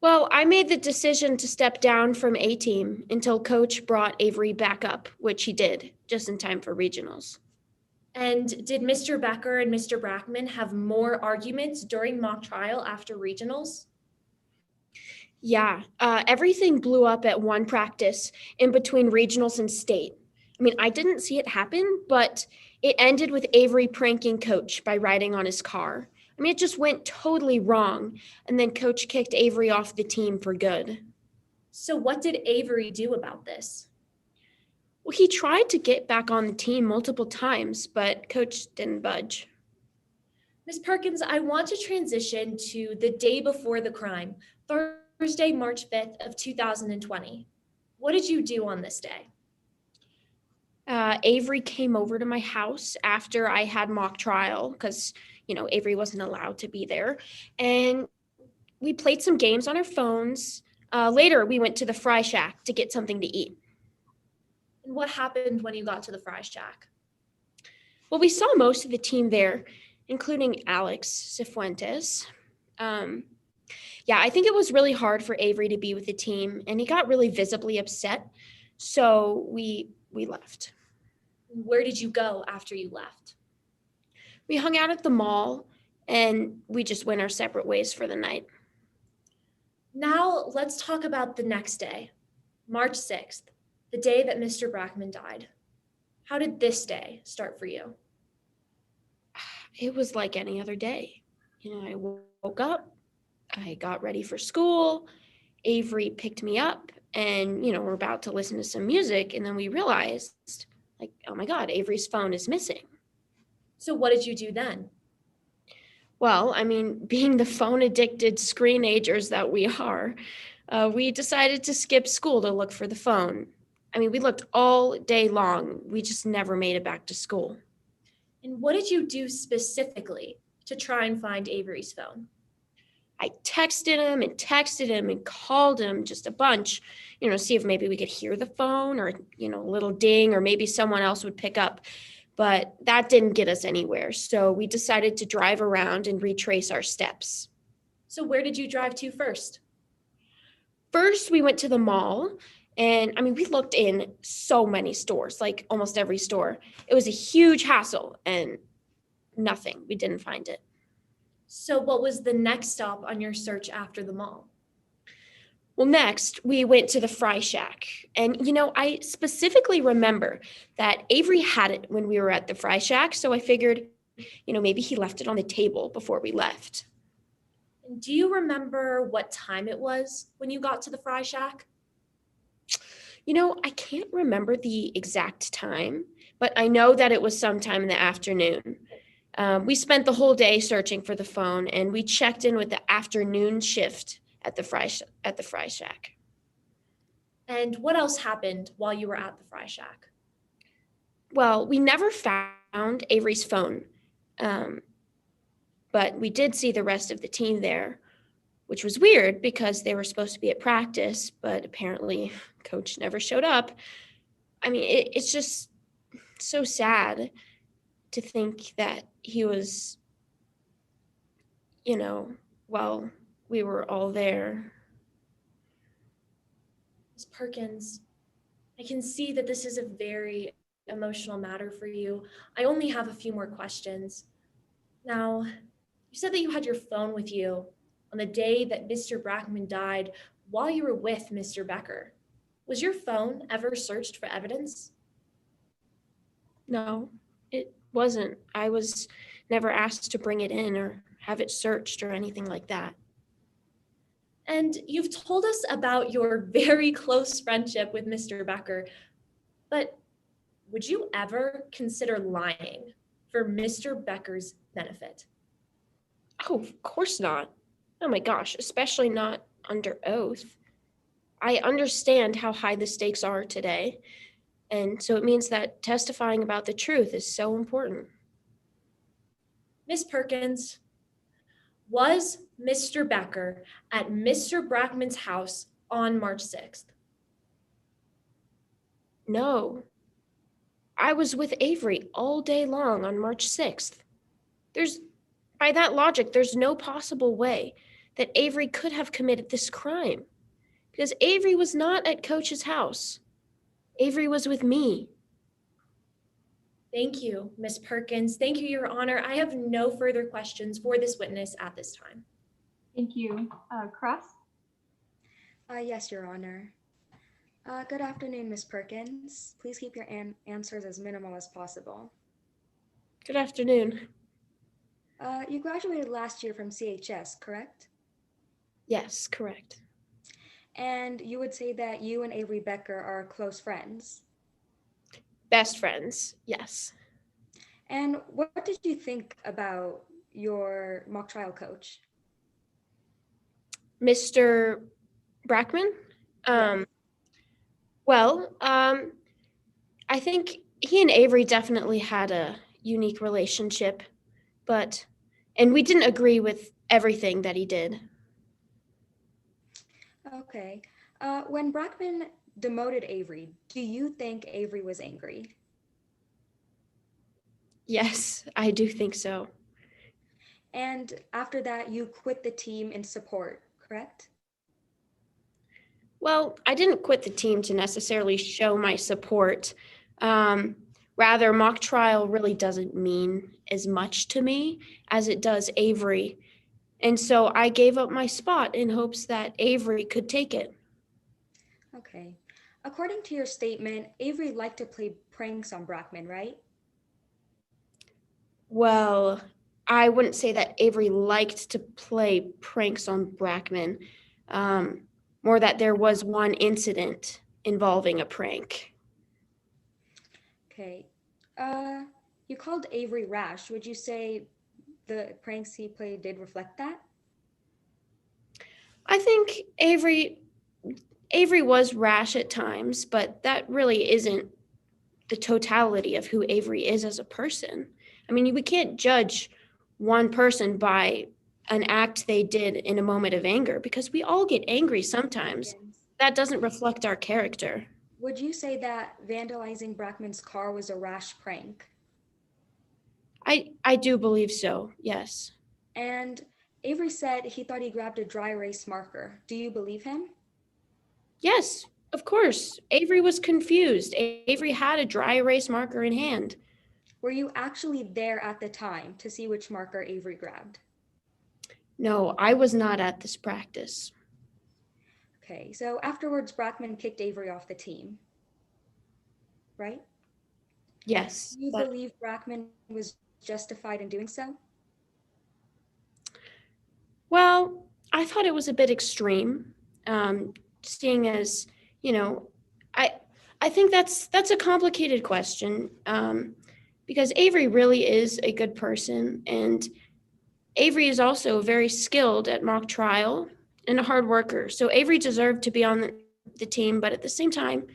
[SPEAKER 14] Well, I made the decision to step down from A team until coach brought Avery back up, which he did, just in time for regionals.
[SPEAKER 11] And did Mr. Becker and Mr. Brackman have more arguments during mock trial after regionals?
[SPEAKER 14] Yeah, everything blew up at one practice in between regionals and state. I mean, I didn't see it happen, but it ended with Avery pranking coach by riding on his car. I mean, it just went totally wrong. And then coach kicked Avery off the team for good.
[SPEAKER 11] So what did Avery do about this?
[SPEAKER 14] Well, he tried to get back on the team multiple times, but coach didn't budge.
[SPEAKER 11] Ms. Perkins, I want to transition to the day before the crime, Thursday, March 5th of 2020. What did you do on this day?
[SPEAKER 14] Avery came over to my house after I had mock trial because, Avery wasn't allowed to be there. And we played some games on our phones. Later, we went to the Fry Shack to get something to eat.
[SPEAKER 11] And what happened when you got to the Fry Shack?
[SPEAKER 14] Well, we saw most of the team there, including Alex Cifuentes. I think it was really hard for Avery to be with the team, and he got really visibly upset. So we left.
[SPEAKER 11] Where did you go after you left?
[SPEAKER 14] We hung out at the mall, and we just went our separate ways for the night.
[SPEAKER 11] Now let's talk about the next day, March 6th, the day that Mr. Brackman died. How did this day start for you?
[SPEAKER 14] It was like any other day. I woke up, I got ready for school, Avery picked me up, and, we're about to listen to some music, and then we realized, oh my God, Avery's phone is missing.
[SPEAKER 11] So what did you do then?
[SPEAKER 14] Well, being the phone-addicted screenagers that we are, we decided to skip school to look for the phone. We looked all day long. We just never made it back to school.
[SPEAKER 11] And what did you do specifically to try and find Avery's phone?
[SPEAKER 14] I texted him and called him just a bunch, see if maybe we could hear the phone or, a little ding, or maybe someone else would pick up. But that didn't get us anywhere. So we decided to drive around and retrace our steps.
[SPEAKER 11] So where did you drive to first?
[SPEAKER 14] First, we went to the mall. And we looked in so many stores, like almost every store. It was a huge hassle and nothing. We didn't find it.
[SPEAKER 11] So what was the next stop on your search after the mall?
[SPEAKER 14] Well, next we went to the Fry Shack. And, I specifically remember that Avery had it when we were at the Fry Shack. So I figured, maybe he left it on the table before we left.
[SPEAKER 11] And do you remember what time it was when you got to the Fry Shack?
[SPEAKER 14] I can't remember the exact time, but I know that it was sometime in the afternoon. We spent the whole day searching for the phone, and we checked in with the afternoon shift at the Fry Shack.
[SPEAKER 11] And what else happened while you were at the Fry Shack?
[SPEAKER 14] Well, we never found Avery's phone, but we did see the rest of the team there, which was weird because they were supposed to be at practice, but apparently coach never showed up. It's just so sad to think that he was, while we were all there.
[SPEAKER 11] Ms. Perkins, I can see that this is a very emotional matter for you. I only have a few more questions. Now, you said that you had your phone with you on the day that Mr. Brackman died while you were with Mr. Becker. Was your phone ever searched for evidence?
[SPEAKER 14] No, it wasn't. I was never asked to bring it in or have it searched or anything like that.
[SPEAKER 11] And you've told us about your very close friendship with Mr. Becker, but would you ever consider lying for Mr. Becker's benefit?
[SPEAKER 14] Oh, of course not. Oh my gosh, especially not under oath. I understand how high the stakes are today, and so it means that testifying about the truth is so important.
[SPEAKER 11] Ms. Perkins, was Mr. Becker at Mr. Brackman's house on March 6th?
[SPEAKER 14] No, I was with Avery all day long on March 6th. By that logic, there's no possible way that Avery could have committed this crime because Avery was not at Coach's house. Avery was with me.
[SPEAKER 11] Thank you, Ms. Perkins. Thank you, Your Honor. I have no further questions for this witness at this time.
[SPEAKER 3] Thank you. Cross?
[SPEAKER 5] Yes, Your Honor. Good afternoon, Ms. Perkins. Please keep your answers as minimal as possible.
[SPEAKER 14] Good afternoon.
[SPEAKER 5] You graduated last year from CHS, correct?
[SPEAKER 14] Yes, correct.
[SPEAKER 5] And you would say that you and Avery Becker are close friends.
[SPEAKER 14] Best friends, yes.
[SPEAKER 5] And what did you think about your mock trial coach?
[SPEAKER 14] Mr. Brackman? I think he and Avery definitely had a unique relationship, and we didn't agree with everything that he did.
[SPEAKER 5] Okay. When Brackman demoted Avery, do you think Avery was angry?
[SPEAKER 14] Yes, I do think so.
[SPEAKER 5] And after that, you quit the team in support, correct?
[SPEAKER 14] Well, I didn't quit the team to necessarily show my support. Rather, mock trial really doesn't mean as much to me as it does Avery. And so I gave up my spot in hopes that Avery could take it.
[SPEAKER 5] Okay. According to your statement, Avery liked to play pranks on Brackman, right?
[SPEAKER 14] Well, I wouldn't say that Avery liked to play pranks on Brackman. More that there was one incident involving a prank.
[SPEAKER 5] Okay. You called Avery rash. Would you say the pranks he played did reflect that?
[SPEAKER 14] I think Avery was rash at times, but that really isn't the totality of who Avery is as a person. I mean, we can't judge one person by an act they did in a moment of anger because we all get angry sometimes. That doesn't reflect our character.
[SPEAKER 5] Would you say that vandalizing Brackman's car was a rash prank?
[SPEAKER 14] I do believe so, yes.
[SPEAKER 5] And Avery said he thought he grabbed a dry erase marker. Do you believe him?
[SPEAKER 14] Yes, of course. Avery was confused. Avery had a dry erase marker in hand.
[SPEAKER 5] Were you actually there at the time to see which marker Avery grabbed?
[SPEAKER 14] No, I was not at this practice.
[SPEAKER 5] Okay, so afterwards, Brackman kicked Avery off the team, right?
[SPEAKER 14] Yes.
[SPEAKER 5] Do you believe Brackman was justified in doing so?
[SPEAKER 14] Well, I thought it was a bit extreme, seeing as, I think that's a complicated question because Avery really is a good person, and Avery is also very skilled at mock trial and a hard worker. So Avery deserved to be on the team, but at the same time,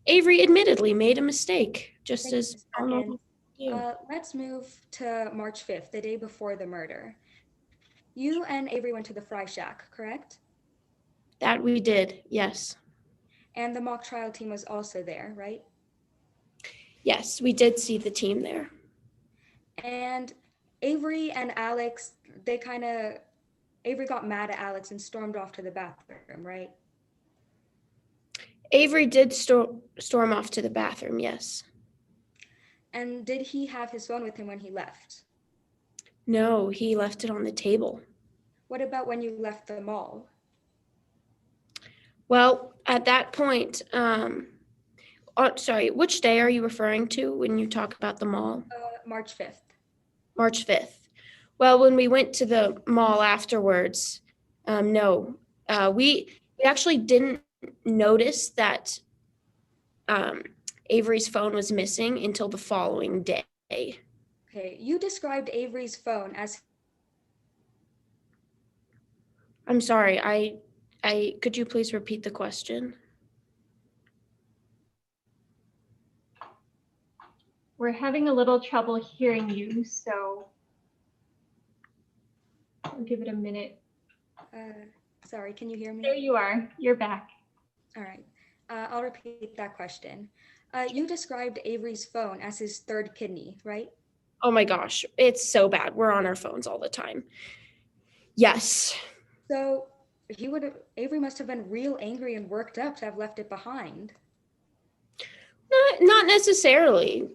[SPEAKER 14] Avery admittedly made a mistake, just as all normal do.
[SPEAKER 5] Let's move to March 5th, the day before the murder. You and Avery went to the Fry Shack, correct?
[SPEAKER 14] That we did, yes.
[SPEAKER 5] And the mock trial team was also there, right?
[SPEAKER 14] Yes, we did see the team there.
[SPEAKER 5] And Avery and Alex, Avery got mad at Alex and stormed off to the bathroom, right?
[SPEAKER 14] Avery did storm off to the bathroom, yes.
[SPEAKER 5] And did he have his phone with him when he left?
[SPEAKER 14] No, he left it on the table.
[SPEAKER 5] What about when you left the mall?
[SPEAKER 14] Well, at that point, sorry, which day are you referring to when you talk about the mall?
[SPEAKER 5] March 5th.
[SPEAKER 14] March 5th. Well, when we went to the mall afterwards, no, we actually didn't notice that Avery's phone was missing until the following day.
[SPEAKER 5] Okay, you described Avery's phone as...
[SPEAKER 14] I'm sorry, could you please repeat the question?
[SPEAKER 3] We're having a little trouble hearing you, so I'll give it a minute.
[SPEAKER 5] Sorry, can you hear me?
[SPEAKER 3] There you are. You're back.
[SPEAKER 5] All right. I'll repeat that question. You described Avery's phone as his third kidney, right?
[SPEAKER 14] Oh my gosh, it's so bad. We're on our phones all the time. Yes.
[SPEAKER 5] So Avery must have been real angry and worked up to have left it behind.
[SPEAKER 14] Not necessarily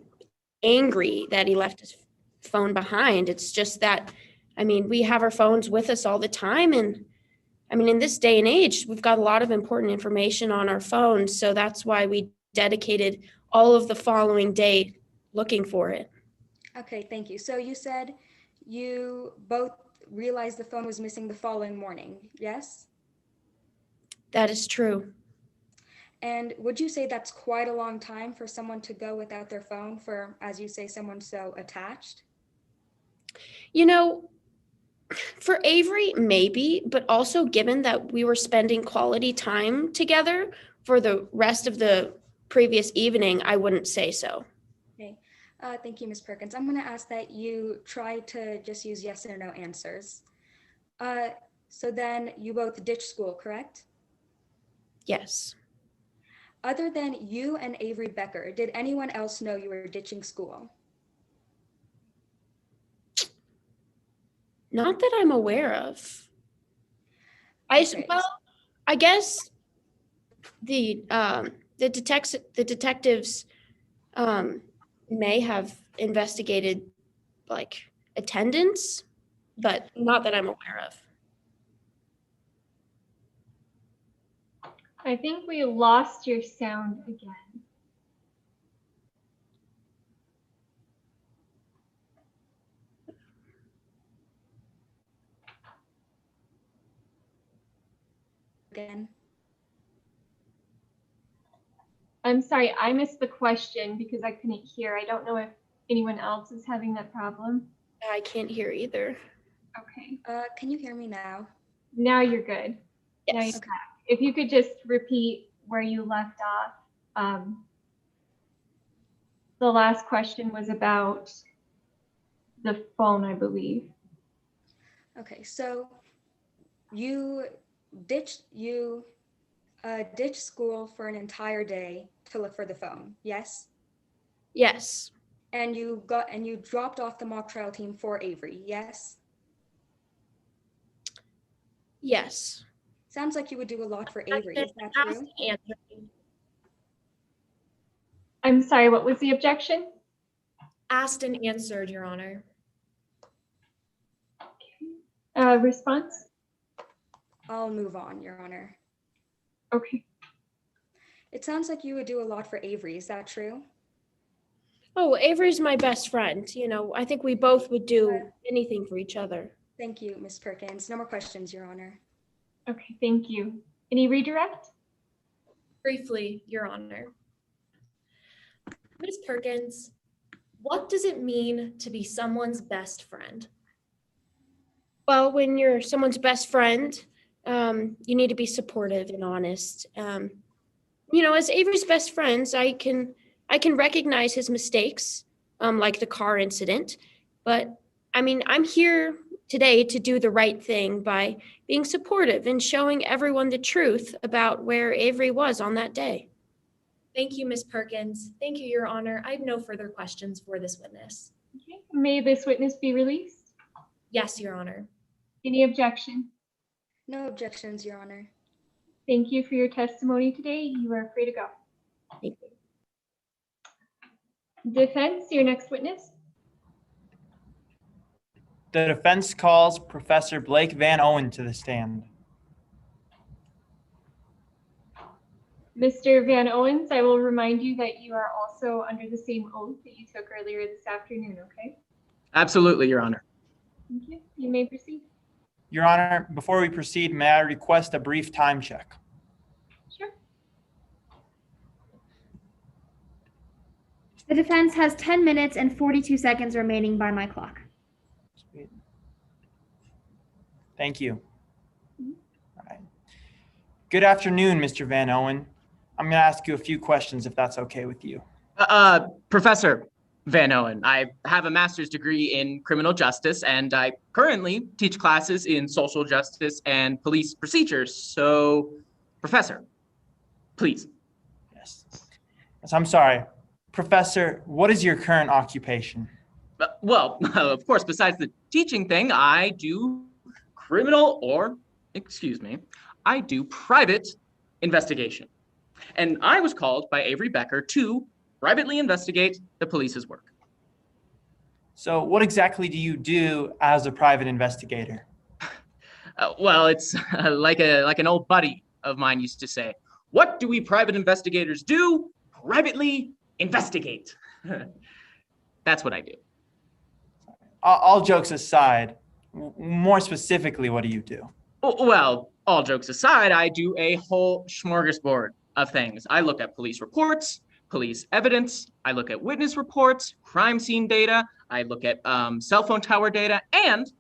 [SPEAKER 14] angry that he left his phone behind. It's just that, I mean, we have our phones with us all the time. And I mean, in this day and age, we've got a lot of important information on our phones. So that's why we dedicated all of the following day looking for it.
[SPEAKER 5] Okay, thank you. So you said you both realized the phone was missing the following morning, yes?
[SPEAKER 14] That is true.
[SPEAKER 5] And would you say that's quite a long time for someone to go without their phone for, as you say, someone so attached?
[SPEAKER 14] You know, for Avery, maybe, but also given that we were spending quality time together for the rest of the previous evening, I wouldn't say so.
[SPEAKER 5] Okay, thank you, Ms. Perkins. I'm going to ask that you try to just use yes or no answers. So then you both ditched school, correct?
[SPEAKER 14] Yes.
[SPEAKER 5] Other than you and Avery Becker, did anyone else know you were ditching school?
[SPEAKER 14] Not that I'm aware of.
[SPEAKER 5] Okay.
[SPEAKER 14] I guess the detectives may have investigated like attendance, but not that I'm aware of.
[SPEAKER 3] I think we lost your sound again.
[SPEAKER 5] Again.
[SPEAKER 3] I'm sorry, I missed the question because I couldn't hear. I don't know if anyone else is having that problem.
[SPEAKER 14] I can't hear either.
[SPEAKER 3] Okay.
[SPEAKER 5] Can you hear me now?
[SPEAKER 3] Now you're good.
[SPEAKER 14] Yes.
[SPEAKER 3] Now you're back. If you could just repeat where you left off. The last question was about the phone, I believe.
[SPEAKER 5] Okay, so you ditched school for an entire day to look for the phone, yes?
[SPEAKER 14] Yes.
[SPEAKER 5] And you dropped off the mock trial team for Avery, yes?
[SPEAKER 14] Yes.
[SPEAKER 5] Sounds like you would do a lot for Avery, is that true?
[SPEAKER 3] I'm sorry, what was the objection?
[SPEAKER 11] Asked and answered, Your Honor.
[SPEAKER 3] Response?
[SPEAKER 5] I'll move on, Your Honor.
[SPEAKER 3] Okay.
[SPEAKER 5] It sounds like you would do a lot for Avery, is that true?
[SPEAKER 14] Oh, Avery's my best friend. You know, I think we both would do anything for each other.
[SPEAKER 5] Thank you, Ms. Perkins. No more questions, Your Honor.
[SPEAKER 3] Okay, thank you. Any redirect?
[SPEAKER 11] Briefly, Your Honor. Ms. Perkins, what does it mean to be someone's best friend?
[SPEAKER 14] Well, when you're someone's best friend, you need to be supportive and honest. You know, as Avery's best friends, I can recognize his mistakes, like the car incident. But I mean, I'm here today to do the right thing by being supportive and showing everyone the truth about where Avery was on that day.
[SPEAKER 11] Thank you, Ms. Perkins. Thank you, Your Honor. I have no further questions for this witness.
[SPEAKER 3] Okay. May this witness be released?
[SPEAKER 11] Yes, Your Honor.
[SPEAKER 3] Any objection?
[SPEAKER 5] No objections, Your Honor.
[SPEAKER 3] Thank you for your testimony today. You are free to go.
[SPEAKER 14] Thank you.
[SPEAKER 3] Defense, your next witness.
[SPEAKER 12] The defense calls Professor Blake Van Owen to the stand.
[SPEAKER 3] Mr. Van Owens, I will remind you that you are also under the same oath that you took earlier this afternoon, okay?
[SPEAKER 15] Absolutely, Your Honor.
[SPEAKER 3] Thank you. You may proceed.
[SPEAKER 12] Your Honor, before we proceed, may I request a brief time check?
[SPEAKER 3] Sure.
[SPEAKER 16] The defense has 10 minutes and 42 seconds remaining by my clock.
[SPEAKER 12] Sweet. Thank you. All right. Good afternoon, Mr. Van Owen. I'm going to ask you a few questions if that's okay with you.
[SPEAKER 15] Professor Van Owen, I have a master's degree in criminal justice, and I currently teach classes in social justice and police procedures. So, Professor, please.
[SPEAKER 12] Yes. So I'm sorry. Professor, what is your current occupation?
[SPEAKER 15] Well, of course, besides the teaching thing, I do I do private investigation. And I was called by Avery Becker to privately investigate the police's work.
[SPEAKER 12] So what exactly do you do as a private investigator?
[SPEAKER 15] Well, it's like an old buddy of mine used to say, what do we private investigators do? Privately investigate. That's what I do.
[SPEAKER 12] All jokes aside, more specifically, what do you do?
[SPEAKER 15] Well, all jokes aside, I do a whole smorgasbord of things. I look at police reports, police evidence, I look at witness reports, crime scene data, I look at cell phone tower data, and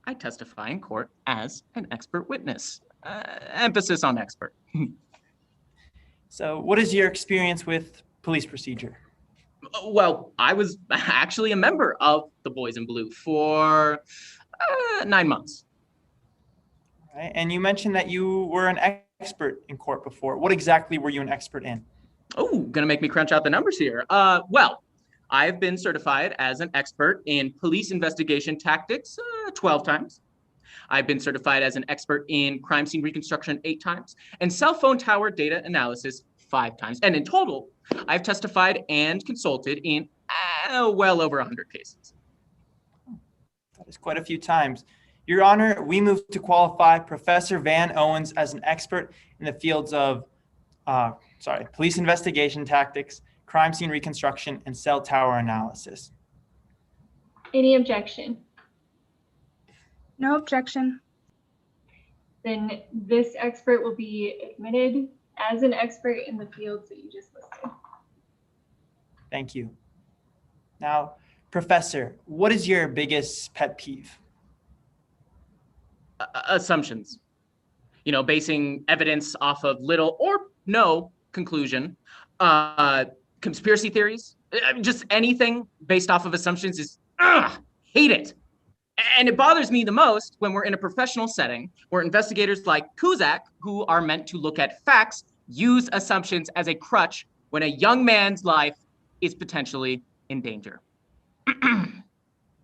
[SPEAKER 15] I testify in court as an expert witness. Emphasis on expert.
[SPEAKER 12] So what is your experience with police procedure?
[SPEAKER 15] Well, I was actually a member of the Boys in Blue for 9 months.
[SPEAKER 12] Right. And you mentioned that you were an expert in court before. What exactly were you an expert in?
[SPEAKER 15] Oh, gonna make me crunch out the numbers here. Well, I've been certified as an expert in police investigation tactics 12 times. I've been certified as an expert in crime scene reconstruction 8 times and cell phone tower data analysis 5 times. And in total, I've testified and consulted in well over 100 cases.
[SPEAKER 12] That is quite a few times. Your Honor, we move to qualify Professor Van Owens as an expert in the fields of police investigation tactics, crime scene reconstruction, and cell tower analysis.
[SPEAKER 3] Any objection?
[SPEAKER 6] No objection.
[SPEAKER 3] Then this expert will be admitted as an expert in the fields that you just listed.
[SPEAKER 12] Thank you. Now, Professor, what is your biggest pet peeve?
[SPEAKER 15] Assumptions. You know, basing evidence off of little or no conclusion. Conspiracy theories, just anything based off of assumptions is, hate it. And it bothers me the most when we're in a professional setting where investigators like Kuzak, who are meant to look at facts, use assumptions as a crutch when a young man's life is potentially in danger.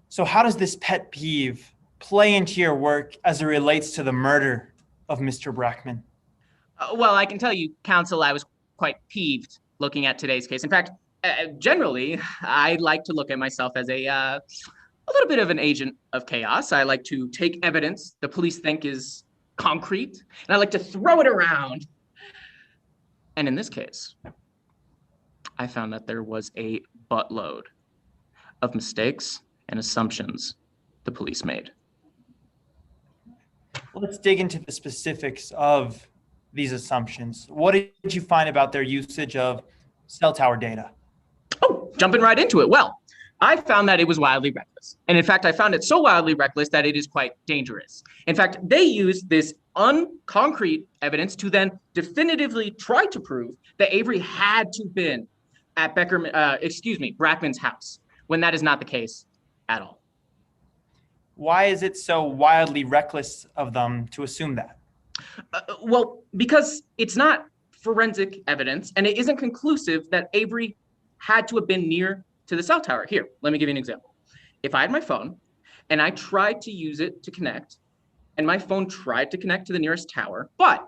[SPEAKER 12] So how does this pet peeve play into your work as it relates to the murder of Mr. Brackman?
[SPEAKER 15] Well, I can tell you, counsel, I was quite peeved looking at today's case. In fact, generally, I like to look at myself as a little bit of an agent of chaos. I like to take evidence the police think is concrete, and I like to throw it around. And in this case, I found that there was a buttload of mistakes and assumptions the police made.
[SPEAKER 12] Let's dig into the specifics of these assumptions. What did you find about their usage of cell tower data?
[SPEAKER 15] Oh, jumping right into it. Well, I found that it was wildly reckless. And in fact, I found it so wildly reckless that it is quite dangerous. In fact, they used this unconcrete evidence to then definitively try to prove that Avery had to have been at Brackman's house, when that is not the case at all.
[SPEAKER 12] Why is it so wildly reckless of them to assume that?
[SPEAKER 15] Well, because it's not forensic evidence, and it isn't conclusive that Avery had to have been near to the cell tower. Here, let me give you an example. If I had my phone and I tried to use it to connect, and my phone tried to connect to the nearest tower, but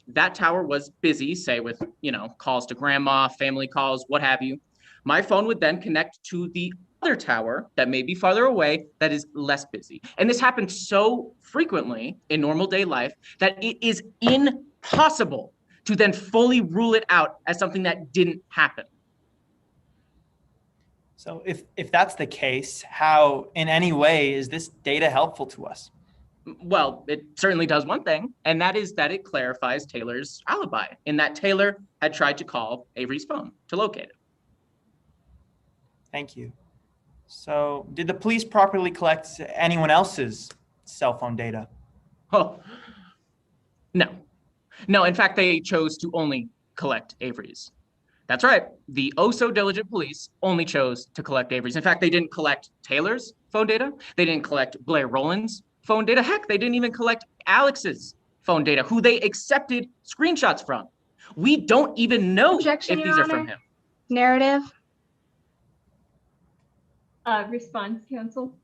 [SPEAKER 15] that tower was busy, say with, calls to grandma, family calls, what have you, my phone would then connect to the other tower that may be farther away that is less busy. And this happens so frequently in normal day life that it is impossible to then fully rule it out as something that didn't happen.
[SPEAKER 12] So if that's the case, how in any way is this data helpful to us?
[SPEAKER 15] Well, it certainly does one thing, and that is that it clarifies Taylor's alibi, in that Taylor had tried to call Avery's phone to locate it.
[SPEAKER 12] Thank you. So did the police properly collect anyone else's cell phone data?
[SPEAKER 15] Oh, no. No, in fact, they chose to only collect Avery's. That's right. The oh-so-diligent police only chose to collect Avery's. In fact, they didn't collect Taylor's phone data. They didn't collect Blair Rowland's phone data. Heck, they didn't even collect Alex's phone data, who they accepted screenshots from. We don't even know
[SPEAKER 6] Objection,
[SPEAKER 15] if
[SPEAKER 6] Your
[SPEAKER 15] these are
[SPEAKER 6] Honor.
[SPEAKER 15] from him.
[SPEAKER 6] Narrative.
[SPEAKER 3] Response, counsel.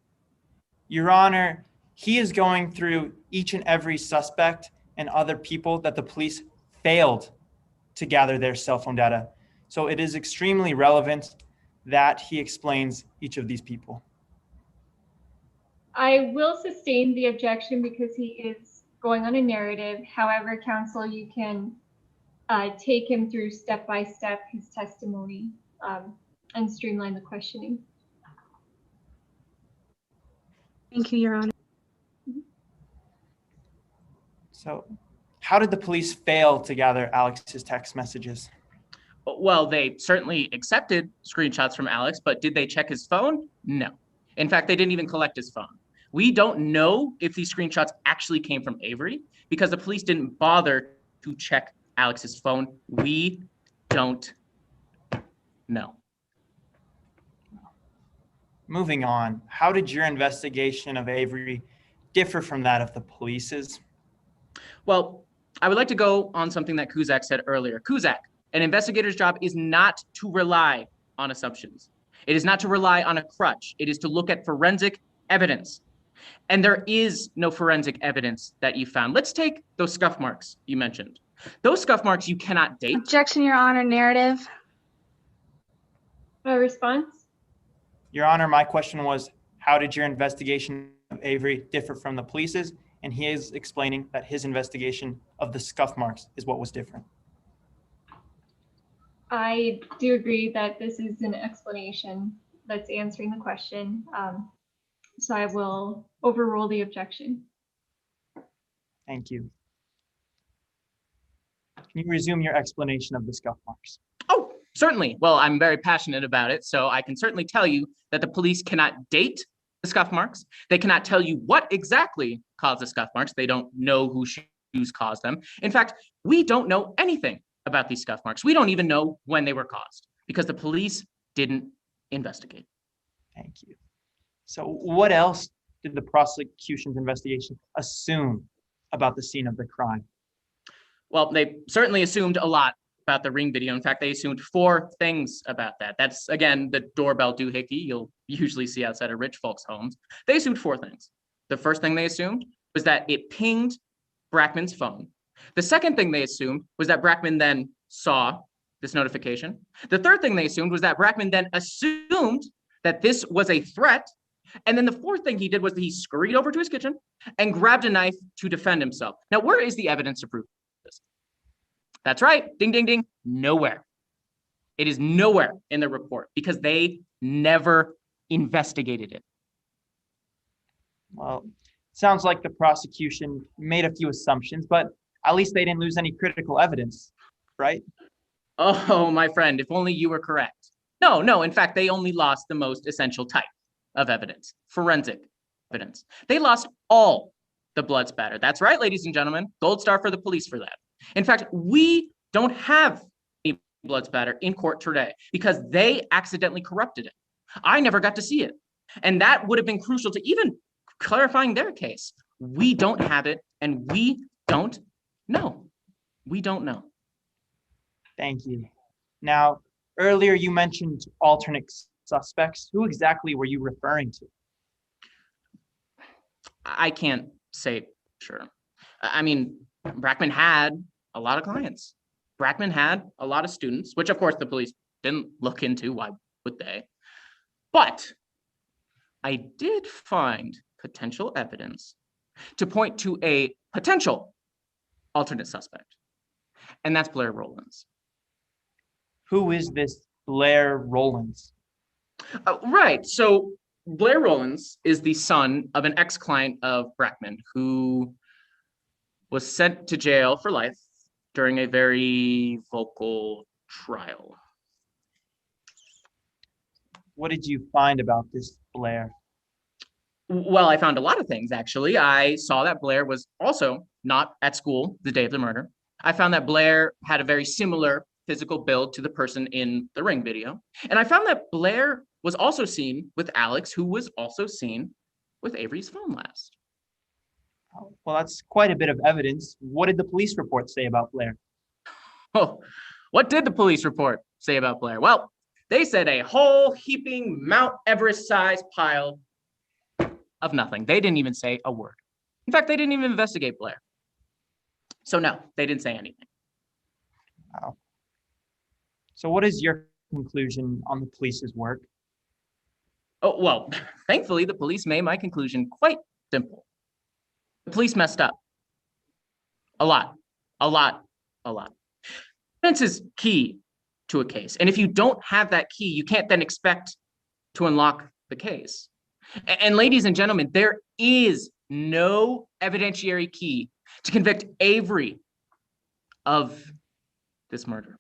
[SPEAKER 12] Your Honor, he is going through each and every suspect and other people that the police failed to gather their cell phone data. So it is extremely relevant that he explains each of these people.
[SPEAKER 3] I will sustain the objection because he is going on a narrative. However, counsel, you can take him through step by step his testimony and streamline the questioning.
[SPEAKER 6] Thank you, Your Honor.
[SPEAKER 12] So how did the police fail to gather Alex's text messages?
[SPEAKER 15] Well, they certainly accepted screenshots from Alex, but did they check his phone? No. In fact, they didn't even collect his phone. We don't know if these screenshots actually came from Avery because the police didn't bother to check Alex's phone. We don't know.
[SPEAKER 12] Moving on, how did your investigation of Avery differ from that of the police's?
[SPEAKER 15] Well, I would like to go on something that Kuzak said earlier. Kuzak, an investigator's job is not to rely on assumptions. It is not to rely on a crutch. It is to look at forensic evidence. And there is no forensic evidence that you found. Let's take those scuff marks you mentioned. Those scuff marks you cannot date.
[SPEAKER 6] Objection, Your Honor. Narrative.
[SPEAKER 3] Response?
[SPEAKER 12] Your Honor, my question was, how did your investigation of Avery differ from the police's? And he is explaining that his investigation of the scuff marks is what was different.
[SPEAKER 3] I do agree that this is an explanation that's answering the question. So I will overrule the objection.
[SPEAKER 12] Thank you. Can you resume your explanation of the scuff marks?
[SPEAKER 15] Oh, certainly. Well, I'm very passionate about it, so I can certainly tell you that the police cannot date the scuff marks. They cannot tell you what exactly caused the scuff marks. They don't know whose shoes caused them. In fact, we don't know anything about these scuff marks. We don't even know when they were caused because the police didn't investigate.
[SPEAKER 12] Thank you. So what else did the prosecution's investigation assume about the scene of the crime?
[SPEAKER 15] Well, they certainly assumed a lot about the ring video. In fact, they assumed 4 things about that. That's, again, the doorbell doohickey you'll usually see outside of rich folks' homes. They assumed 4 things. The first thing they assumed was that it pinged Brackman's phone. The second thing they assumed was that Brackman then saw this notification. The third thing they assumed was that Brackman then assumed that this was a threat. And then the fourth thing he did was that he scurried over to his kitchen and grabbed a knife to defend himself. Now, where is the evidence to prove this? That's right. Ding, ding, ding. Nowhere. It is nowhere in the report because they never investigated it.
[SPEAKER 12] Well, sounds like the prosecution made a few assumptions, but at least they didn't lose any critical evidence, right?
[SPEAKER 15] Oh, my friend, if only you were correct. No, in fact, they only lost the most essential type of evidence, forensic evidence. They lost all the blood spatter. That's right, ladies and gentlemen, gold star for the police for that. In fact, we don't have any blood spatter in court today because they accidentally corrupted it. I never got to see it. And that would have been crucial to even clarifying their case. We don't have it and we don't know. We don't know.
[SPEAKER 12] Thank you. Now, earlier you mentioned alternate suspects. Who exactly were you referring to?
[SPEAKER 15] I can't say sure. I mean, Brackman had a lot of clients. Brackman had a lot of students, which of course the police didn't look into. Why would they? But I did find potential evidence to point to a potential alternate suspect, and that's Blair Rowlands.
[SPEAKER 12] Who is this Blair Rowlands?
[SPEAKER 15] Right, so Blair Rowlands is the son of an ex-client of Brackman who was sent to jail for life during a very vocal trial.
[SPEAKER 12] What did you find about this Blair?
[SPEAKER 15] Well, I found a lot of things, actually. I saw that Blair was also not at school the day of the murder. I found that Blair had a very similar physical build to the person in the ring video. And I found that Blair was also seen with Alex, who was also seen with Avery's phone last.
[SPEAKER 12] Well, that's quite a bit of evidence. What did the police report say about Blair?
[SPEAKER 15] Oh, What did the police report say about Blair? Well, they said a whole heaping Mount Everest-sized pile of nothing. They didn't even say a word. In fact, they didn't even investigate Blair. So no, they didn't say anything.
[SPEAKER 12] Wow. So what is your conclusion on the police's work?
[SPEAKER 15] Oh, well, thankfully, the police made my conclusion quite simple. The police messed up. A lot. Evidence is key to a case. And if you don't have that key, you can't then expect to unlock the case. And ladies and gentlemen, there is no evidentiary key to convict Avery of this murder.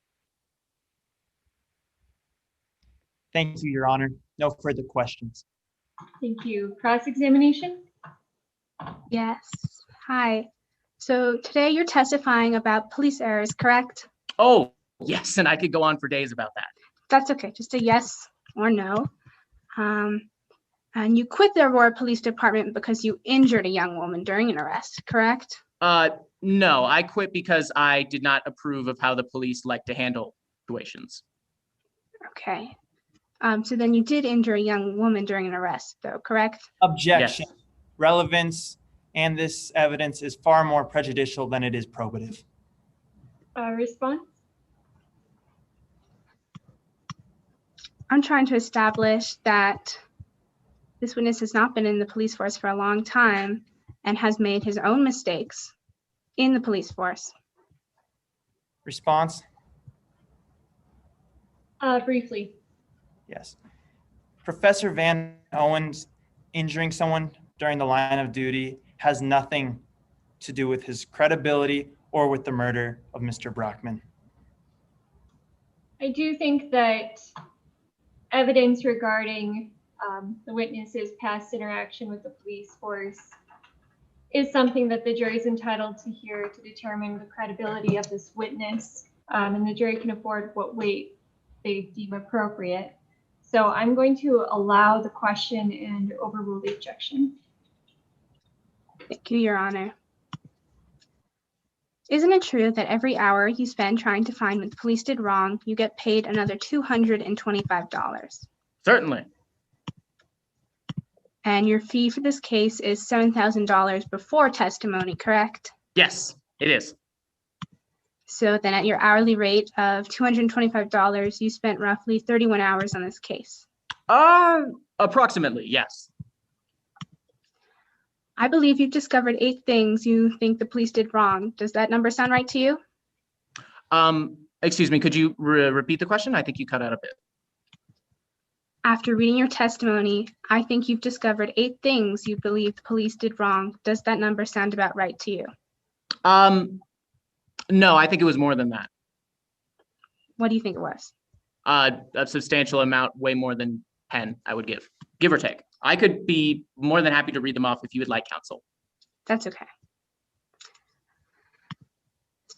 [SPEAKER 12] Thank you, Your Honor. No further questions.
[SPEAKER 3] Thank you. Cross-examination?
[SPEAKER 6] Yes. Hi. So today you're testifying about police errors, correct?
[SPEAKER 15] Oh, yes, and I could go on for days about that.
[SPEAKER 6] That's okay. Just a yes or no. And you quit the Aurora Police Department because you injured a young woman during an arrest, correct?
[SPEAKER 15] No, I quit because I did not approve of how the police like to handle situations.
[SPEAKER 6] Okay. So then you did injure a young woman during an arrest, though, correct?
[SPEAKER 12] Objection.
[SPEAKER 15] Yes.
[SPEAKER 12] Relevance and this evidence is far more prejudicial than it is probative.
[SPEAKER 3] Response?
[SPEAKER 6] I'm trying to establish that this witness has not been in the police force for a long time and has made his own mistakes in the police force.
[SPEAKER 12] Response?
[SPEAKER 3] Briefly.
[SPEAKER 12] Yes. Professor Van Owens injuring someone during the line of duty has nothing to do with his credibility or with the murder of Mr. Brockman.
[SPEAKER 3] I do think that evidence regarding the witness's past interaction with the police force is something that the jury is entitled to hear to determine the credibility of this witness, and the jury can afford what weight they deem appropriate. So I'm going to allow the question and overrule the objection.
[SPEAKER 6] Thank you, Your Honor. Isn't it true that every hour you spend trying to find what the police did wrong, you get paid another $225?
[SPEAKER 15] Certainly.
[SPEAKER 6] And your fee for this case is $7,000 before testimony, correct?
[SPEAKER 15] Yes, it is.
[SPEAKER 6] So then at your hourly rate of $225, you spent roughly 31 hours on this case.
[SPEAKER 15] Approximately, yes.
[SPEAKER 6] I believe you've discovered 8 things you think the police did wrong. Does that number sound right to you?
[SPEAKER 15] Excuse me, could you repeat the question? I think you cut out a bit.
[SPEAKER 6] After reading your testimony, I think you've discovered 8 things you believe the police did wrong. Does that number sound about right to you?
[SPEAKER 15] No, I think it was more than that.
[SPEAKER 6] What do you think it was?
[SPEAKER 15] A substantial amount, way more than 10, I would give or take. I could be more than happy to read them off if you would like, counsel.
[SPEAKER 6] That's okay.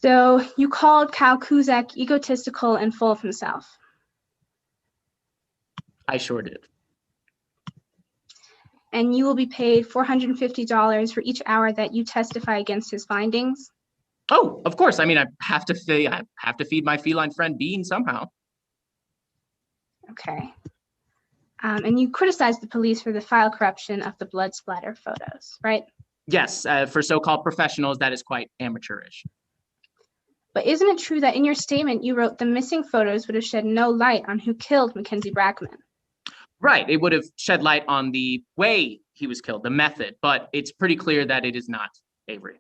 [SPEAKER 6] So you called Cal Kuzak egotistical and full of himself.
[SPEAKER 15] I sure did.
[SPEAKER 6] And you will be paid $450 for each hour that you testify against his findings.
[SPEAKER 15] Oh, of course. I mean, I have to feed my feline friend Bean somehow.
[SPEAKER 6] Okay. And you criticized the police for the file corruption of the blood splatter photos, right?
[SPEAKER 15] Yes, for so-called professionals, that is quite amateurish.
[SPEAKER 6] But isn't it true that in your statement you wrote the missing photos would have shed no light on who killed Mackenzie Brackman?
[SPEAKER 15] Right, it would have shed light on the way he was killed, the method, but it's pretty clear that it is not Avery.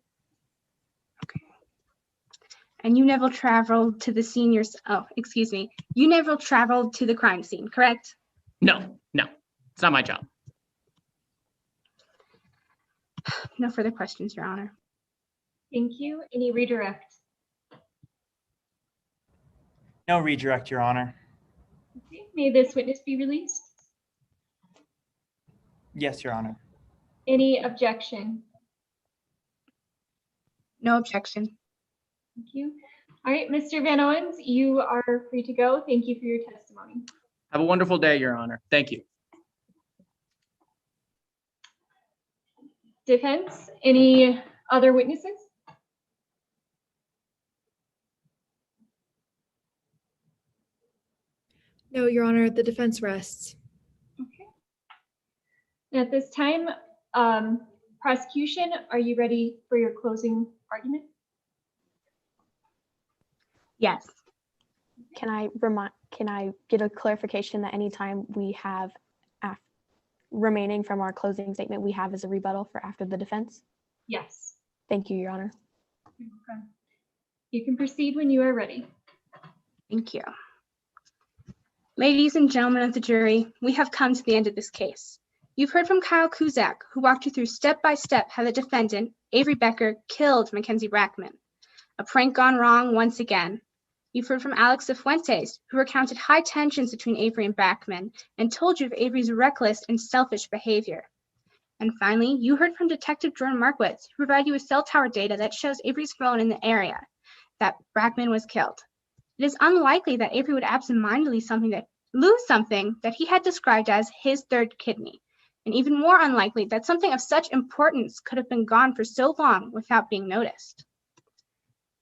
[SPEAKER 6] Okay. And you never traveled to the you never traveled to the crime scene, correct?
[SPEAKER 15] No, it's not my job.
[SPEAKER 6] No further questions, Your Honor.
[SPEAKER 3] Thank you. Any redirect?
[SPEAKER 12] No redirect, Your Honor.
[SPEAKER 3] Okay. May this witness be released?
[SPEAKER 12] Yes, Your Honor.
[SPEAKER 3] Any objection?
[SPEAKER 6] No objection.
[SPEAKER 3] Thank you. All right, Mr. Van Owens, you are free to go. Thank you for your testimony.
[SPEAKER 15] Have a wonderful day, Your Honor. Thank you.
[SPEAKER 3] Defense, any other witnesses?
[SPEAKER 20] No, Your Honor, the defense rests.
[SPEAKER 3] Okay. At this time, prosecution, are you ready for your closing argument?
[SPEAKER 4] Yes. Can I get a clarification that anytime we have remaining from our closing statement, we have as a rebuttal for after the defense?
[SPEAKER 3] Yes.
[SPEAKER 4] Thank you, Your Honor.
[SPEAKER 3] Okay. You can proceed when you are ready.
[SPEAKER 6] Thank you. Ladies and gentlemen of the jury, we have come to the end of this case. You've heard from Kyle Kuzak, who walked you through step by step how the defendant, Avery Becker, killed Mackenzie Brackman. A prank gone wrong once again. You've heard from Alex Cifuentes, who recounted high tensions between Avery and Brackman and told you of Avery's reckless and selfish behavior. And finally, you heard from Detective Jordan Markowitz, who provided you with cell tower data that shows Avery's phone in the area that Brackman was killed. It is unlikely that Avery would absentmindedly lose something that he had described as his third kidney, and even more unlikely that something of such importance could have been gone for so long without being noticed.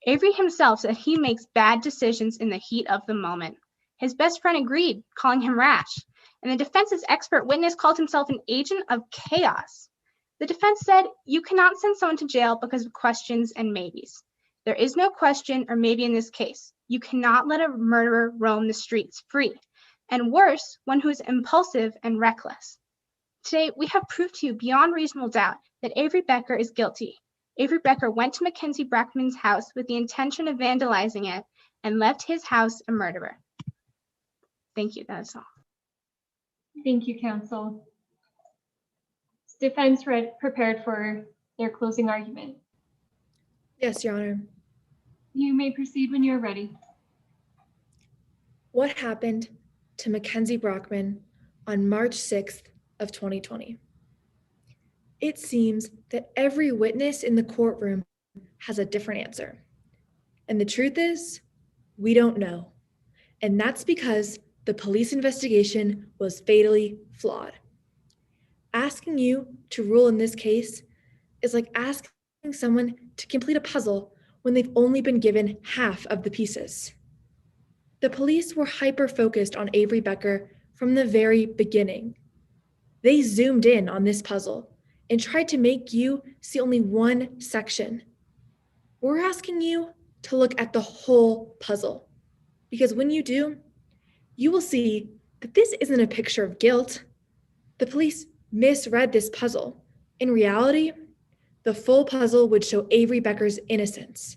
[SPEAKER 6] Avery himself said he makes bad decisions in the heat of the moment. His best friend agreed, calling him rash, and the defense's expert witness called himself an agent of chaos. The defense said, you cannot send someone to jail because of questions and maybes. There is no question or maybe in this case. You cannot let a murderer roam the streets free, and worse, one who is impulsive and reckless. Today, we have proved to you beyond reasonable doubt that Avery Becker is guilty. Avery Becker went to Mackenzie Brackman's house with the intention of vandalizing it and left his house a murderer. Thank you, that's all.
[SPEAKER 3] Thank you, counsel. Is defense prepared for their closing argument?
[SPEAKER 20] Yes, Your Honor.
[SPEAKER 3] You may proceed when you're ready.
[SPEAKER 20] What happened to Mackenzie Brackman on March 6th of 2020? It seems that every witness in the courtroom has a different answer. And the truth is, we don't know. And that's because the police investigation was fatally flawed. Asking you to rule in this case is like asking someone to complete a puzzle when they've only been given half of the pieces. The police were hyper-focused on Avery Becker from the very beginning. They zoomed in on this puzzle and tried to make you see only one section. We're asking you to look at the whole puzzle, because when you do, you will see that this isn't a picture of guilt. The police misread this puzzle. In reality, the full puzzle would show Avery Becker's innocence.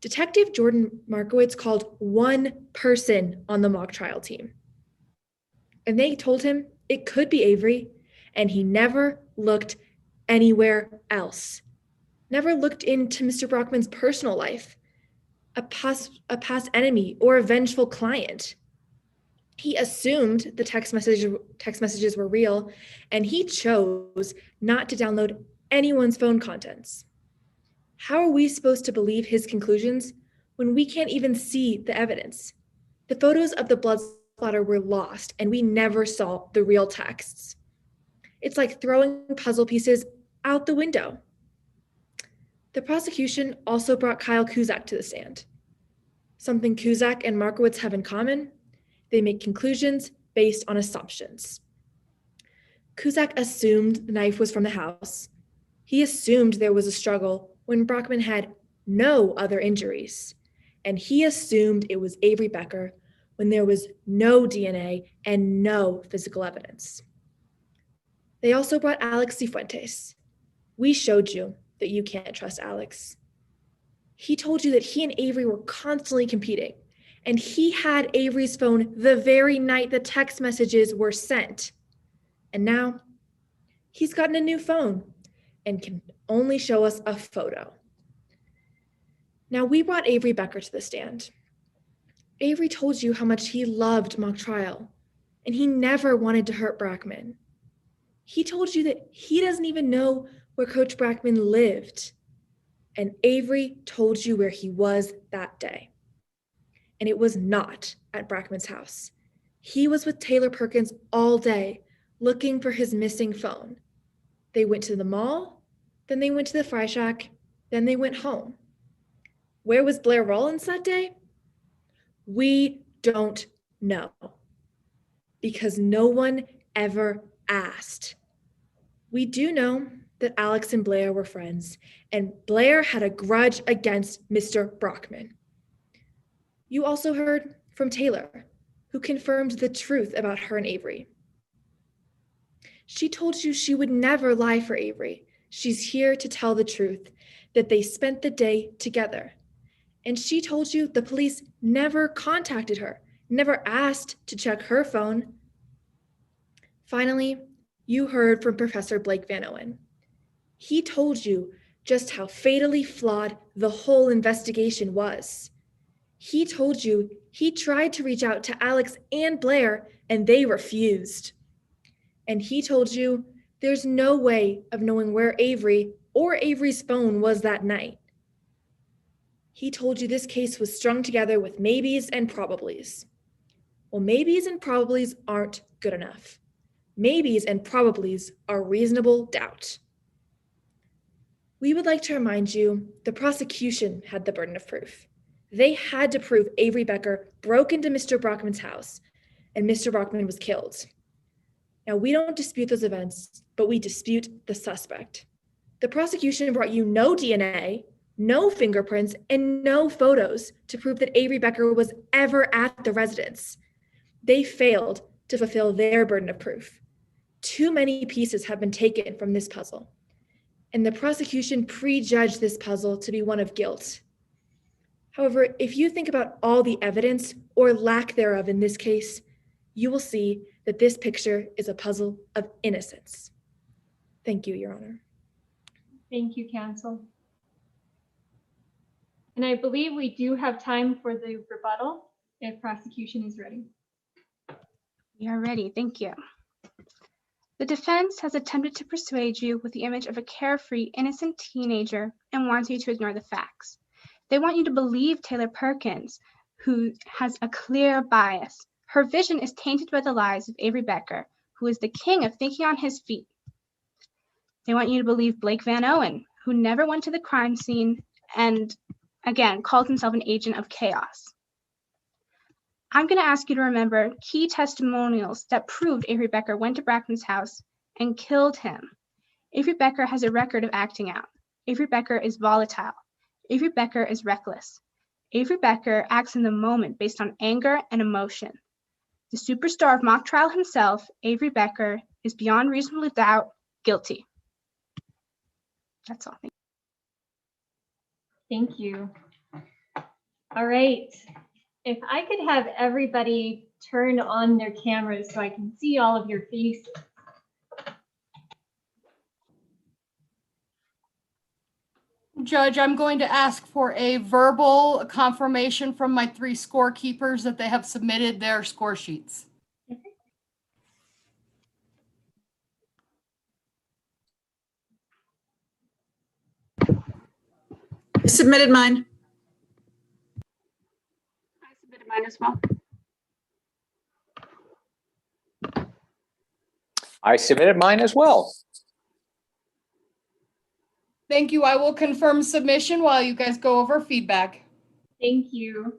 [SPEAKER 20] Detective Jordan Markowitz called one person on the mock trial team, and they told him it could be Avery, and he never looked anywhere else. Never looked into Mr. Brackman's personal life, a past enemy, or a vengeful client. He assumed the text messages were real, and he chose not to download anyone's phone contents. How are we supposed to believe his conclusions when we can't even see the evidence? The photos of the blood splatter were lost, and we never saw the real texts. It's like throwing puzzle pieces out the window. The prosecution also brought Kyle Kuzak to the stand. Something Kuzak and Markowitz have in common: they make conclusions based on assumptions. Kuzak assumed the knife was from the house. He assumed there was a struggle when Brackman had no other injuries. And he assumed it was Avery Becker when there was no DNA and no physical evidence. They also brought Alex Cifuentes. We showed you that you can't trust Alex. He told you that he and Avery were constantly competing, and he had Avery's phone the very night the text messages were sent. And now he's gotten a new phone and can only show us a photo. Now, we brought Avery Becker to the stand. Avery told you how much he loved mock trial, and he never wanted to hurt Brackman. He told you that he doesn't even know where Coach Brackman lived, and Avery told you where he was that day. And it was not at Brackman's house. He was with Taylor Perkins all day, looking for his missing phone. They went to the mall, then they went to the fry shack, then they went home. Where was Blair Rollins that day? We don't know.
[SPEAKER 11] because no one ever asked. We do know that Alex and Blair were friends, and Blair had a grudge against Mr. Brockman. You also heard from Taylor, who confirmed the truth about her and Avery. She told you she would never lie for Avery. She's here to tell the truth, that they spent the day together. And she told you the police never contacted her, never asked to check her phone. Finally, you heard from Professor Blake Van Owen. He told you just how fatally flawed the whole investigation was. He told you he tried to reach out to Alex and Blair, and they refused. And he told you there's no way of knowing where Avery or Avery's phone was that night. He told you this case was strung together with maybes and probablys. Well, maybes and probablys aren't good enough. Maybes and probablys are reasonable doubt. We would like to remind you the prosecution had the burden of proof. They had to prove Avery Becker broke into Mr. Brockman's house and Mr. Brockman was killed. Now, we don't dispute those events, but we dispute the suspect. The prosecution brought you no DNA, no fingerprints, and no photos to prove that Avery Becker was ever at the residence. They failed to fulfill their burden of proof. Too many pieces have been taken from this puzzle, and the prosecution prejudged this puzzle to be one of guilt. However, if you think about all the evidence or lack thereof in this case, you will see that this picture is a puzzle of innocence. Thank you, Your Honor.
[SPEAKER 3] Thank you, counsel. And I believe we do have time for the rebuttal if prosecution is ready.
[SPEAKER 6] We are ready. Thank you. The defense has attempted to persuade you with the image of a carefree, innocent teenager and wants you to ignore the facts. They want you to believe Taylor Perkins, who has a clear bias. Her vision is tainted by the lies of Avery Becker, who is the king of thinking on his feet. They want you to believe Blake Van Owen, who never went to the crime scene and, again, called himself an agent of chaos. I'm going to ask you to remember key testimonials that proved Avery Becker went to Brackman's house and killed him. Avery Becker has a record of acting out. Avery Becker is volatile. Avery Becker is reckless. Avery Becker acts in the moment based on anger and emotion. The superstar of mock trial himself, Avery Becker, is beyond reasonable doubt guilty. That's all.
[SPEAKER 3] Thank you. All right. If I could have everybody turn on their cameras so I can see all of your faces.
[SPEAKER 1] Judge, I'm going to ask for a verbal confirmation from my 3 scorekeepers that they have submitted their score sheets.
[SPEAKER 19] I submitted mine.
[SPEAKER 18] I submitted mine as well.
[SPEAKER 17] I submitted mine as well.
[SPEAKER 1] Thank you. I will confirm submission while you guys go over feedback.
[SPEAKER 3] Thank you.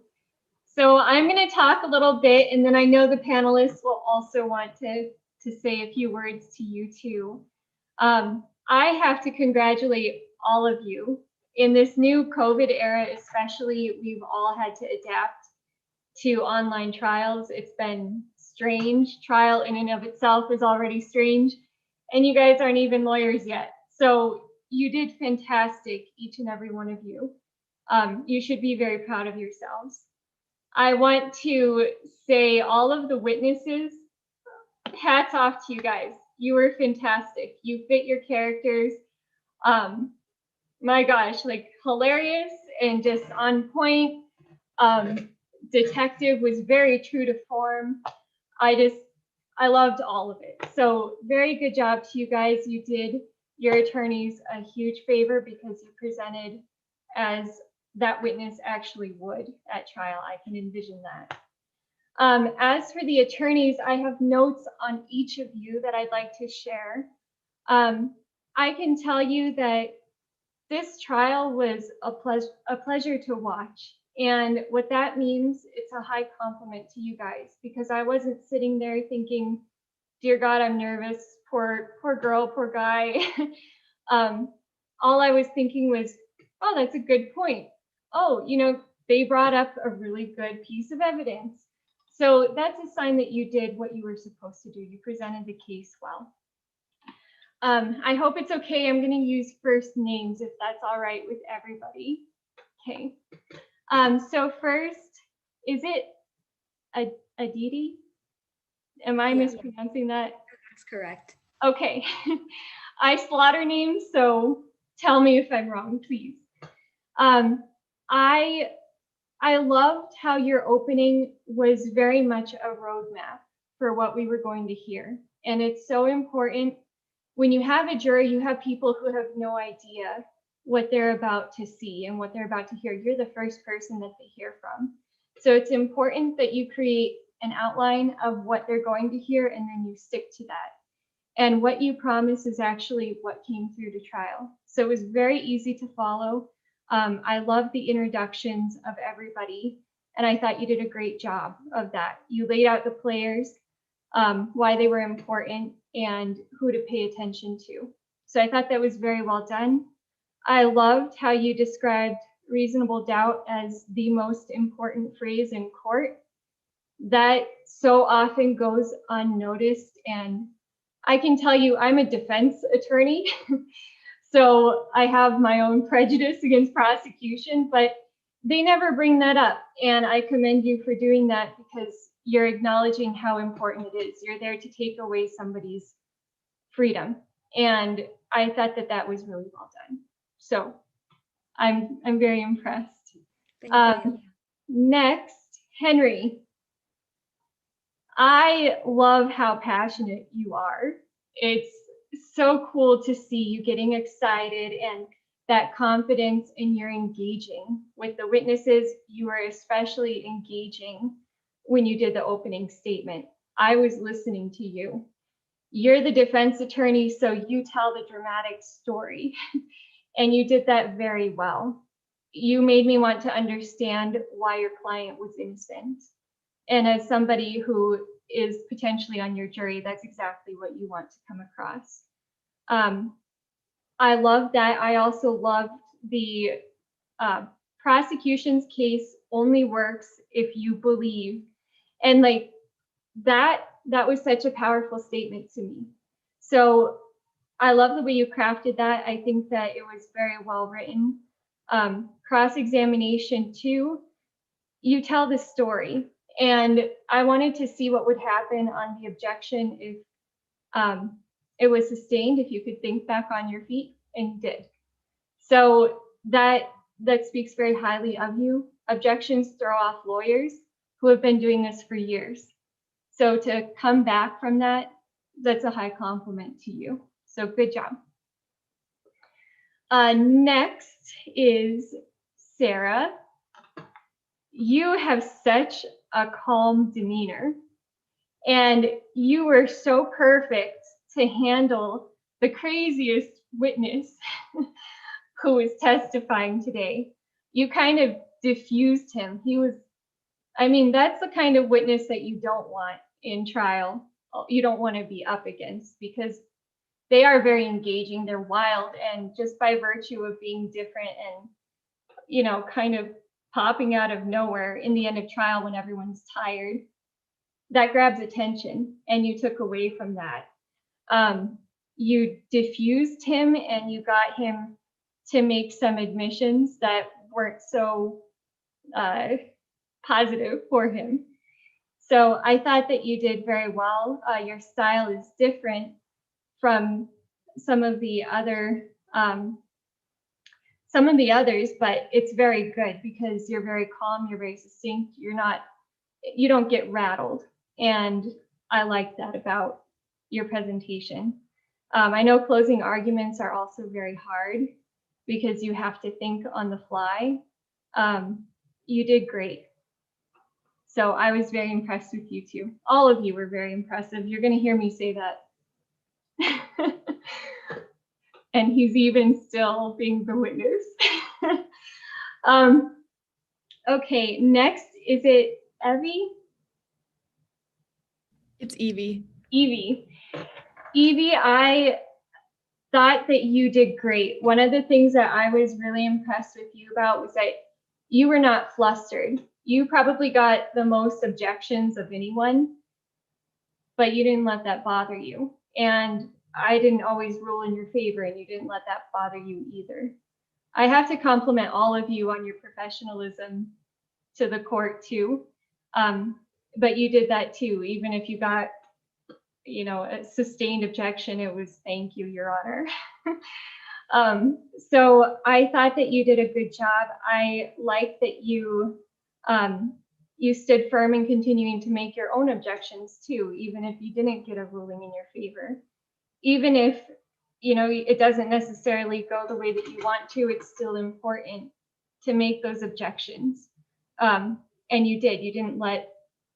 [SPEAKER 3] So I'm going to talk a little bit, and then I know the panelists will also want to say a few words to you too. I have to congratulate all of you. In this new COVID era, especially, we've all had to adapt to online trials. It's been strange. Trial in and of itself is already strange, and you guys aren't even lawyers yet. So you did fantastic, each and every one of you. You should be very proud of yourselves. I want to say all of the witnesses, hats off to you guys. You were fantastic. You fit your characters. My gosh, like hilarious and just on point. Detective was very true to form. I loved all of it. So very good job to you guys. You did your attorneys a huge favor because you presented as that witness actually would at trial. I can envision that. As for the attorneys, I have notes on each of you that I'd like to share. I can tell you that this trial was a pleasure to watch. And what that means, it's a high compliment to you guys, because I wasn't sitting there thinking, dear God, I'm nervous, poor girl, poor guy. All I was thinking was, oh, that's a good point. Oh, they brought up a really good piece of evidence. So that's a sign that you did what you were supposed to do. You presented the case well. I hope it's okay. I'm going to use first names if that's all right with everybody. Okay. So first, is it Aditi? Am I mispronouncing that?
[SPEAKER 5] That's correct.
[SPEAKER 3] Okay. I slaughter names, so tell me if I'm wrong, please. I loved how your opening was very much a roadmap for what we were going to hear. And it's so important. When you have a jury, you have people who have no idea what they're about to see and what they're about to hear. You're the first person that they hear from. So it's important that you create an outline of what they're going to hear, and then you stick to that. And what you promise is actually what came through to trial. So it was very easy to follow. I love the introductions of everybody, and I thought you did a great job of that. You laid out the players, why they were important, and who to pay attention to. So I thought that was very well done. I loved how you described reasonable doubt as the most important phrase in court. That so often goes unnoticed, and I can tell you I'm a defense attorney, so I have my own prejudice against prosecution, but they never bring that up. And I commend you for doing that, because you're acknowledging how important it is. You're there to take away somebody's freedom. And I thought that that was really well done. So I'm very impressed.
[SPEAKER 5] Thank you.
[SPEAKER 3] Next, Henry. I love how passionate you are. It's so cool to see you getting excited and that confidence, and you're engaging with the witnesses. You were especially engaging when you did the opening statement. I was listening to you. You're the defense attorney, so you tell the dramatic story, and you did that very well. You made me want to understand why your client was innocent. And as somebody who is potentially on your jury, that's exactly what you want to come across. I love that. I also loved the prosecution's case only works if you believe. And like that was such a powerful statement to me. So I love the way you crafted that. I think that it was very well written. Cross-examination too, you tell the story. And I wanted to see what would happen on the objection if it was sustained, if you could think back on your feet, and you did. So that speaks very highly of you. Objections throw off lawyers who have been doing this for years. So to come back from that, that's a high compliment to you. So good job. Next is Sarah. You have such a calm demeanor, and you were so perfect to handle the craziest witness who was testifying today. You kind of diffused him. That's the kind of witness that you don't want in trial. You don't want to be up against, because they are very engaging. They're wild, and just by virtue of being different and, kind of popping out of nowhere in the end of trial when everyone's tired, that grabs attention, and you took away from that. You diffused him, and you got him to make some admissions that weren't so positive for him. So I thought that you did very well. Your style is different from some of the others, but it's very good, because you're very calm, you're very succinct, you don't get rattled. And I like that about your presentation. I know closing arguments are also very hard, because you have to think on the fly. You did great. So I was very impressed with you too. All of you were very impressive. You're going to hear me say that. And he's even still being the witness. Okay, next, is it Evie?
[SPEAKER 20] It's Evie.
[SPEAKER 3] Evie. Evie, I thought that you did great. One of the things that I was really impressed with you about was that you were not flustered. You probably got the most objections of anyone, but you didn't let that bother you. And I didn't always rule in your favor, and you didn't let that bother you either. I have to compliment all of you on your professionalism to the court too. But you did that too, even if you got, a sustained objection, it was thank you, Your Honor. So I thought that you did a good job. I like that you stood firm in continuing to make your own objections too, even if you didn't get a ruling in your favor. Even if, it doesn't necessarily go the way that you want to, it's still important to make those objections. And you did. You didn't let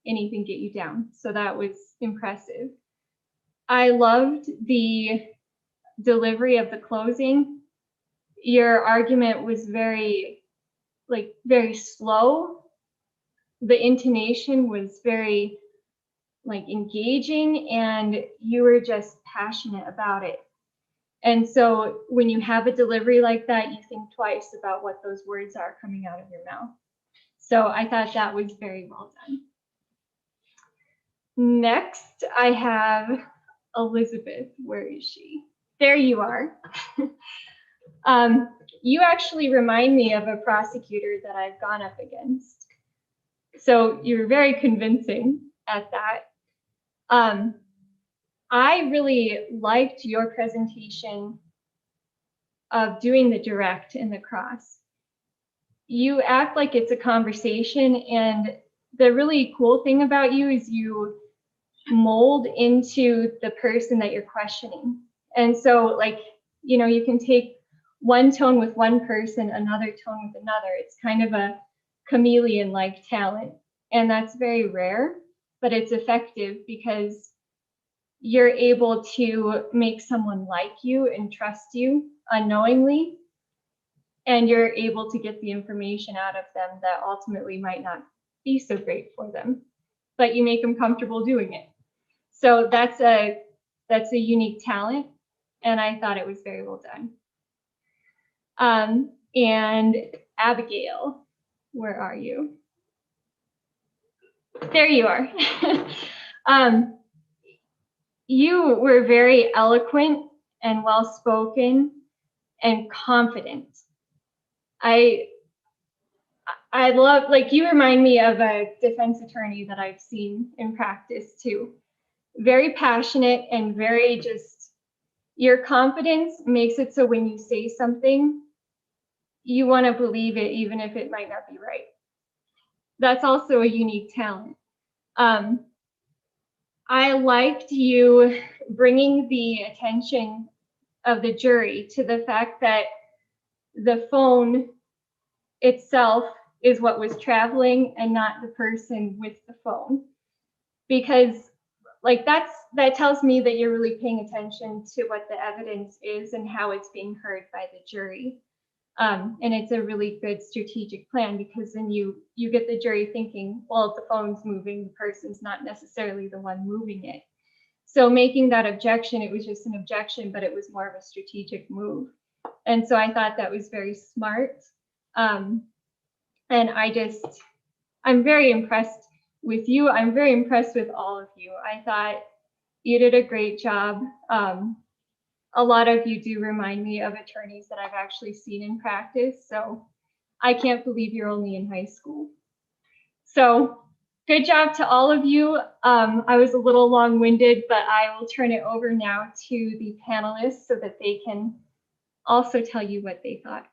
[SPEAKER 3] anything get you down. So that was impressive. I loved the delivery of the closing. Your argument was very slow. The intonation was very engaging, and you were just passionate about it. And so when you have a delivery like that, you think twice about what those words are coming out of your mouth. So I thought that was very well done. Next, I have Elizabeth. Where is she? There you are. You actually remind me of a prosecutor that I've gone up against. So you're very convincing at that. I really liked your presentation of doing the direct and the cross. You act like it's a conversation, and the really cool thing about you is you mold into the person that you're questioning. And so you can take one tone with one person, another tone with another. It's kind of a chameleon-like talent. And that's very rare, but it's effective because you're able to make someone like you and trust you unknowingly. And you're able to get the information out of them that ultimately might not be so great for them, but you make them comfortable doing it. So that's a unique talent, and I thought it was very well done. And Abigail, where are you? There you are. You were very eloquent and well-spoken and confident. I love, you remind me of a defense attorney that I've seen in practice too. Very passionate and very your confidence makes it so when you say something, you want to believe it even if it might not be right. That's also a unique talent. I liked you bringing the attention of the jury to the fact that the phone itself is what was traveling and not the person with the phone. Because that tells me that you're really paying attention to what the evidence is and how it's being heard by the jury. And it's a really good strategic plan, because then you get the jury thinking, well, if the phone's moving, the person's not necessarily the one moving it. So making that objection, it was just an objection, but it was more of a strategic move. And so I thought that was very smart. And I'm very impressed with you. I'm very impressed with all of you. I thought you did a great job. A lot of you do remind me of attorneys that I've actually seen in practice. So I can't believe you're only in high school. So good job to all of you. I was a little long-winded, but I will turn it over now to the panelists so that they can also tell you what they thought.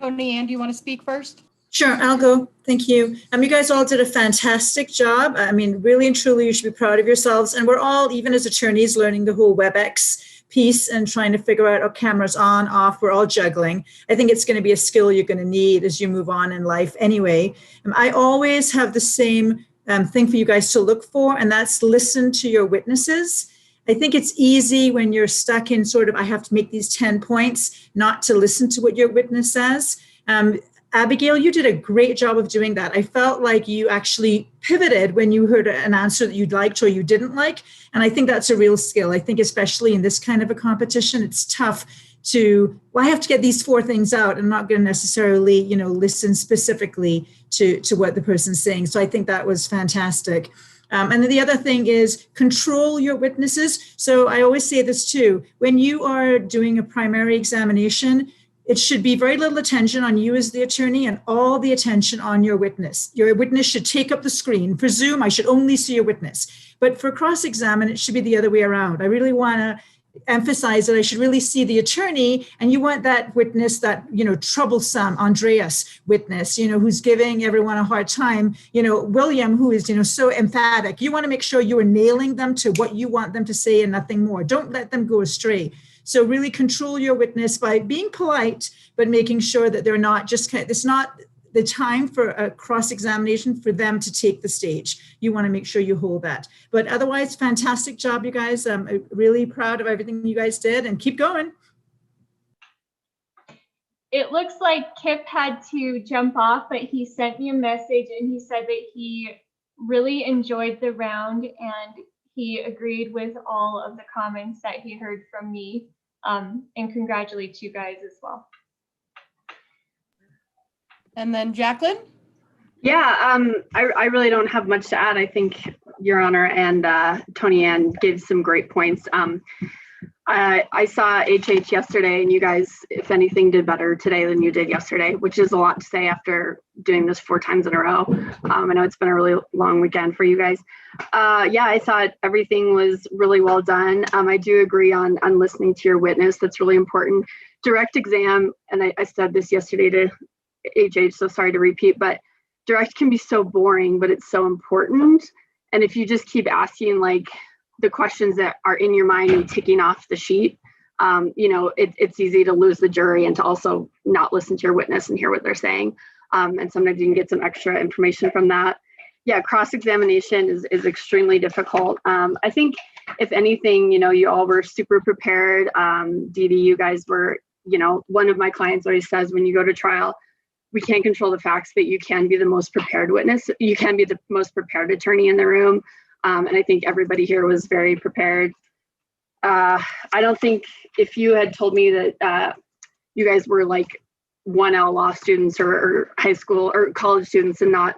[SPEAKER 1] Tony Ann, do you want to speak first?
[SPEAKER 19] Sure, I'll go. Thank you. You guys all did a fantastic job. I mean, really and truly, you should be proud of yourselves. And we're all, even as attorneys, learning the whole WebEx piece and trying to figure out, oh, cameras on, off, we're all juggling. I think it's going to be a skill you're going to need as you move on in life anyway. I always have the same thing for you guys to look for, and that's listen to your witnesses. I think it's easy when you're stuck in sort of, I have to make these 10 points, not to listen to what your witness says. Abigail, you did a great job of doing that. I felt like you actually pivoted when you heard an answer that you liked or you didn't like. And I think that's a real skill. I think especially in this kind of a competition, it's tough to, well, I have to get these 4 things out. I'm not going to necessarily, listen specifically to what the person's saying. So I think that was fantastic. And then the other thing is control your witnesses. So I always say this too, when you are doing a primary examination, it should be very little attention on you as the attorney and all the attention on your witness. Your witness should take up the screen. For Zoom, I should only see your witness. But for cross-examine, it should be the other way around. I really want to emphasize that I should really see the attorney, and you want that witness, that, troublesome Andreas witness, who's giving everyone a hard time, William, who is, so emphatic. You want to make sure you are nailing them to what you want them to say and nothing more. Don't let them go astray. So really control your witness by being polite, but making sure that they're not just, it's not the time for a cross-examination for them to take the stage. You want to make sure you hold that. But otherwise, fantastic job, you guys. I'm really proud of everything you guys did, and keep going.
[SPEAKER 3] It looks like Kip had to jump off, but he sent me a message and he said that he really enjoyed the round and he agreed with all of the comments that he heard from me, and congratulates you guys as well.
[SPEAKER 1] And then Jacqueline?
[SPEAKER 18] Yeah, I really don't have much to add. I think Your Honor and Tony Ann gave some great points. I saw HH yesterday, and you guys, if anything, did better today than you did yesterday, which is a lot to say after doing this 4 times in a row. I know it's been a really long weekend for you guys. Yeah, I thought everything was really well done. I do agree on listening to your witness. That's really important. Direct exam, and I said this yesterday to HH, so sorry to repeat, but direct can be so boring, but it's so important. And if you just keep asking like the questions that are in your mind and ticking off the sheet, it's easy to lose the jury and to also not listen to your witness and hear what they're saying. And sometimes you can get some extra information from that. Yeah, cross-examination is extremely difficult. I think if anything, you all were super prepared. Dee Dee, you guys were, one of my clients always says when you go to trial, we can't control the facts, but you can be the most prepared witness. You can be the most prepared attorney in the room. And I think everybody here was very prepared. I don't think if you had told me that you guys were like 1L law students or high school or college students and not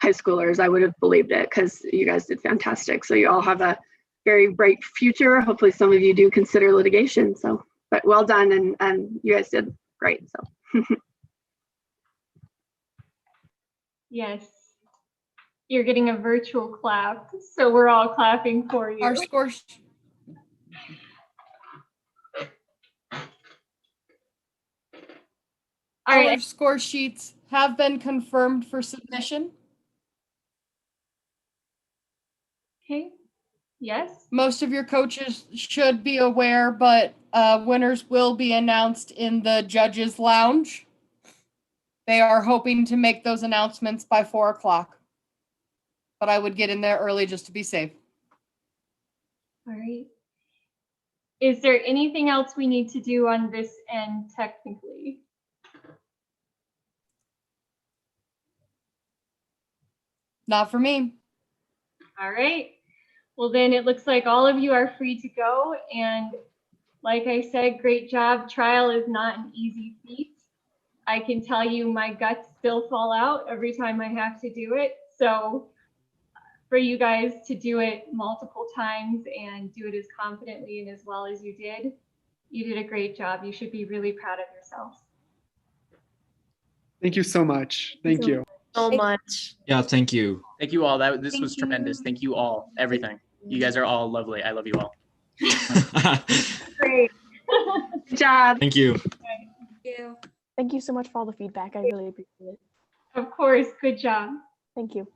[SPEAKER 18] high schoolers, I would have believed it because you guys did fantastic. So you all have a very bright future. Hopefully some of you do consider litigation. So, but well done. And you guys did great. So.
[SPEAKER 3] Yes, you're getting a virtual clap, so we're all clapping for you.
[SPEAKER 1] Our scores. Our score sheets have been confirmed for submission.
[SPEAKER 3] Okay. Yes.
[SPEAKER 1] Most of your coaches should be aware, but winners will be announced in the judges' lounge. They are hoping to make those announcements by 4 o'clock. But I would get in there early just to be safe.
[SPEAKER 3] All right. Is there anything else we need to do on this end technically?
[SPEAKER 1] Not for me.
[SPEAKER 3] All right. Well, then it looks like all of you are free to go. And like I said, great job. Trial is not an easy feat. I can tell you my guts still fall out every time I have to do it. So for you guys to do it multiple times and do it as confidently and as well as you did a great job. You should be really proud of yourselves.
[SPEAKER 13] Thank you so much. Thank you.
[SPEAKER 11] So much.
[SPEAKER 2] Yeah, thank you.
[SPEAKER 15] Thank you all. This was tremendous. Thank you all. Everything. You guys are all lovely. I love you all.
[SPEAKER 3] Great.
[SPEAKER 18] Good job.
[SPEAKER 2] Thank you.
[SPEAKER 5] Thank you.
[SPEAKER 4] Thank you so much for all the feedback. I really appreciate it.
[SPEAKER 3] Of course. Good job.
[SPEAKER 4] Thank you.